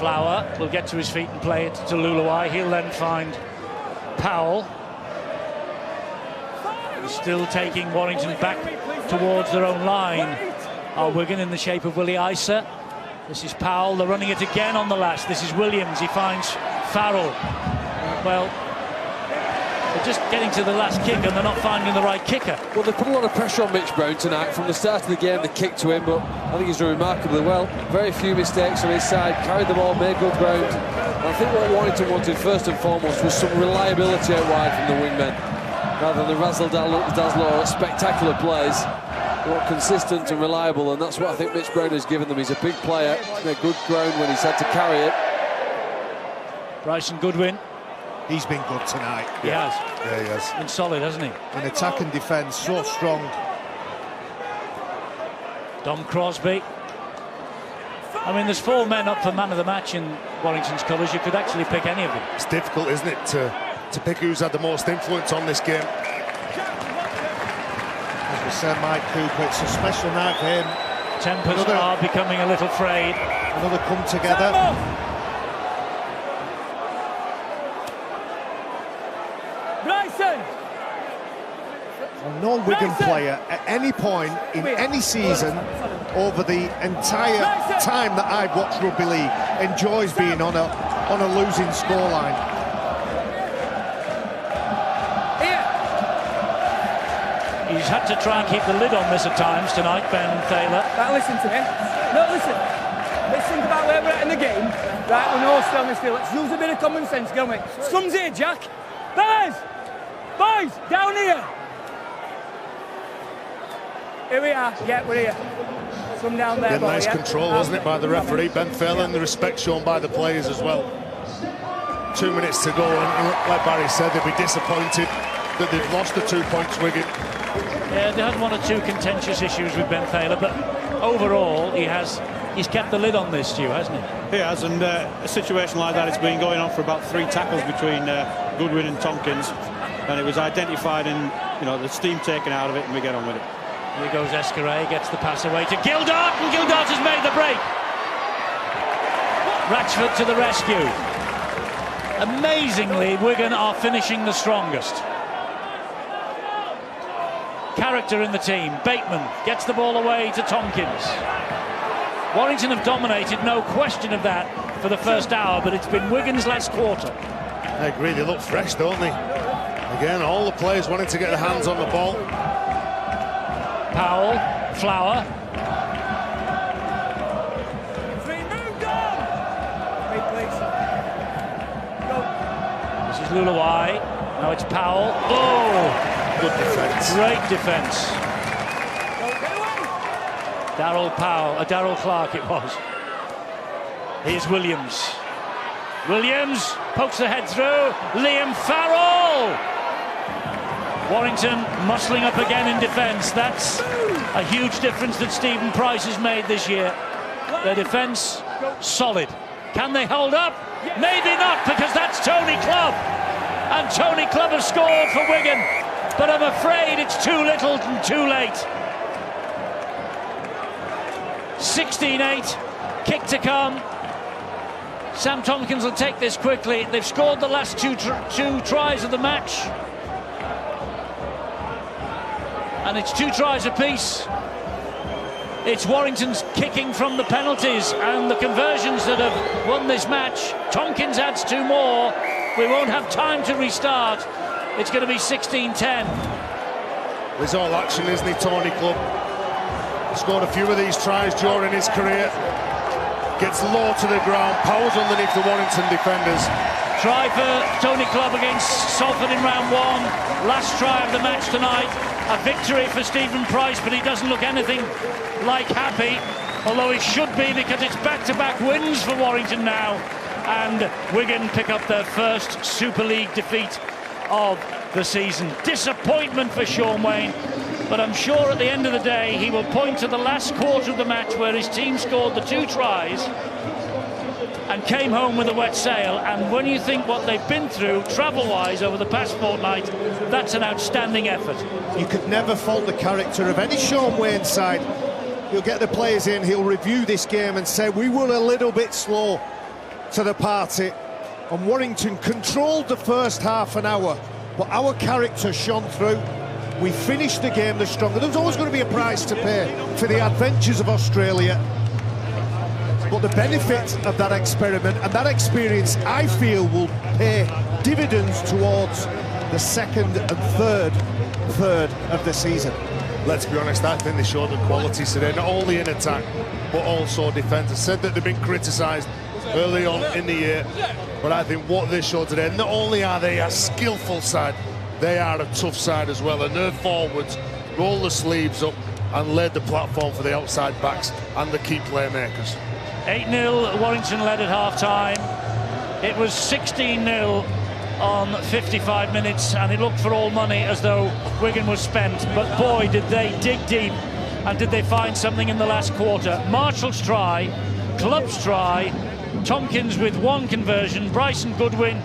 K: Flower will get to his feet and play it to Luluai. He'll then find Powell. He's still taking Warrington back towards their own line. Are Wigan in the shape of Willie Isa. This is Powell, they're running it again on the lash. This is Williams, he finds Farrell. Well, they're just getting to the last kick and they're not finding the right kicker.
N: Well, they put a lot of pressure on Mitch Brown tonight. From the start of the game, they kicked to him, but I think he's done remarkably well. Very few mistakes on his side, carried the ball, made good ground. And I think what Warrington wanted first and foremost was some reliability out wide from the wingmen, rather than the razzle-dazzle or spectacular plays. They were consistent and reliable, and that's what I think Mitch Brown has given them. He's a big player, he's made good ground when he's had to carry it.
K: Bryson Goodwin.
M: He's been good tonight.
K: He has.
L: Yeah, he has.
K: Been solid, hasn't he?
M: In attack and defence, so strong.
K: Dom Crosby. I mean, there's 4 men up for man of the match in Warrington's colours. You could actually pick any of them.
L: It's difficult, isn't it, to pick who's had the most influence on this game.
M: As we said, Mike Cooper, it's a special night for him.
K: Tempers are becoming a little frayed.
M: Another come together.
P: Bryson!
M: And no Wigan player at any point in any season over the entire time that I've watched rugby league enjoys being on a losing scoreline.
K: He's had to try and keep the lid on this at times tonight, Ben Thaler.
P: Right, listen to me. No, listen. Let's think about where we're at in the game. Right, we're all still on this field. Let's use a bit of common sense, don't we? Scum's here, Jack. Fellas! Boys, down here! Here we are. Yeah, we're here. Scum down there,
L: Again, nice control, wasn't it, by the referee, Ben Thaler, and the respect shown by the players as well. 2 minutes to go, and like Barry said, they'll be disappointed that they've lost the 2 points, Wigan.
K: Yeah, they had 1 or 2 contentious issues with Ben Thaler, but overall he's kept the lid on this, Stu, hasn't he?
O: He has, and a situation like that, it's been going on for about 3 tackles between Goodwin and Tompkins, and it was identified and the steam taken out of it, and we get on with it.
K: Here goes Escaray, gets the pass away to Gildart, and Gildart has made the break. Ratchford to the rescue. Amazingly, Wigan are finishing the strongest. Character in the team. Bateman gets the ball away to Tompkins. Warrington have dominated, no question of that, for the first hour, but it's been Wigan's last quarter.
L: I agree, they look fresh, don't they? Again, all the players wanting to get their hands on the ball.
K: Powell, Flower. This is Luluai. Now it's Powell. Oh!
L: Good defence.
K: Great defence. Darryl Clark it was. Here's Williams. Williams pokes the head through. Liam Farrell! Warrington muscling up again in defence. That's a huge difference that Stephen Price has made this year. Their defence, solid. Can they hold up? Maybe not, because that's Tony Clubb. And Tony Clubb has scored for Wigan. But I'm afraid it's too little and too late. 16-8, kick to come. Sam Tompkins will take this quickly. They've scored the last two tries of the match. and it's 2 tries apiece. It's Warrington's kicking from the penalties and the conversions that have won this match. Tompkins adds 2 more. We won't have time to restart. It's going to be 16-10.
L: He's all action, isn't he, Tony Clubb? Scored a few of these tries during his career. Gets low to the ground, powers underneath the Warrington defenders.
K: Try for Tony Clubb against Salford in round 1. Last try of the match tonight. A victory for Stephen Price, but he doesn't look anything like happy, although he should be, because it's back-to-back wins for Warrington now, and Wigan pick up their first Super League defeat of the season. Disappointment for Sean Wayne, but I'm sure at the end of the day he will point to the last quarter of the match where his team scored the 2 tries and came home with a wet sail. And when you think what they've been through travel-wise over the past fortnight, that's an outstanding effort.
M: You could never fault the character of any Sean Wayne side. He'll get the players in, he'll review this game and say we were a little bit slow to the party, and Warrington controlled the first half an hour, but our character shone through. We finished the game the stronger. There's always going to be a price to pay for the adventures of Australia, but the benefit of that experiment and that experience, I feel, will pay dividends towards the second and third of the season.
L: Let's be honest, I think they showed the qualities today, not only in attack but also defence. I said that they've been criticised early on in the year, but I think what they showed today, not only are they a skillful side, they are a tough side as well, and their forwards rolled the sleeves up and laid the platform for the outside backs and the key playmakers.
K: 8-0, Warrington led at half-time. It was 16-0 on 55 minutes, and it looked for all money as though Wigan was spent. But boy, did they dig deep, and did they find something in the last quarter. Marshall's try, Clubb's try, Tompkins with 1 conversion, Bryson Goodwin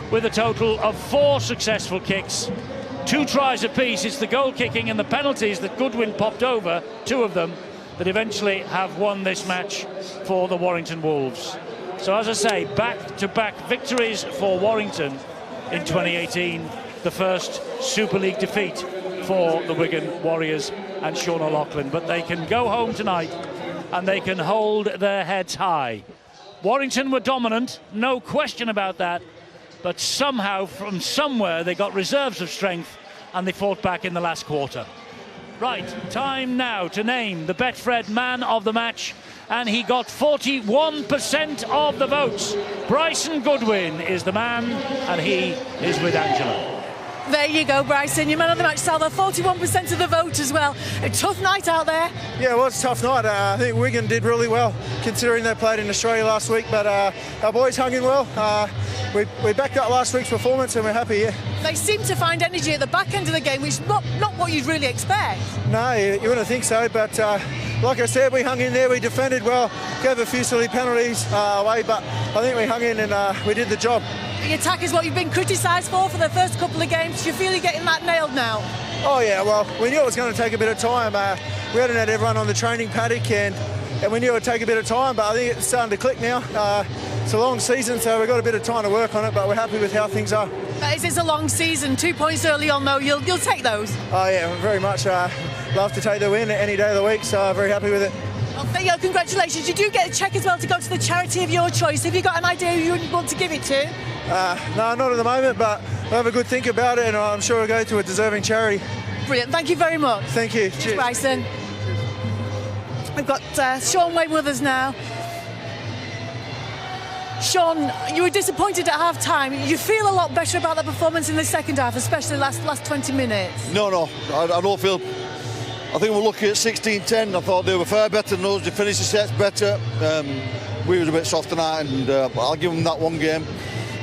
K: with a total of 4 successful kicks. 2 tries apiece. It's the goal kicking and the penalties that Goodwin popped over, 2 of them, that eventually have won this match for the Warrington Wolves. So as I say, back-to-back victories for Warrington in 2018, the first Super League defeat for the Wigan Warriors and Sean O'Loughlin. But they can go home tonight and they can hold their heads high. Warrington were dominant, no question about that, but somehow, from somewhere, they got reserves of strength and they fought back in the last quarter. Right, time now to name the Betfred man of the match, and he got 41% of the votes. Bryson Goodwin is the man, and he is with Angela.
S: There you go, Bryson, your man of the match, Salva, 41% of the vote as well. A tough night out there.
F: Yeah, it was a tough night. I think Wigan did really well, considering they played in Australia last week, but our boys hung in well. We backed up last week's performance and we're happy, yeah.
S: They seem to find energy at the back end of the game, which is not what you'd really expect.
F: No, you wouldn't think so, but like I said, we hung in there, we defended well, gave a few silly penalties away, but I think we hung in and we did the job.
S: The attack is what you've been criticised for the first couple of games. Do you feel you're getting that nailed now?
F: Oh yeah, well, we knew it was going to take a bit of time. We hadn't had everyone on the training paddock and we knew it would take a bit of time, but I think it's starting to click now. It's a long season, so we've got a bit of time to work on it, but we're happy with how things are.
S: It's a long season, 2 points early on though, you'll take those?
F: Oh yeah, very much. Love to take the win any day of the week, so very happy with it.
S: Well, there you go, congratulations. You do get a cheque as well to go to the charity of your choice. Have you got an idea who you want to give it to?
F: No, not at the moment, but we'll have a good think about it and I'm sure it'll go to a deserving charity.
S: Brilliant, thank you very much.
F: Thank you.
S: Cheers, Bryson. We've got Sean Wayne with us now. Sean, you were disappointed at half-time. You feel a lot better about the performance in the second half, especially last 20 minutes?
D: No, I don't feel... I think we're looking at 16-10. I thought they were far better than us. They finished the sets better. We was a bit soft tonight, and I'll give them that one game.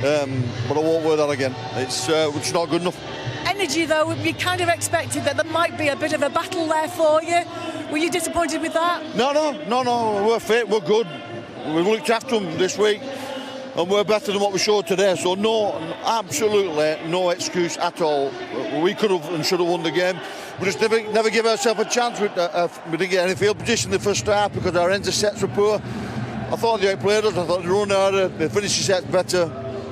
D: But I won't wear that again. It's not good enough.
S: Energy, though, you kind of expected that there might be a bit of a battle there for you. Were you disappointed with that?
D: No. We're fit, we're good. We've looked after them this week, and we're better than what we showed today. So no, absolutely no excuse at all. We could have and should have won the game. We just never give ourselves a chance. We didn't get any field position in the first half because our ends of sets were poor. I thought they outplayed us. I thought they run harder. They finished the sets better.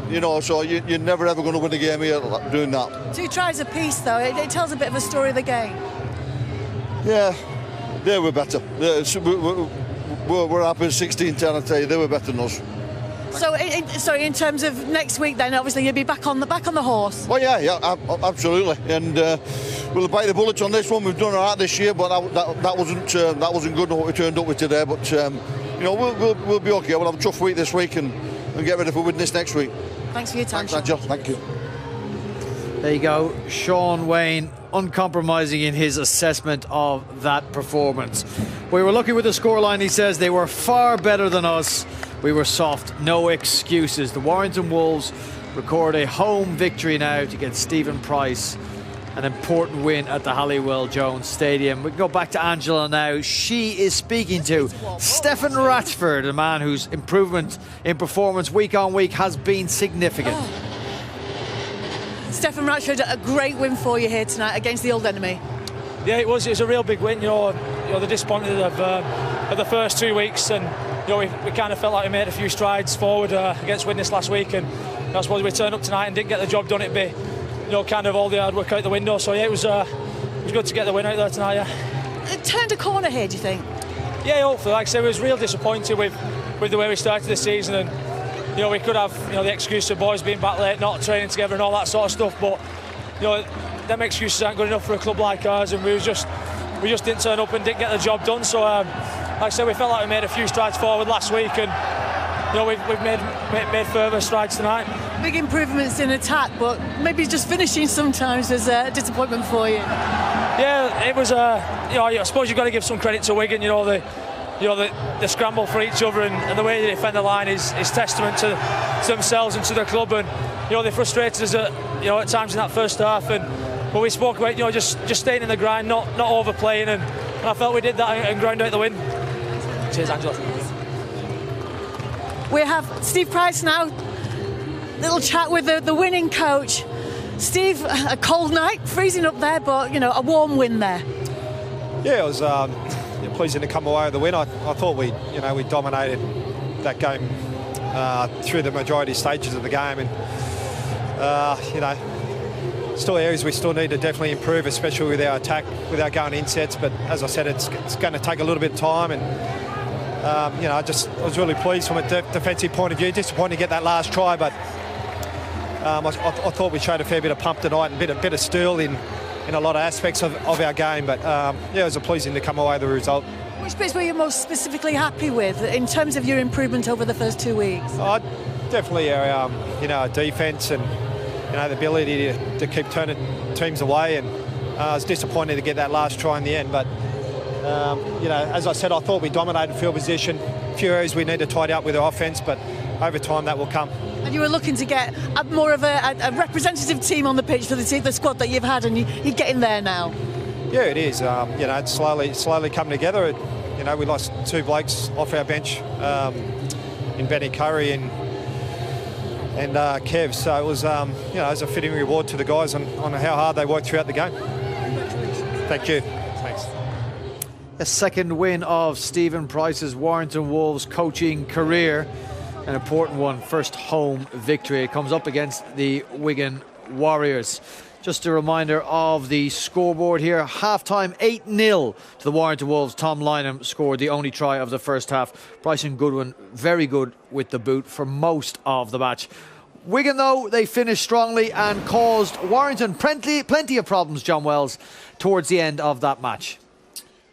D: You know, so you're never ever going to win a game here doing that.
S: 2 tries apiece, though. It tells a bit of a story of the game.
D: Yeah, they were better. We're up at 16-10, I tell you, they were better than us.
S: So, in terms of next week, then obviously you'll be back on the horse.
D: Well, yeah, absolutely, and we'll bite the bullets on this one. We've done all right this year, but that wasn't good what we turned up with today. But you know, we'll be okay. We'll have a tough week this week and get ready for winning this next week.
S: Thanks for your time.
D: Thanks, Nigel. Thank you.
A: There you go, Sean Wayne, uncompromising in his assessment of that performance. We were lucky with the scoreline, he says. They were far better than us. We were soft, no excuses. The Warrington Wolves record a home victory now to get Stephen Price. An important win at the Halliwell Jones Stadium. We can go back to Angela now. She is speaking to Stefan Ratchford, a man whose improvement in performance week on week has been significant.
S: Stefan Ratchford, a great win for you here tonight against the old enemy.
T: Yeah, it was a real big win. You know, the disappointment of the first 2 weeks, and you know, we kind of felt like we made a few strides forward against Widnes last week, and I suppose we turned up tonight and didn't get the job done. It'd be, you know, kind of all the hard work out the window. So yeah, it was good to get the win out there tonight. Yeah.
S: It turned a corner here, do you think?
T: Yeah, hopefully. Like I said, we was real disappointed with the way we started the season, and you know, we could have, you know, the excuse of boys being back late, not training together and all that sort of stuff, but you know, them excuses aren't good enough for a club like ours, and we just didn't turn up and didn't get the job done. So like I said, we felt like we made a few strides forward last week, and you know, we've made further strides tonight.
S: Big improvements in attack, but maybe just finishing sometimes was a disappointment for you.
T: Yeah, it was. You know, I suppose you've got to give some credit to Wigan. You know, the scramble for each other and the way they defend the line is testament to themselves and to the club. And you know, they frustrated us at times in that first half. But we spoke about, you know, just staying in the grind, not overplaying, and I felt we did that and ground out the win. Cheers, Angela.
S: We have Steve Price now. Little chat with the winning coach. Steve, a cold night, freezing up there, but you know, a warm win there.
C: Yeah, it was pleasing to come away with the win. I thought we dominated that game through the majority stages of the game, and you know, still areas we still need to definitely improve, especially with our attack, without going in sets. But as I said, it's going to take a little bit of time, and you know, I was really pleased from a defensive point of view. Disappointed to get that last try, but I thought we showed a fair bit of pump tonight and a bit of steel in a lot of aspects of our game. But yeah, it was pleasing to come away with the result.
S: Which bits were you most specifically happy with in terms of your improvement over the first 2 weeks?
C: Definitely our our defence and the ability to keep turning teams away. And I was disappointed to get that last try in the end. But you know, as I said, I thought we dominated field position. A few areas we need to tidy up with our offence, but over time that will come.
S: And you were looking to get more of a representative team on the pitch for the squad that you've had, and you're getting there now.
C: Yeah, it is. You know, it's slowly coming together. You know, we lost 2 blokes off our bench in Benny Curry and Kev. So it was, you know, it was a fitting reward to the guys on how hard they worked throughout the game. Thank you. Thanks.
A: A second win of Stephen Price's Warrington Wolves coaching career. An important one, first home victory. It comes up against the Wigan Warriors. Just a reminder of the scoreboard here. Half-time 8-0 to the Warrington Wolves. Tom Lynham scored the only try of the first half. Bryson Goodwin, very good with the boot for most of the match. Wigan, though, they finished strongly and caused Warrington plenty of problems, John Wells, towards the end of that match.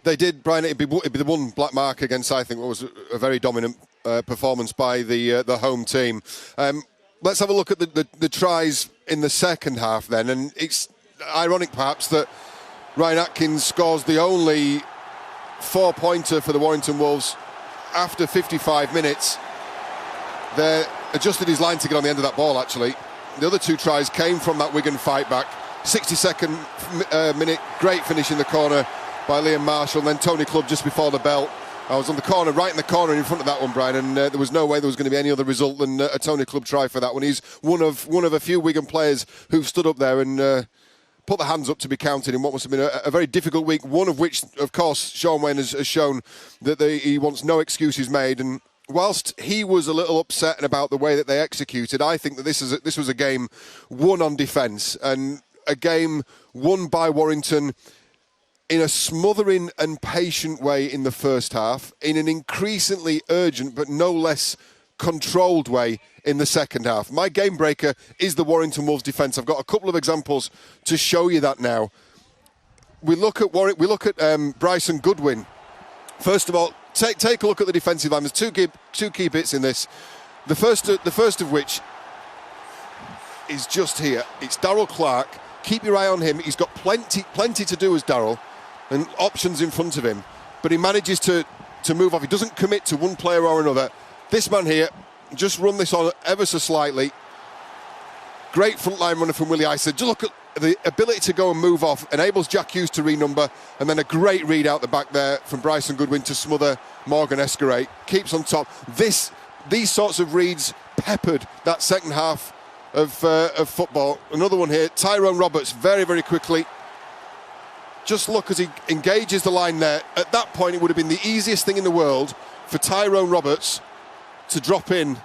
B: They did, Brian. It'd be the one black mark against, I think, what was a very dominant performance by the home team. Let's have a look at the tries in the second half then. And it's ironic, perhaps, that Ryan Atkins scores the only 4-pointer for the Warrington Wolves after 55 minutes. They adjusted his line to get on the end of that ball, actually. The other 2 tries came from that Wigan fight back. 62nd minute, great finish in the corner by Liam Marshall, and then Tony Clubb just before the bell. I was on the corner, right in the corner in front of that one, Brian, and there was no way there was going to be any other result than a Tony Clubb try for that one. He's one of a few Wigan players who've stood up there and put their hands up to be counted in what must have been a very difficult week, one of which, of course, Sean Wayne has shown that he wants no excuses made. And whilst he was a little upset about the way that they executed, I think that this was a game won on defence, and a game won by Warrington in a smothering and patient way in the first half, in an increasingly urgent but no less controlled way in the second half. My game breaker is the Warrington Wolves defence. I've got a couple of examples to show you that now. We look at Bryson Goodwin. First of all, take a look at the defensive line. There's two key bits in this. The first of which is just here. It's Darryl Clark. Keep your eye on him. He's got plenty to do as Darryl, and options in front of him. But he manages to move off. He doesn't commit to one player or another. This man here, just run this on ever so slightly. Great front line runner from Willie Isa. Just look at the ability to go and move off, enables Jack Hughes to renumber, and then a great read out the back there from Bryson Goodwin to smother Morgan Escarate. Keeps on top. These sorts of reads peppered that second half of football. Another one here, Tyrone Roberts, very, very quickly. Just look as he engages the line there. At that point, it would have been the easiest thing in the world for Tyrone Roberts to drop in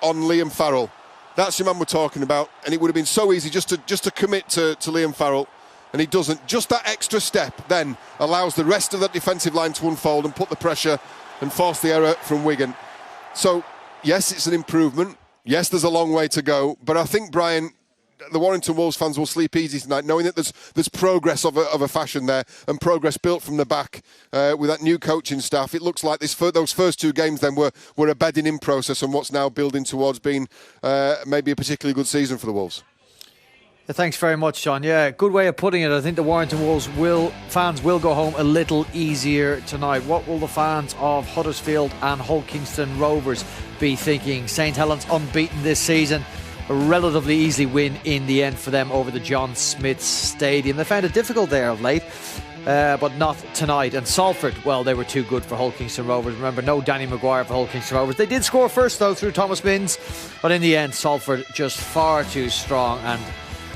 B: on Liam Farrell. That's the man we're talking about, and it would have been so easy just to commit to Liam Farrell, and he doesn't. Just that extra step then allows the rest of that defensive line to unfold and put the pressure and force the error from Wigan. So, yes, it's an improvement. Yes, there's a long way to go, but I think, Brian, the Warrington Wolves fans will sleep easy tonight, knowing that there's progress of a fashion there, and progress built from the back with that new coaching staff. It looks like those first two games then were a bedding in process on what's now building towards being maybe a particularly good season for the Wolves.
A: Thanks very much, John. Yeah, good way of putting it. I think the Warrington Wolves fans will go home a little easier tonight. What will the fans of Huddersfield and Hull Kingston Rovers be thinking? St Helens unbeaten this season. A relatively easy win in the end for them over the John Smiths Stadium. They found it difficult there of late, but not tonight. And Salford, well, they were too good for Hull Kingston Rovers. Remember, no Danny Maguire for Hull Kingston Rovers. They did score first, though, through Thomas Minns, but in the end, Salford just far too strong, and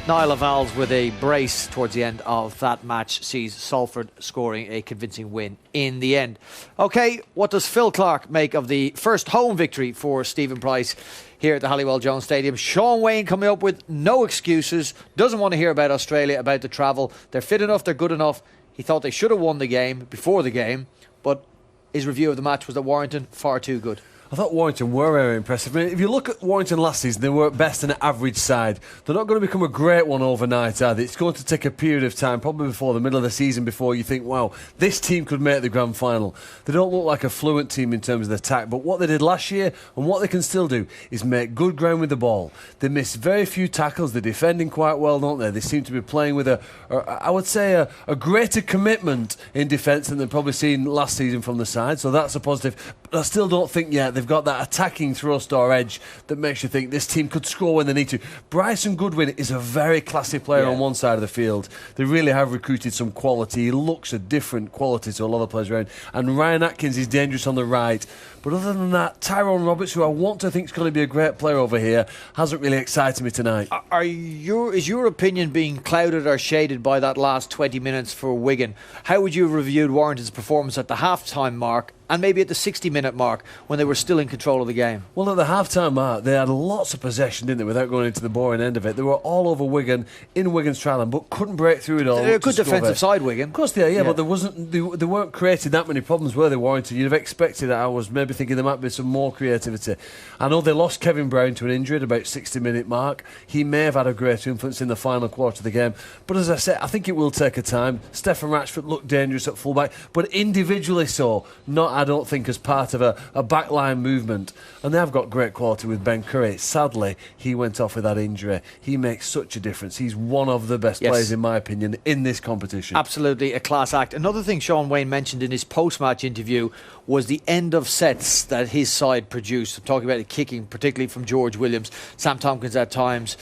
A: Niall Laval's with a brace towards the end of that match sees Salford scoring a convincing win in the end. OK, what does Phil Clark make of the first home victory for Stephen Price here at the Halliwell Jones Stadium? Sean Wayne coming up with no excuses, doesn't want to hear about Australia, about the travel. They're fit enough, they're good enough. He thought they should have won the game before the game, but his review of the match was that Warrington far too good.
U: I thought Warrington were very impressive. I mean, if you look at Warrington last season, they were at best an average side. They're not going to become a great one overnight, are they? It's going to take a period of time, probably before the middle of the season, before you think, wow, this team could make the grand final. They don't look like a fluent team in terms of the attack, but what they did last year and what they can still do is make good ground with the ball. They miss very few tackles. They're defending quite well, don't they? They seem to be playing with I would say, a greater commitment in defence than they've probably seen last season from the side, so that's a positive. But I still don't think yet they've got that attacking thrust or edge that makes you think this team could score when they need to. Bryson Goodwin is a very classy player on one side of the field. They really have recruited some quality. He looks a different quality to a lot of players around. And Ryan Atkins is dangerous on the right. But other than that, Tyrone Roberts, who I want to think is going to be a great player over here, hasn't really excited me tonight.
A: Is your opinion being clouded or shaded by that last 20 minutes for Wigan? How would you have reviewed Warrington's performance at the half-time mark and maybe at the 60-minute mark when they were still in control of the game?
U: Well, at the half-time mark, they had lots of possession, didn't they, without going into the boring end of it. They were all over Wigan, in Wigan's trial line, but couldn't break through it all.
A: They're a good defensive side, Wigan.
U: Of course they are, yeah, but they weren't creating that many problems, were they, Warrington? You'd have expected that. I was maybe thinking there might be some more creativity. I know they lost Kevin Brown to an injury at about 60-minute mark. He may have had a greater influence in the final quarter of the game. But as I said, I think it will take a time. Stefan Ratchford looked dangerous at fullback, but individually so, not, I don't think, as part of a backline movement. And they have got great quality with Ben Curry. Sadly, he went off with that injury. He makes such a difference. He's one of the best players, in my opinion, in this competition.
A: Absolutely a class act. Another thing Sean Wayne mentioned in his post-match interview was the end of sets that his side produced. I'm talking about the kicking, particularly from George Williams, Sam Tompkins at times,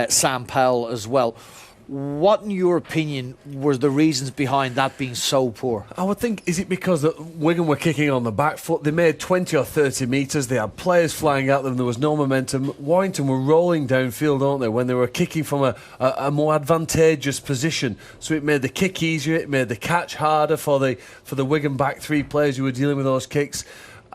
A: Sam Powell as well. What, in your opinion, were the reasons behind that being so poor?
U: I would think, is it because that Wigan were kicking on the back foot? They made 20 or 30 metres. They had players flying at them. There was no momentum. Warrington were rolling downfield, aren't they, when they were kicking from a more advantageous position. So it made the kick easier. It made the catch harder for the Wigan back three players who were dealing with those kicks.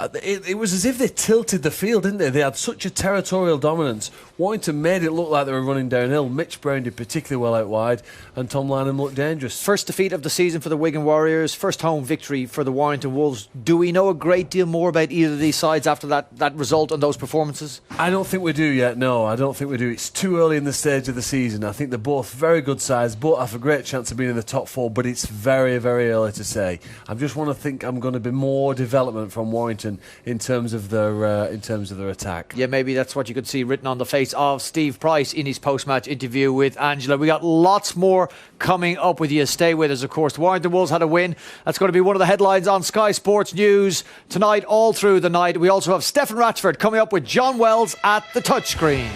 U: It was as if they tilted the field, didn't they? They had such a territorial dominance. Warrington made it look like they were running downhill. Mitch Brown did particularly well out wide, and Tom Lanham looked dangerous.
A: First defeat of the season for the Wigan Warriors, first home victory for the Warrington Wolves. Do we know a great deal more about either of these sides after that result and those performances?
U: I don't think we do yet, no. I don't think we do. It's too early in the stage of the season. I think they're both very good sides, both have a great chance of being in the top four, but it's very, very early to say. I just want to think I'm going to be more development from Warrington in terms of their attack.
A: Yeah, maybe that's what you could see written on the face of Steve Price in his post-match interview with Angela. We got lots more coming up with you. Stay with us, of course. The Warrington Wolves had a win. That's going to be one of the headlines on Sky Sports News tonight, all through the night. We also have Stefan Ratchford coming up with John Wells at the touchscreen.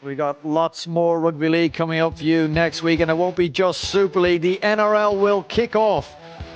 A: We got lots more rugby league coming up for you next week, and it won't be just Super League. The NRL will kick off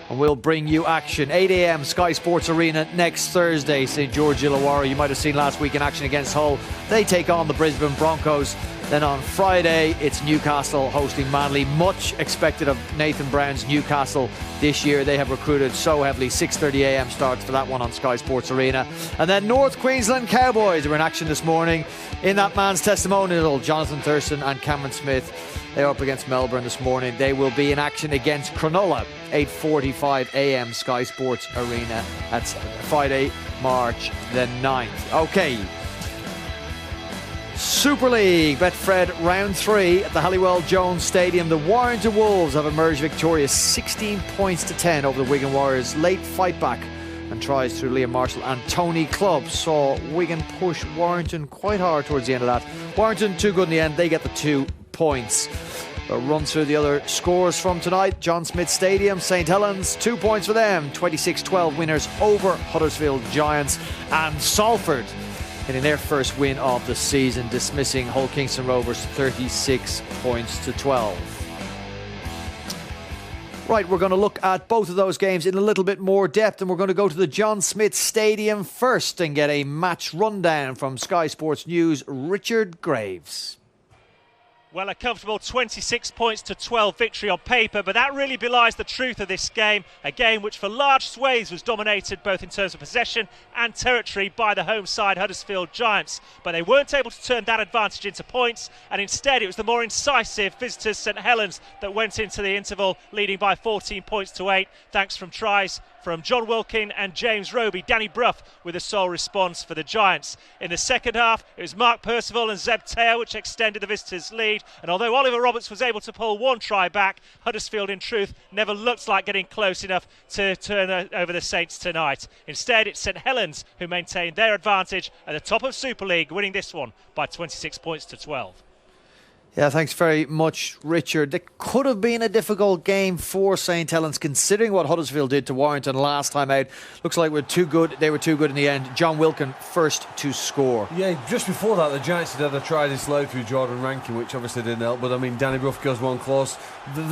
A: and we'll bring you action. 8 a.m. Sky Sports Arena next Thursday. St George Illawarra, you might have seen last week in action against Hull. They take on the Brisbane Broncos. Then on Friday, it's Newcastle hosting Manly. Much expected of Nathan Brown's Newcastle this year. They have recruited so heavily. 6:30 a.m. starts for that one on Sky Sports Arena. And then North Queensland Cowboys are in action this morning in that man's testimonial. Jonathan Thurston and Cameron Smith, they're up against Melbourne this morning. They will be in action against Cronulla. 8:45 a.m. Sky Sports Arena. That's Friday, March the 9th. Okay. Super League, Betfred round 3 at the Halliwell Jones Stadium. The Warrington Wolves have emerged victorious 16 points to 10 over the Wigan Warriors. Late fight back and tries through Liam Marshall and Tony Clubb saw Wigan push Warrington quite hard towards the end of that. Warrington too good in the end, they get the 2 points. We'll run through the other scores from tonight. John Smith Stadium, St Helens, 2 points for them. 26-12 winners over Huddersfield Giants, and Salford in their first win of the season, dismissing Hull Kingston Rovers 36 points to 12. Right, we're going to look at both of those games in a little bit more depth, and we're going to go to the John Smith Stadium first and get a match rundown from Sky Sports News' Richard Graves.
E: Well, a comfortable 26 points to 12 victory on paper, but that really belies the truth of this game. A game which for large swathes was dominated both in terms of possession and territory by the home side Huddersfield Giants. But they weren't able to turn that advantage into points, and instead it was the more incisive visitors St Helens that went into the interval leading by 14 points to 8, thanks from tries from John Wilkin and James Roby. Danny Brough with a sole response for the Giants. In the second half, it was Mark Percival and Zeb Teo which extended the visitors' lead. And although Oliver Roberts was able to pull one try back, Huddersfield, in truth, never looked like getting close enough to turn over the Saints tonight. Instead, it's St Helens who maintained their advantage at the top of Super League, winning this one by 26 points to 12.
A: Yeah, thanks very much, Richard. It could have been a difficult game for St Helens, considering what Huddersfield did to Warrington last time out. Looks like we're too good. They were too good in the end. John Wilkin first to score.
U: Yeah, just before that, the Giants had a try disallowed through Jordan Rankin, which obviously didn't help. But I mean, Danny Brough goes one close.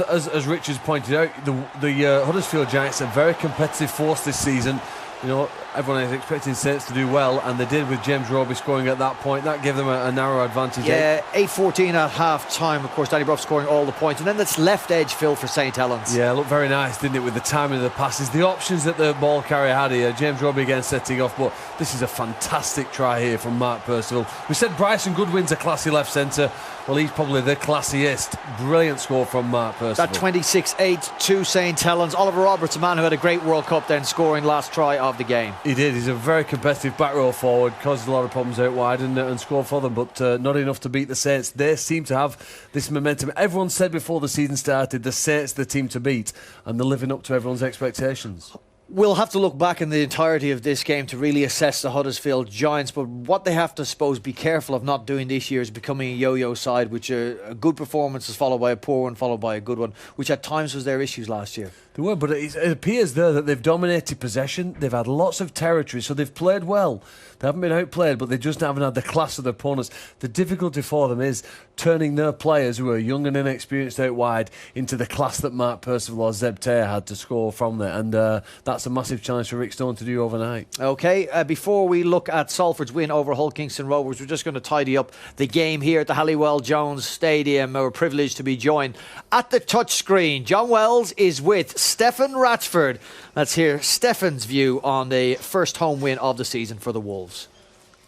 U: As Richard's pointed out, the Huddersfield Giants are a very competitive force this season. You know, everyone is expecting Saints to do well, and they did with James Roby scoring at that point. That gave them a narrow advantage.
A: Yeah, 8-14 at half-time. Of course, Danny Brough scoring all the points. And then that's left edge fill for St Helens.
U: Yeah, looked very nice, didn't it, with the timing of the passes. The options that the ball carrier had here. James Roby again setting off, but this is a fantastic try here from Mark Percival. We said Bryson Goodwin's a classy left centre. Well, he's probably the classiest. Brilliant score from Mark Percival.
A: That 26-8 to St Helens. Oliver Roberts, a man who had a great World Cup then, scoring last try of the game.
U: He did. He's a very competitive back row forward, caused a lot of problems out wide and scored for them, but not enough to beat the Saints. They seem to have this momentum. Everyone said before the season started, the Saints the team to beat, and they're living up to everyone's expectations.
A: We'll have to look back in the entirety of this game to really assess the Huddersfield Giants, but what they have to, I suppose, be careful of not doing this year is becoming a yo-yo side, which a good performance is followed by a poor one, followed by a good one, which at times was their issues last year.
U: They were, but it appears there that they've dominated possession. They've had lots of territory, so they've played well. They haven't been outplayed, but they just haven't had the class of their opponents. The difficulty for them is turning their players who are young and inexperienced out wide into the class that Mark Percival or Zeb Taylor had to score from there, and that's a massive challenge for Rick Stone to do overnight.
A: OK, before we look at Salford's win over Hull Kingston Rovers, we're just going to tidy up the game here at the Halliwell Jones Stadium. We're privileged to be joined at the touchscreen. John Wells is with Stefan Ratchford. Let's hear Stefan's view on the first home win of the season for the Wolves.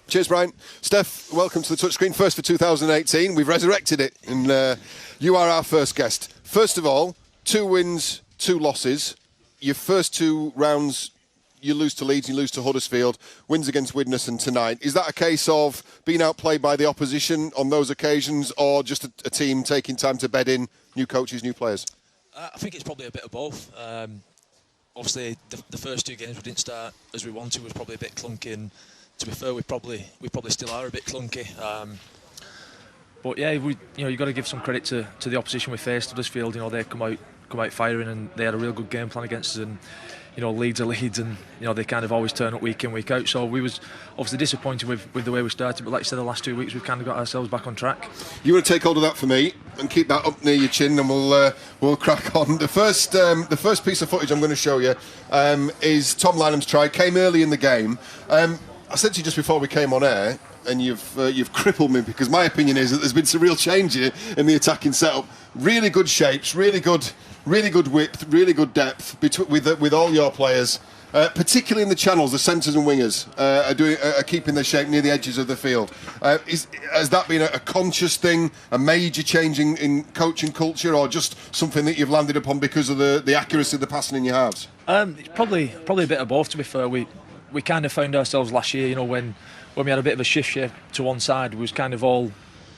B: Cheers, Brian. Steph, welcome to the touchscreen. First for 2018. We've resurrected it, and you are our first guest. First of all, 2 wins, 2 losses. Your first 2 rounds, you lose to Leeds, you lose to Huddersfield, wins against Widnes and tonight. Is that a case of being outplayed by the opposition on those occasions, or just a team taking time to bed in new coaches, new players?
G: I think it's probably a bit of both. Obviously, the first 2 games we didn't start as we wanted, was probably a bit clunky, and to be fair, we probably still are a bit clunky. But yeah, you've got to give some credit to the opposition we faced. Huddersfield, they come out firing, and they had a real good game plan against us. And Leeds are Leeds, and they kind of always turn up week in, week out. So we was obviously disappointed with the way we started. But like I said, the last 2 weeks we've kind of got ourselves back on track. You
B: want to take hold of that for me and keep that up near your chin, and we'll crack on. The first piece of footage I'm going to show you is Tom Lynham's try. Came early in the game. I said to you just before we came on air, and you've crippled me, because my opinion is that there's been some real change here in the attacking setup. Really good shapes, really good width, really good depth with all your players, particularly in the channels. The centres and wingers are keeping their shape near the edges of the field. Has that been a conscious thing, a major change in coaching culture, or just something that you've landed upon because of the accuracy of the passing in your halves? It's
G: Probably a bit of both, to be fair. We kind of found ourselves last year, when we had a bit of a shift to one side, we was kind of all,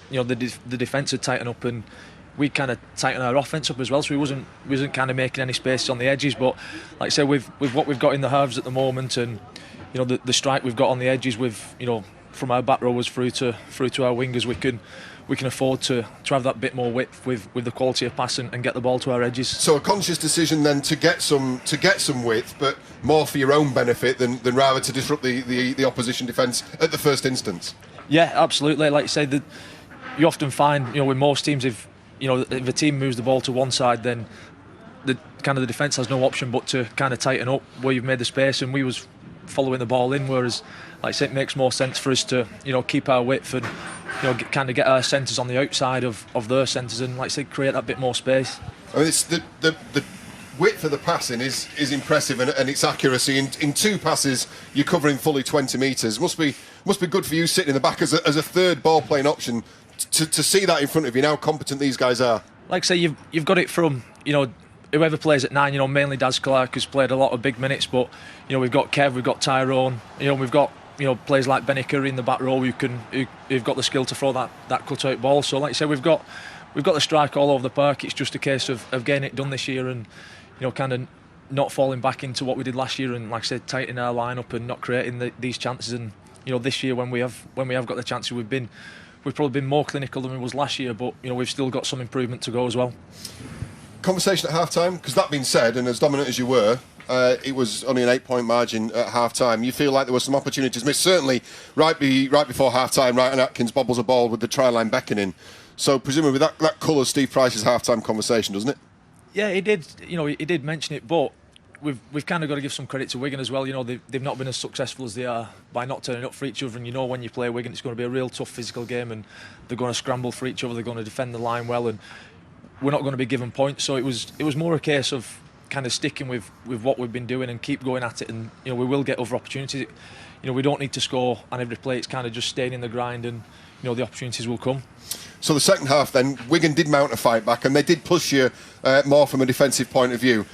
G: the defence had tightened up, and we kind of tightened our offence up as well, so we wasn't kind of making any space on the edges. But like I say, with what we've got in the halves at the moment, and the strike we've got on the edges, with from our back rowers through to our wingers, we can afford to have that bit more width with the quality of pass and get the ball to our edges. So a conscious decision then to get some width, but more for your own benefit than rather to disrupt the opposition defence at the first instance. Yeah, absolutely. Like you say, you often find with most teams, if a team moves the ball to one side, then the defence has no option but to kind of tighten up where you've made the space, and we was following the ball in, whereas like I say, it makes more sense for us to keep our width and kind of get our centres on the outside of their centres, and like I say, create that bit more space. I mean, it's the width of the passing is impressive, and its accuracy. In 2 passes you're covering fully 20 metres. Must be good for you sitting in the back as a third ball playing option to see that in front of you, how competent these guys are. Like I say, you've got it from whoever plays at 9. Mainly Daz Clark, who's played a lot of big minutes, but we've got Kev, we've got Tyrone, we've got players like Benny Curry in the back row who've got the skill to throw that cut out ball. So like I say, we've got the strike all over the park. It's just a case of getting it done this year, and kind of not falling back into what we did last year, and like I said, tightening our line up and not creating these chances. And this year, when we have got the chances, we've probably been more clinical than we was last year, but we've still got some improvement to go as well. Conversation at half-time, because that being said, and as dominant as you were, it was only an 8-point margin at half-time. You feel like there were some opportunities missed, certainly right before half-time. Ryan Atkins bobbles a ball with the try line beckoning. So presumably that colours Steve Price's half-time conversation, doesn't it? Yeah, he did. He did mention it, but we've kind of got to give some credit to Wigan as well. You know, they've not been as successful as they are by not turning up for each other. And you know, when you play Wigan, it's going to be a real tough physical game, and they're going to scramble for each other. They're going to defend the line well, and we're not going to be given points. So it was more a case of kind of sticking with what we've been doing and keep going at it. And you know, we will get other opportunities. You know, we don't need to score on every play. It's kind of just staying in the grind, and you know, the opportunities will come.
B: So the second half, then Wigan did mount a fight back, and they did push you more from a defensive point of view.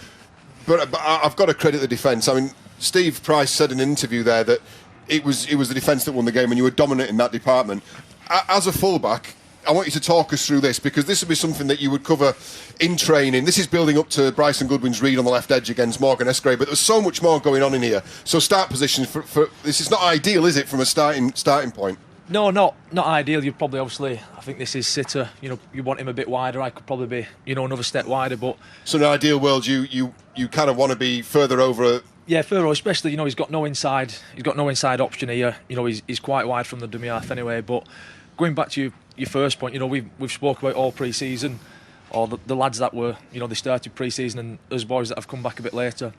B: But I've got to credit the defence. I mean, Steve Price said in an interview there that it was the defence that won the game, and you were dominant in that department. As a fullback, I want you to talk us through this, because this would be something that you would cover in training. This is building up to Bryson Goodwin's read on the left edge against Morgan Escray, but there's so much more going on in here. So start positions for this is not ideal, is it, from a starting point?
G: No, not ideal. You'd probably, obviously, I think this is Sitter. You know, you want him a bit wider. I could probably be, you know, another step wider. But
B: so in an ideal world, you kind of want to be further over.
G: Yeah, further over, especially, you know, he's got no inside option here. You know, he's quite wide from the dummy half anyway. But going back to your first point, you know, we've spoke about all pre-season, or the lads that were, you know, they started pre-season, and us boys that have come back a bit later.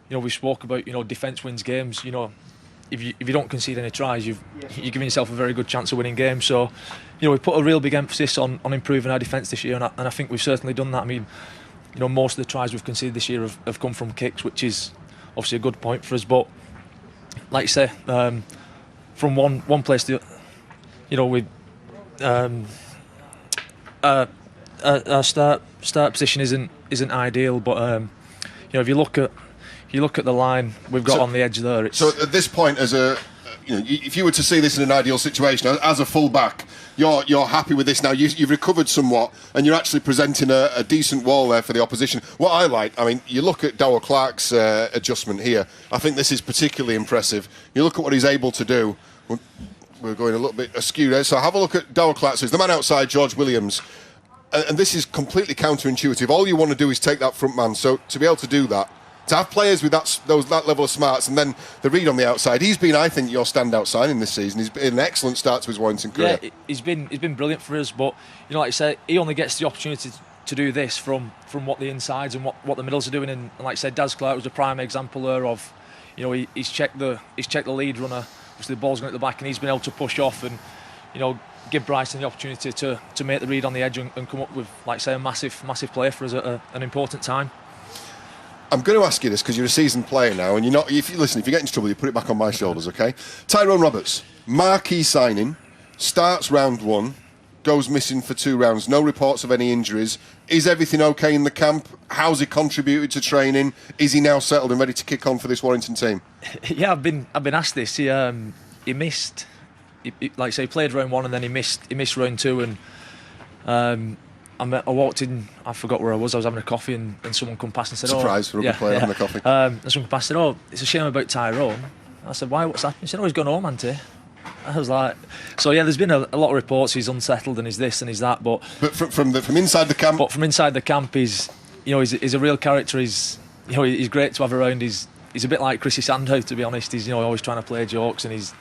G: You know, we spoke about, you know, defence wins games. You know, if you don't concede any tries, you're giving yourself a very good chance of winning games. So, you know, we put a real big emphasis on improving our defence this year, and I think we've certainly done that. I mean, you know, most of the tries we've conceded this year have come from kicks, which is obviously a good point for us. But like you say, from one place to, you know, we our start position isn't ideal, but you know, if you look at the line we've got on the edge there.
B: So at this point, as a, you know, if you were to see this in an ideal situation, as a full-back, you're happy with this now. You've recovered somewhat, and you're actually presenting a decent wall there for the opposition. What I like, I mean, you look at Darrell Clark's adjustment here. I think this is particularly impressive. You look at what he's able to do. We're going a little bit askew there. So have a look at Darrell Clark. So he's the man outside George Williams. And this is completely counterintuitive. All you want to do is take that front man. So to be able to do that, to have players with that level of smarts, and then the read on the outside, he's been, I think, your standout signing this season. He's been an excellent start to his Warrington career.
G: Yeah, he's been brilliant for us. But you know, like I said, he only gets the opportunity to do this from what the insides and what the middles are doing. And like I said, Daz Clark was a prime example there of, you know, he's checked the lead runner. Obviously, the ball's going at the back, and he's been able to push off and, you know, give Bryson the opportunity to make the read on the edge and come up with, like I say, a massive play for us at an important time.
B: I'm going to ask you this because you're a seasoned player now, and you're not. If you get into trouble, you put it back on my shoulders, okay? Tyrone Roberts, marquee signing, starts round 1, goes missing for 2 rounds. No reports of any injuries. Is everything okay in the camp? How's he contributed to training? Is he now settled and ready to kick on for this Warrington team?
G: Yeah, I've been asked this. He missed. Like I say, he played round 1 and then he missed round 2, and I walked in. I forgot where I was. I was having a coffee, and someone come past and said,
B: "Surprise for a rugby player having a coffee."
G: And someone come past and said, "Oh, it's a shame about Tyrone." I said, "Why? What's happened?" He said, "Oh, he's gone home, hasn't he?" I was like, so yeah, there's been a lot of reports he's unsettled and he's this and he's that, but
B: from inside the camp.
G: But from inside the camp, he's a real character. He's great to have around. He's a bit like Chrissy Sandow, to be honest. He's always trying to play jokes, and he's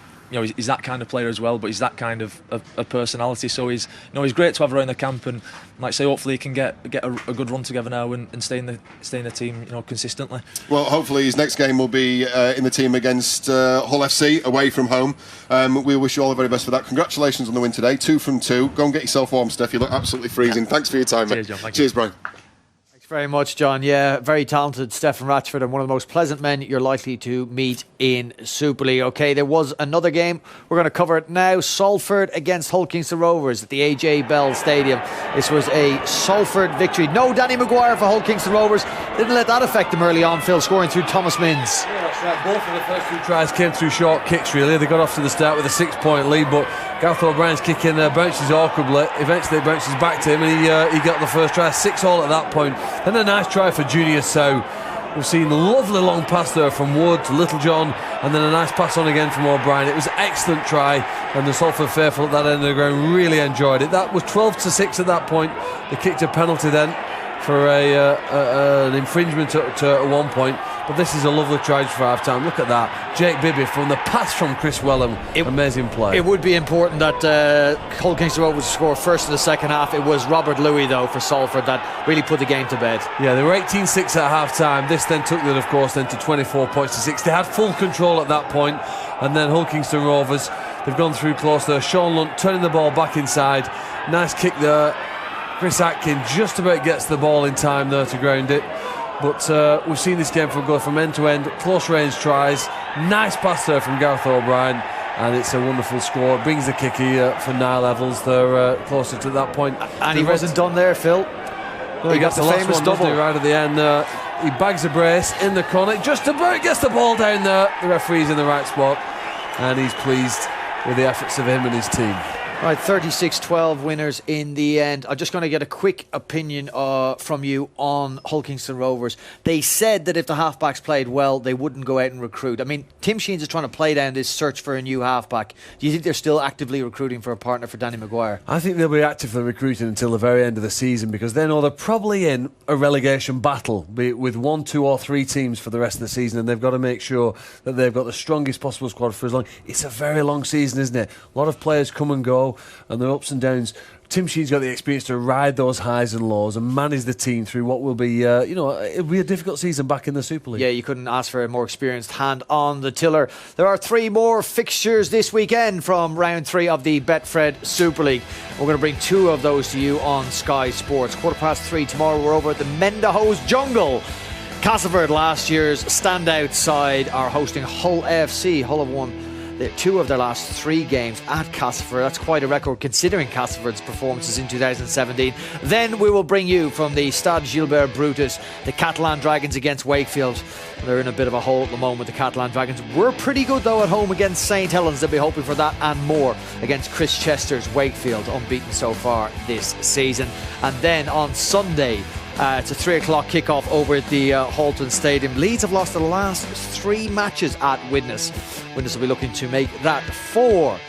G: that kind of player as well, but he's that kind of a personality. So he's great to have around the camp, and like I say, hopefully he can get a good run together now and stay in the team, consistently.
B: Well, hopefully his next game will be in the team against Hull FC away from home. We wish you all the very best for that. Congratulations on the win today, 2 from 2. Go and get yourself warm, Steph. You look absolutely freezing. Thanks for your time, mate.
G: Cheers, John.
B: Cheers, Brian.
A: Very much, John. Yeah, very talented Stephen Ratchford, and one of the most pleasant men you're likely to meet in Super League. Okay, there was another game. We're going to cover it now. Salford against Hull Kingston Rovers at the AJ Bell Stadium. This was a Salford victory. No Danny Maguire for Hull Kingston Rovers. Didn't let that affect them early on, Phil, scoring through Thomas Mins.
U: Yeah, that's right. Both of the first 2 tries came through short kicks, really. They got off to the start with a 6-point lead, but Gareth O'Brien's kicking bounces awkwardly. Eventually it bounces back to him, and he got the first try. 6-all at that point. Then a nice try for Junior Sow. We've seen a lovely long pass there from Wood to Littlejohn, and then a nice pass on again from O'Brien. It was an excellent try, and the Salford faithful at that end of the ground really enjoyed it. That was 12-6 at that point. They kicked a penalty then for an infringement at one point. but this is a lovely tragedy for half-time. Look at that. Jake Bibby from the pass from Chris Wellham. Amazing play.
A: It would be important that Hull Kingston Rovers score first in the second half. It was Robert Louis, though, for Salford that really put the game to bed.
U: Yeah, they were 18-6 at half-time. This then took them, of course, then to 24 points to 6. They had full control at that point, and then Hull Kingston Rovers, they've gone through close there. Sean Lunt turning the ball back inside. Nice kick there. Chris Atkin just about gets the ball in time there to ground it. But we've seen this game go from end to end, close range tries. Nice pass there from Gareth O'Brien, and it's a wonderful score. It brings the kicky for Niall Evans. They're closer to that point.
A: And he wasn't done there, Phil.
U: No, he got the famous one,
A: double
U: right at the end. He bags a brace in the corner, just about gets the ball down there. The referee's in the right spot, and he's pleased with the efforts of him and his team.
A: Right, 36-12 winners in the end. I'm just going to get a quick opinion from you on Hull Kingston Rovers. They said that if the halfbacks played well, they wouldn't go out and recruit. I mean, Tim Sheens is trying to play down this search for a new halfback. Do you think they're still actively recruiting for a partner for Danny Maguire?
U: I think they'll be actively recruiting until the very end of the season, because they know they're probably in a relegation battle, be it with 1, 2 or 3 teams for the rest of the season, and they've got to make sure that they've got the strongest possible squad for as long. It's a very long season, isn't it? A lot of players come and go, and their ups and downs. Tim Sheen's got the experience to ride those highs and lows and manage the team through what will be, it'll be a difficult season back in the Super League.
A: Yeah, you couldn't ask for a more experienced hand on the tiller. There are 3 more fixtures this weekend from round 3 of the Betfred Super League. We're going to bring 2 of those to you on Sky Sports. 3:15 tomorrow, we're over at the Mendahose Jungle. Castleford, last year's standout side, are hosting Hull AFC. Hull have won 2 of their last 3 games at Castleford. That's quite a record considering Castleford's performances in 2017. Then we will bring you from the Stade Gilbert Brutus, the Catalan Dragons against Wakefield. They're in a bit of a hole at the moment, the Catalan Dragons. We're pretty good though at home against St Helens. They'll be hoping for that and more against Chris Chester's Wakefield, unbeaten so far this season. And then on Sunday, it's a 3 o'clock kickoff over at the Halton Stadium. Leeds have lost the last 3 matches at Widnes. Widnes will be looking to make that 4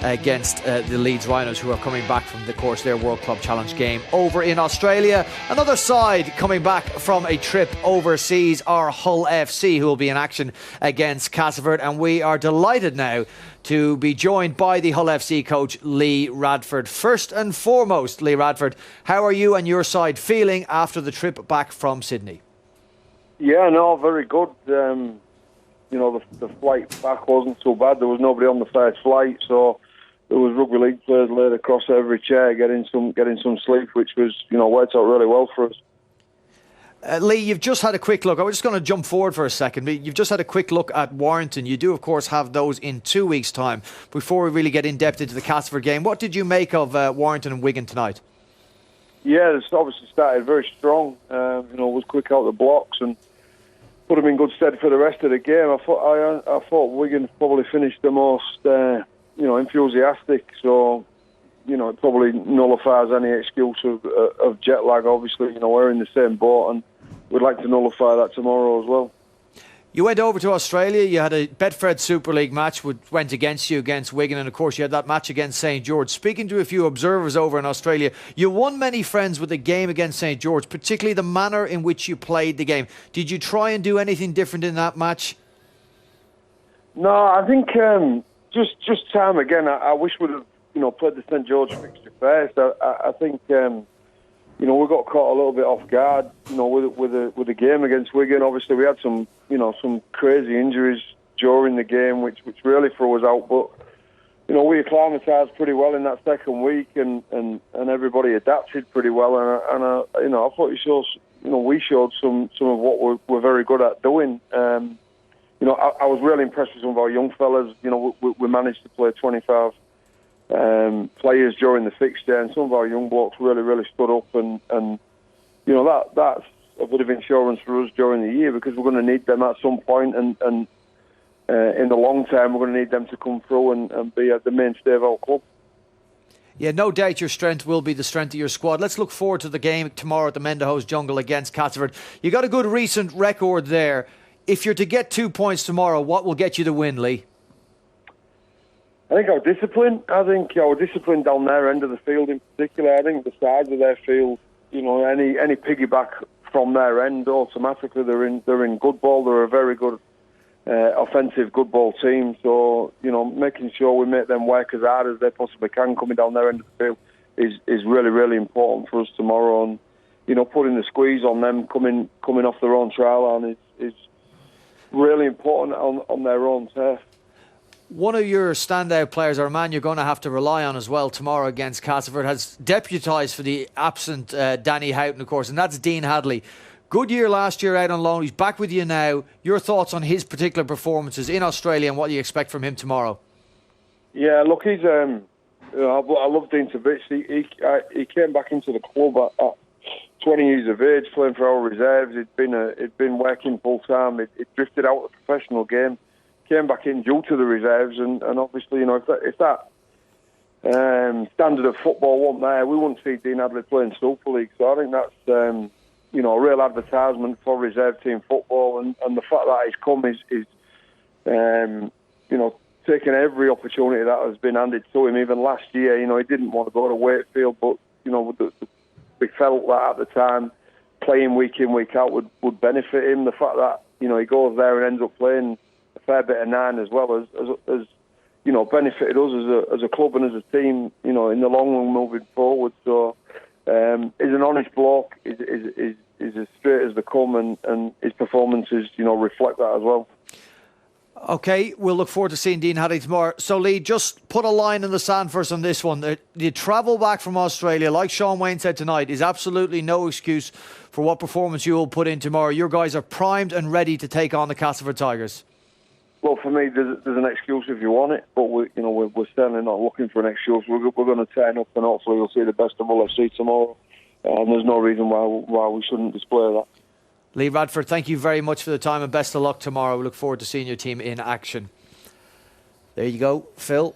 A: against the Leeds Rhinos, who are coming back from, of course, their World Club Challenge game over in Australia. Another side coming back from a trip overseas are Hull FC, who will be in action against Castleford. And we are delighted now to be joined by the Hull FC coach, Lee Radford. First and foremost, Lee Radford, how are you and your side feeling after the trip back from Sydney?
H: Yeah, no, very good. The flight back wasn't so bad. There was nobody on the first flight, so there was rugby league players laid across every chair getting some sleep, which was, worked out really well for us.
A: Lee, you've just had a quick look. I was just going to jump forward for a second. You've just had a quick look at Warrington. You do, of course, have those in 2 weeks' time. Before we really get in depth into the Castleford game, what did you make of Warrington and Wigan tonight?
H: Yeah, it's obviously started very strong. Was quick out the blocks and put them in good stead for the rest of the game. I thought Wigan probably finished the most, enthusiastic. So, it probably nullifies any excuse of jet lag. Obviously, we're in the same boat, and we'd like to nullify that tomorrow as well.
A: You went over to Australia. You had a Betfred Super League match which went against you against Wigan, and of course you had that match against St George. Speaking to a few observers over in Australia, you won many friends with the game against St George, particularly the manner in which you played the game. Did you try and do anything different in that match?
H: No, I think just time again. I wish we'd have played the St George fixture first. I think. We got caught a little bit off guard, with the game against Wigan. Obviously, we had some crazy injuries during the game, which really threw us out. But, we acclimatised pretty well in that second week, and everybody adapted pretty well. And I thought we showed some of what we're very good at doing. I was really impressed with some of our young fellas. We managed to play 25 players during the fixture, and some of our young blokes really stood up, and that's a bit of insurance for us during the year, because we're going to need them at some point, and in the long term we're going to need them to come through and be at the mainstay of our club.
A: Yeah, no doubt your strength will be the strength of your squad. Let's look forward to the game tomorrow at the Mendahose Jungle against Castleford. You got a good recent record there. If you're to get 2 points tomorrow, what will get you the win, Lee?
H: I think our discipline down their end of the field in particular. I think the sides of their field, any piggyback from their end, automatically they're in good ball. They're a very good offensive good ball team. So, making sure we make them work as hard as they possibly can coming down their end of the field is really, really important for us tomorrow. And, putting the squeeze on them coming off their own trial line is really important on their own turf.
A: One of your standout players, or a man you're going to have to rely on as well tomorrow against Castleford, has deputised for the absent Danny Houghton, of course, and that's Dean Hadley. Good year last year out on loan. He's back with you now. Your thoughts on his particular performances in Australia and what you expect from him tomorrow?
H: Yeah, look, he's. I love Dean Tabitz. He came back into the club at 20 years of age, playing for our reserves. He'd been working full time. He'd drifted out of the professional game. Came back in due to the reserves, and obviously, if that standard of football wasn't there, we wouldn't see Dean Hadley playing Super League. So I think that's a real advertisement for reserve team football, and the fact that he's come is taking every opportunity that has been handed to him. Even last year, he didn't want to go to Wakefield, but we felt that at the time playing week in, week out would benefit him. The fact that he goes there and ends up playing a fair bit of 9 as well as benefited us as a club and as a team, in the long run moving forward. So he's an honest bloke. He's as straight as they come, and his performances, reflect that as well.
A: OK, we'll look forward to seeing Dean Hadley tomorrow. So, Lee, just put a line in the sand for us on this one. The travel back from Australia, like Sean Wayne said tonight, is absolutely no excuse for what performance you will put in tomorrow. Your guys are primed and ready to take on the Castleford Tigers. Well, for me, there's an excuse if you want it, but we're certainly not looking for an excuse. We're going to turn up, and hopefully we'll see the best of LFC tomorrow. And there's no reason why we shouldn't display that. Lee Radford, thank you very much for the time, and best of luck tomorrow. We look forward to seeing your team in action. There you go, Phil.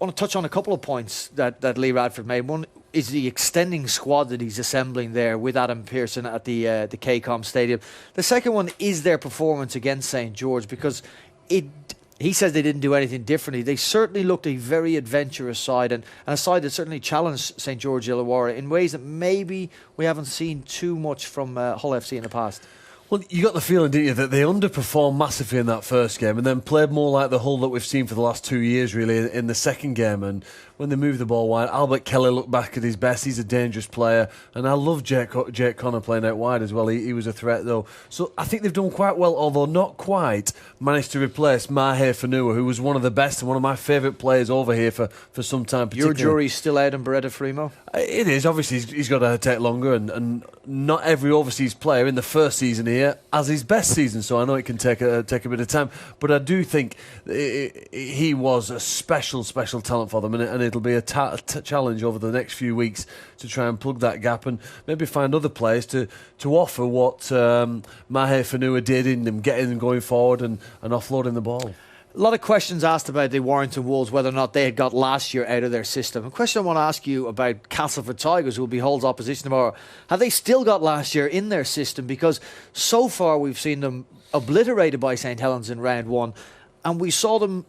A: I want to touch on a couple of points that Lee Radford made. One is the extending squad that he's assembling there with Adam Pearson at the KCOM Stadium. The second one is their performance against St. George, because he says they didn't do anything differently. They certainly looked a very adventurous side, and a side that certainly challenged St. George Illawarra in ways that maybe we haven't seen too much from Hull FC in the past.
U: Well, you got the feeling, didn't you, that they underperformed massively in that first game and then played more like the Hull that we've seen for the last 2 years, really, in the second game. And when they moved the ball wide, Albert Kelly looked back at his best. He's a dangerous player. And I love Jake Connor playing out wide as well. He was a threat, though. So I think they've done quite well, although not quite managed to replace Mahe Fanua, who was one of the best and one of my favourite players over here for some time.
A: Your jury's still out on Beretta Fremo?
U: It is. Obviously, he's got to take longer, and not every overseas player in the first season here has his best season, so I know it can take a bit of time. But I do think he was a special talent for them, and it'll be a challenge over the next few weeks to try and plug that gap and maybe find other players to offer what Mahe Fanua did in them, getting them going forward and offloading the ball.
A: A lot of questions asked about the Warrington Wolves, whether or not they had got last year out of their system. A question I want to ask you about Castleford Tigers, who will be Hull's opposition tomorrow. Have they still got last year in their system? Because so far we've seen them obliterated by St. Helens in round 1, and we saw them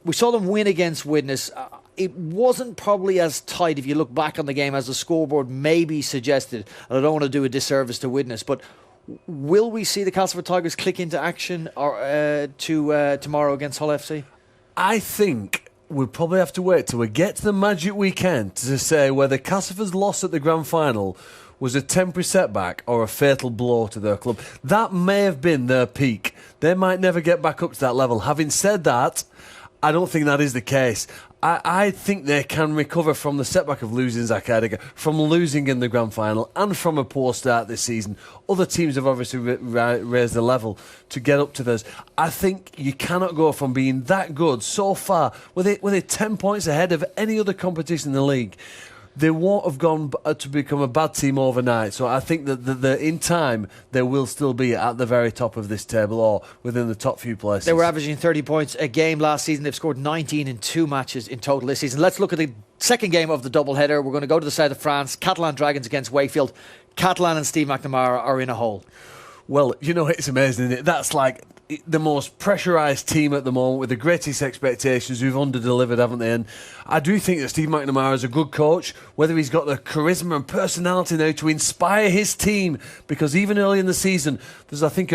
A: win against Widnes. It wasn't probably as tight if you look back on the game as the scoreboard maybe suggested. And I don't want to do a disservice to Widnes, but will we see the Castleford Tigers click into action tomorrow against Hull FC?
U: I think we'll probably have to wait till we get to the Magic Weekend to say whether Castleford's loss at the grand final was a temporary setback or a fatal blow to their club. That may have been their peak. They might never get back up to that level. Having said that, I don't think that is the case. I think they can recover from the setback of losing Zach Heidegger, from losing in the grand final, and from a poor start this season. Other teams have obviously raised the level to get up to this. I think you cannot go from being that good so far with it 10 points ahead of any other competition in the league. They won't have gone to become a bad team overnight. So I think that in time, they will still be at the very top of this table or within the top few places.
A: They were averaging 30 points a game last season. They've scored 19 in 2 matches in total this season. Let's look at the second game of the doubleheader. We're going to go to the south of France. Catalan Dragons against Wakefield. Catalan and Steve McNamara are in a hole.
U: Well, it's amazing, isn't it? That's like the most pressurised team at the moment with the greatest expectations who've under-delivered, haven't they? And I do think that Steve McNamara is a good coach, whether he's got the charisma and personality now to inspire his team, because even early in the season, there's, I think,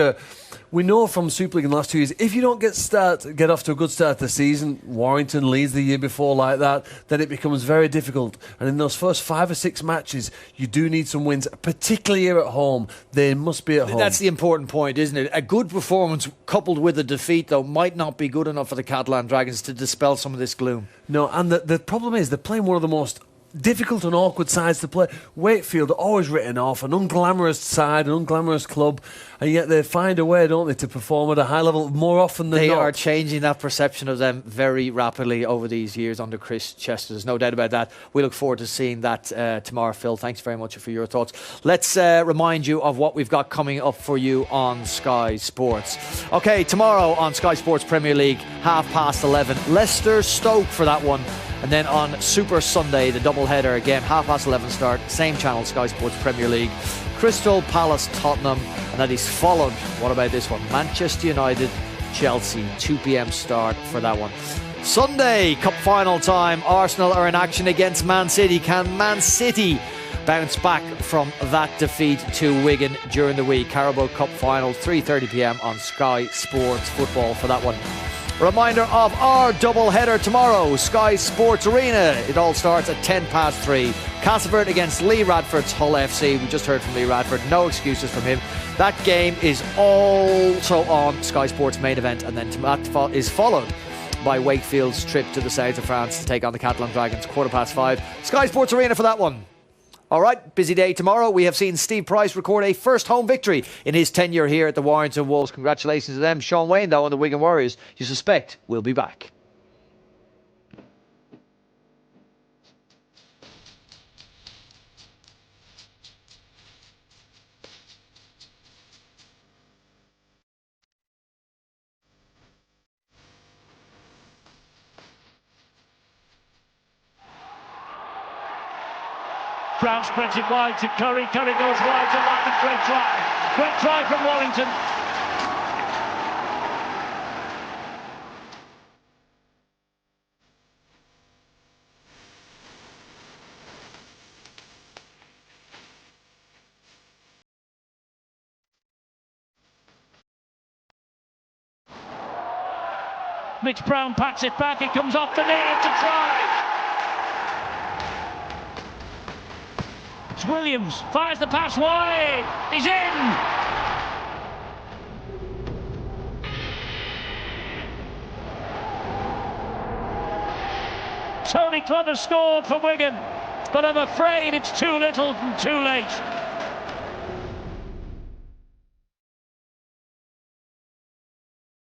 U: we know from Super League in the last 2 years, if you don't get off to a good start to the season, Warrington leads the year before like that, then it becomes very difficult. And in those first 5 or 6 matches, you do need some wins, particularly here at home. They must be at home.
I: That's the important point, isn't it? A good performance coupled with a defeat, though, might not be good enough for the Catalan Dragons to dispel some of this gloom.
U: No, and the problem is they're playing one of the most difficult and awkward sides to play. Wakefield are always written off, an unglamorous side, an unglamorous club, and yet they find a way, don't they, to perform at a high level more often than not.
I: They are changing that perception of them very rapidly over these years under Chris Chester. There's no doubt about that. We look forward to seeing that tomorrow, Phil. Thanks very much for your thoughts. Let's remind you of what we've got coming up for you on Sky Sports. OK, tomorrow on Sky Sports Premier League, 11:30, Leicester Stoke for that one. And then on Super Sunday, the double-header again, 11:30 start, same channel, Sky Sports Premier League, Crystal Palace Tottenham, and that is followed, what about this one, Manchester United Chelsea, 2 p.m. start for that one. Sunday, cup final time, Arsenal are in action against Man City. Can Man City bounce back from that defeat to Wigan during the week? Carabao Cup final, 3:30 p.m. on Sky Sports Football for that one. Reminder of our double-header tomorrow, Sky Sports Arena. It all starts at 3:10. Castleford against Lee Radford's Hull FC. We just heard from Lee Radford, no excuses from him. That game is also on Sky Sports main event, and then that is followed by Wakefield's trip to the south of France to take on the Catalan Dragons, 5:15. Sky Sports Arena for that one. All right, busy day tomorrow. We have seen Steve Price record a first home victory in his tenure here at the Warrington Wolves. Congratulations to them. Sean Wayne, though, and the Wigan Warriors, you suspect, will be back.
K: Brown spreads it wide to Curry. Curry goes wide to Latin. Great try. Great try from Warrington. Mitch Brown pats it back. It comes off the knee to try. Williams fires the pass wide. He's in. Tony Clubber scored for Wigan, but I'm afraid it's too little and too late.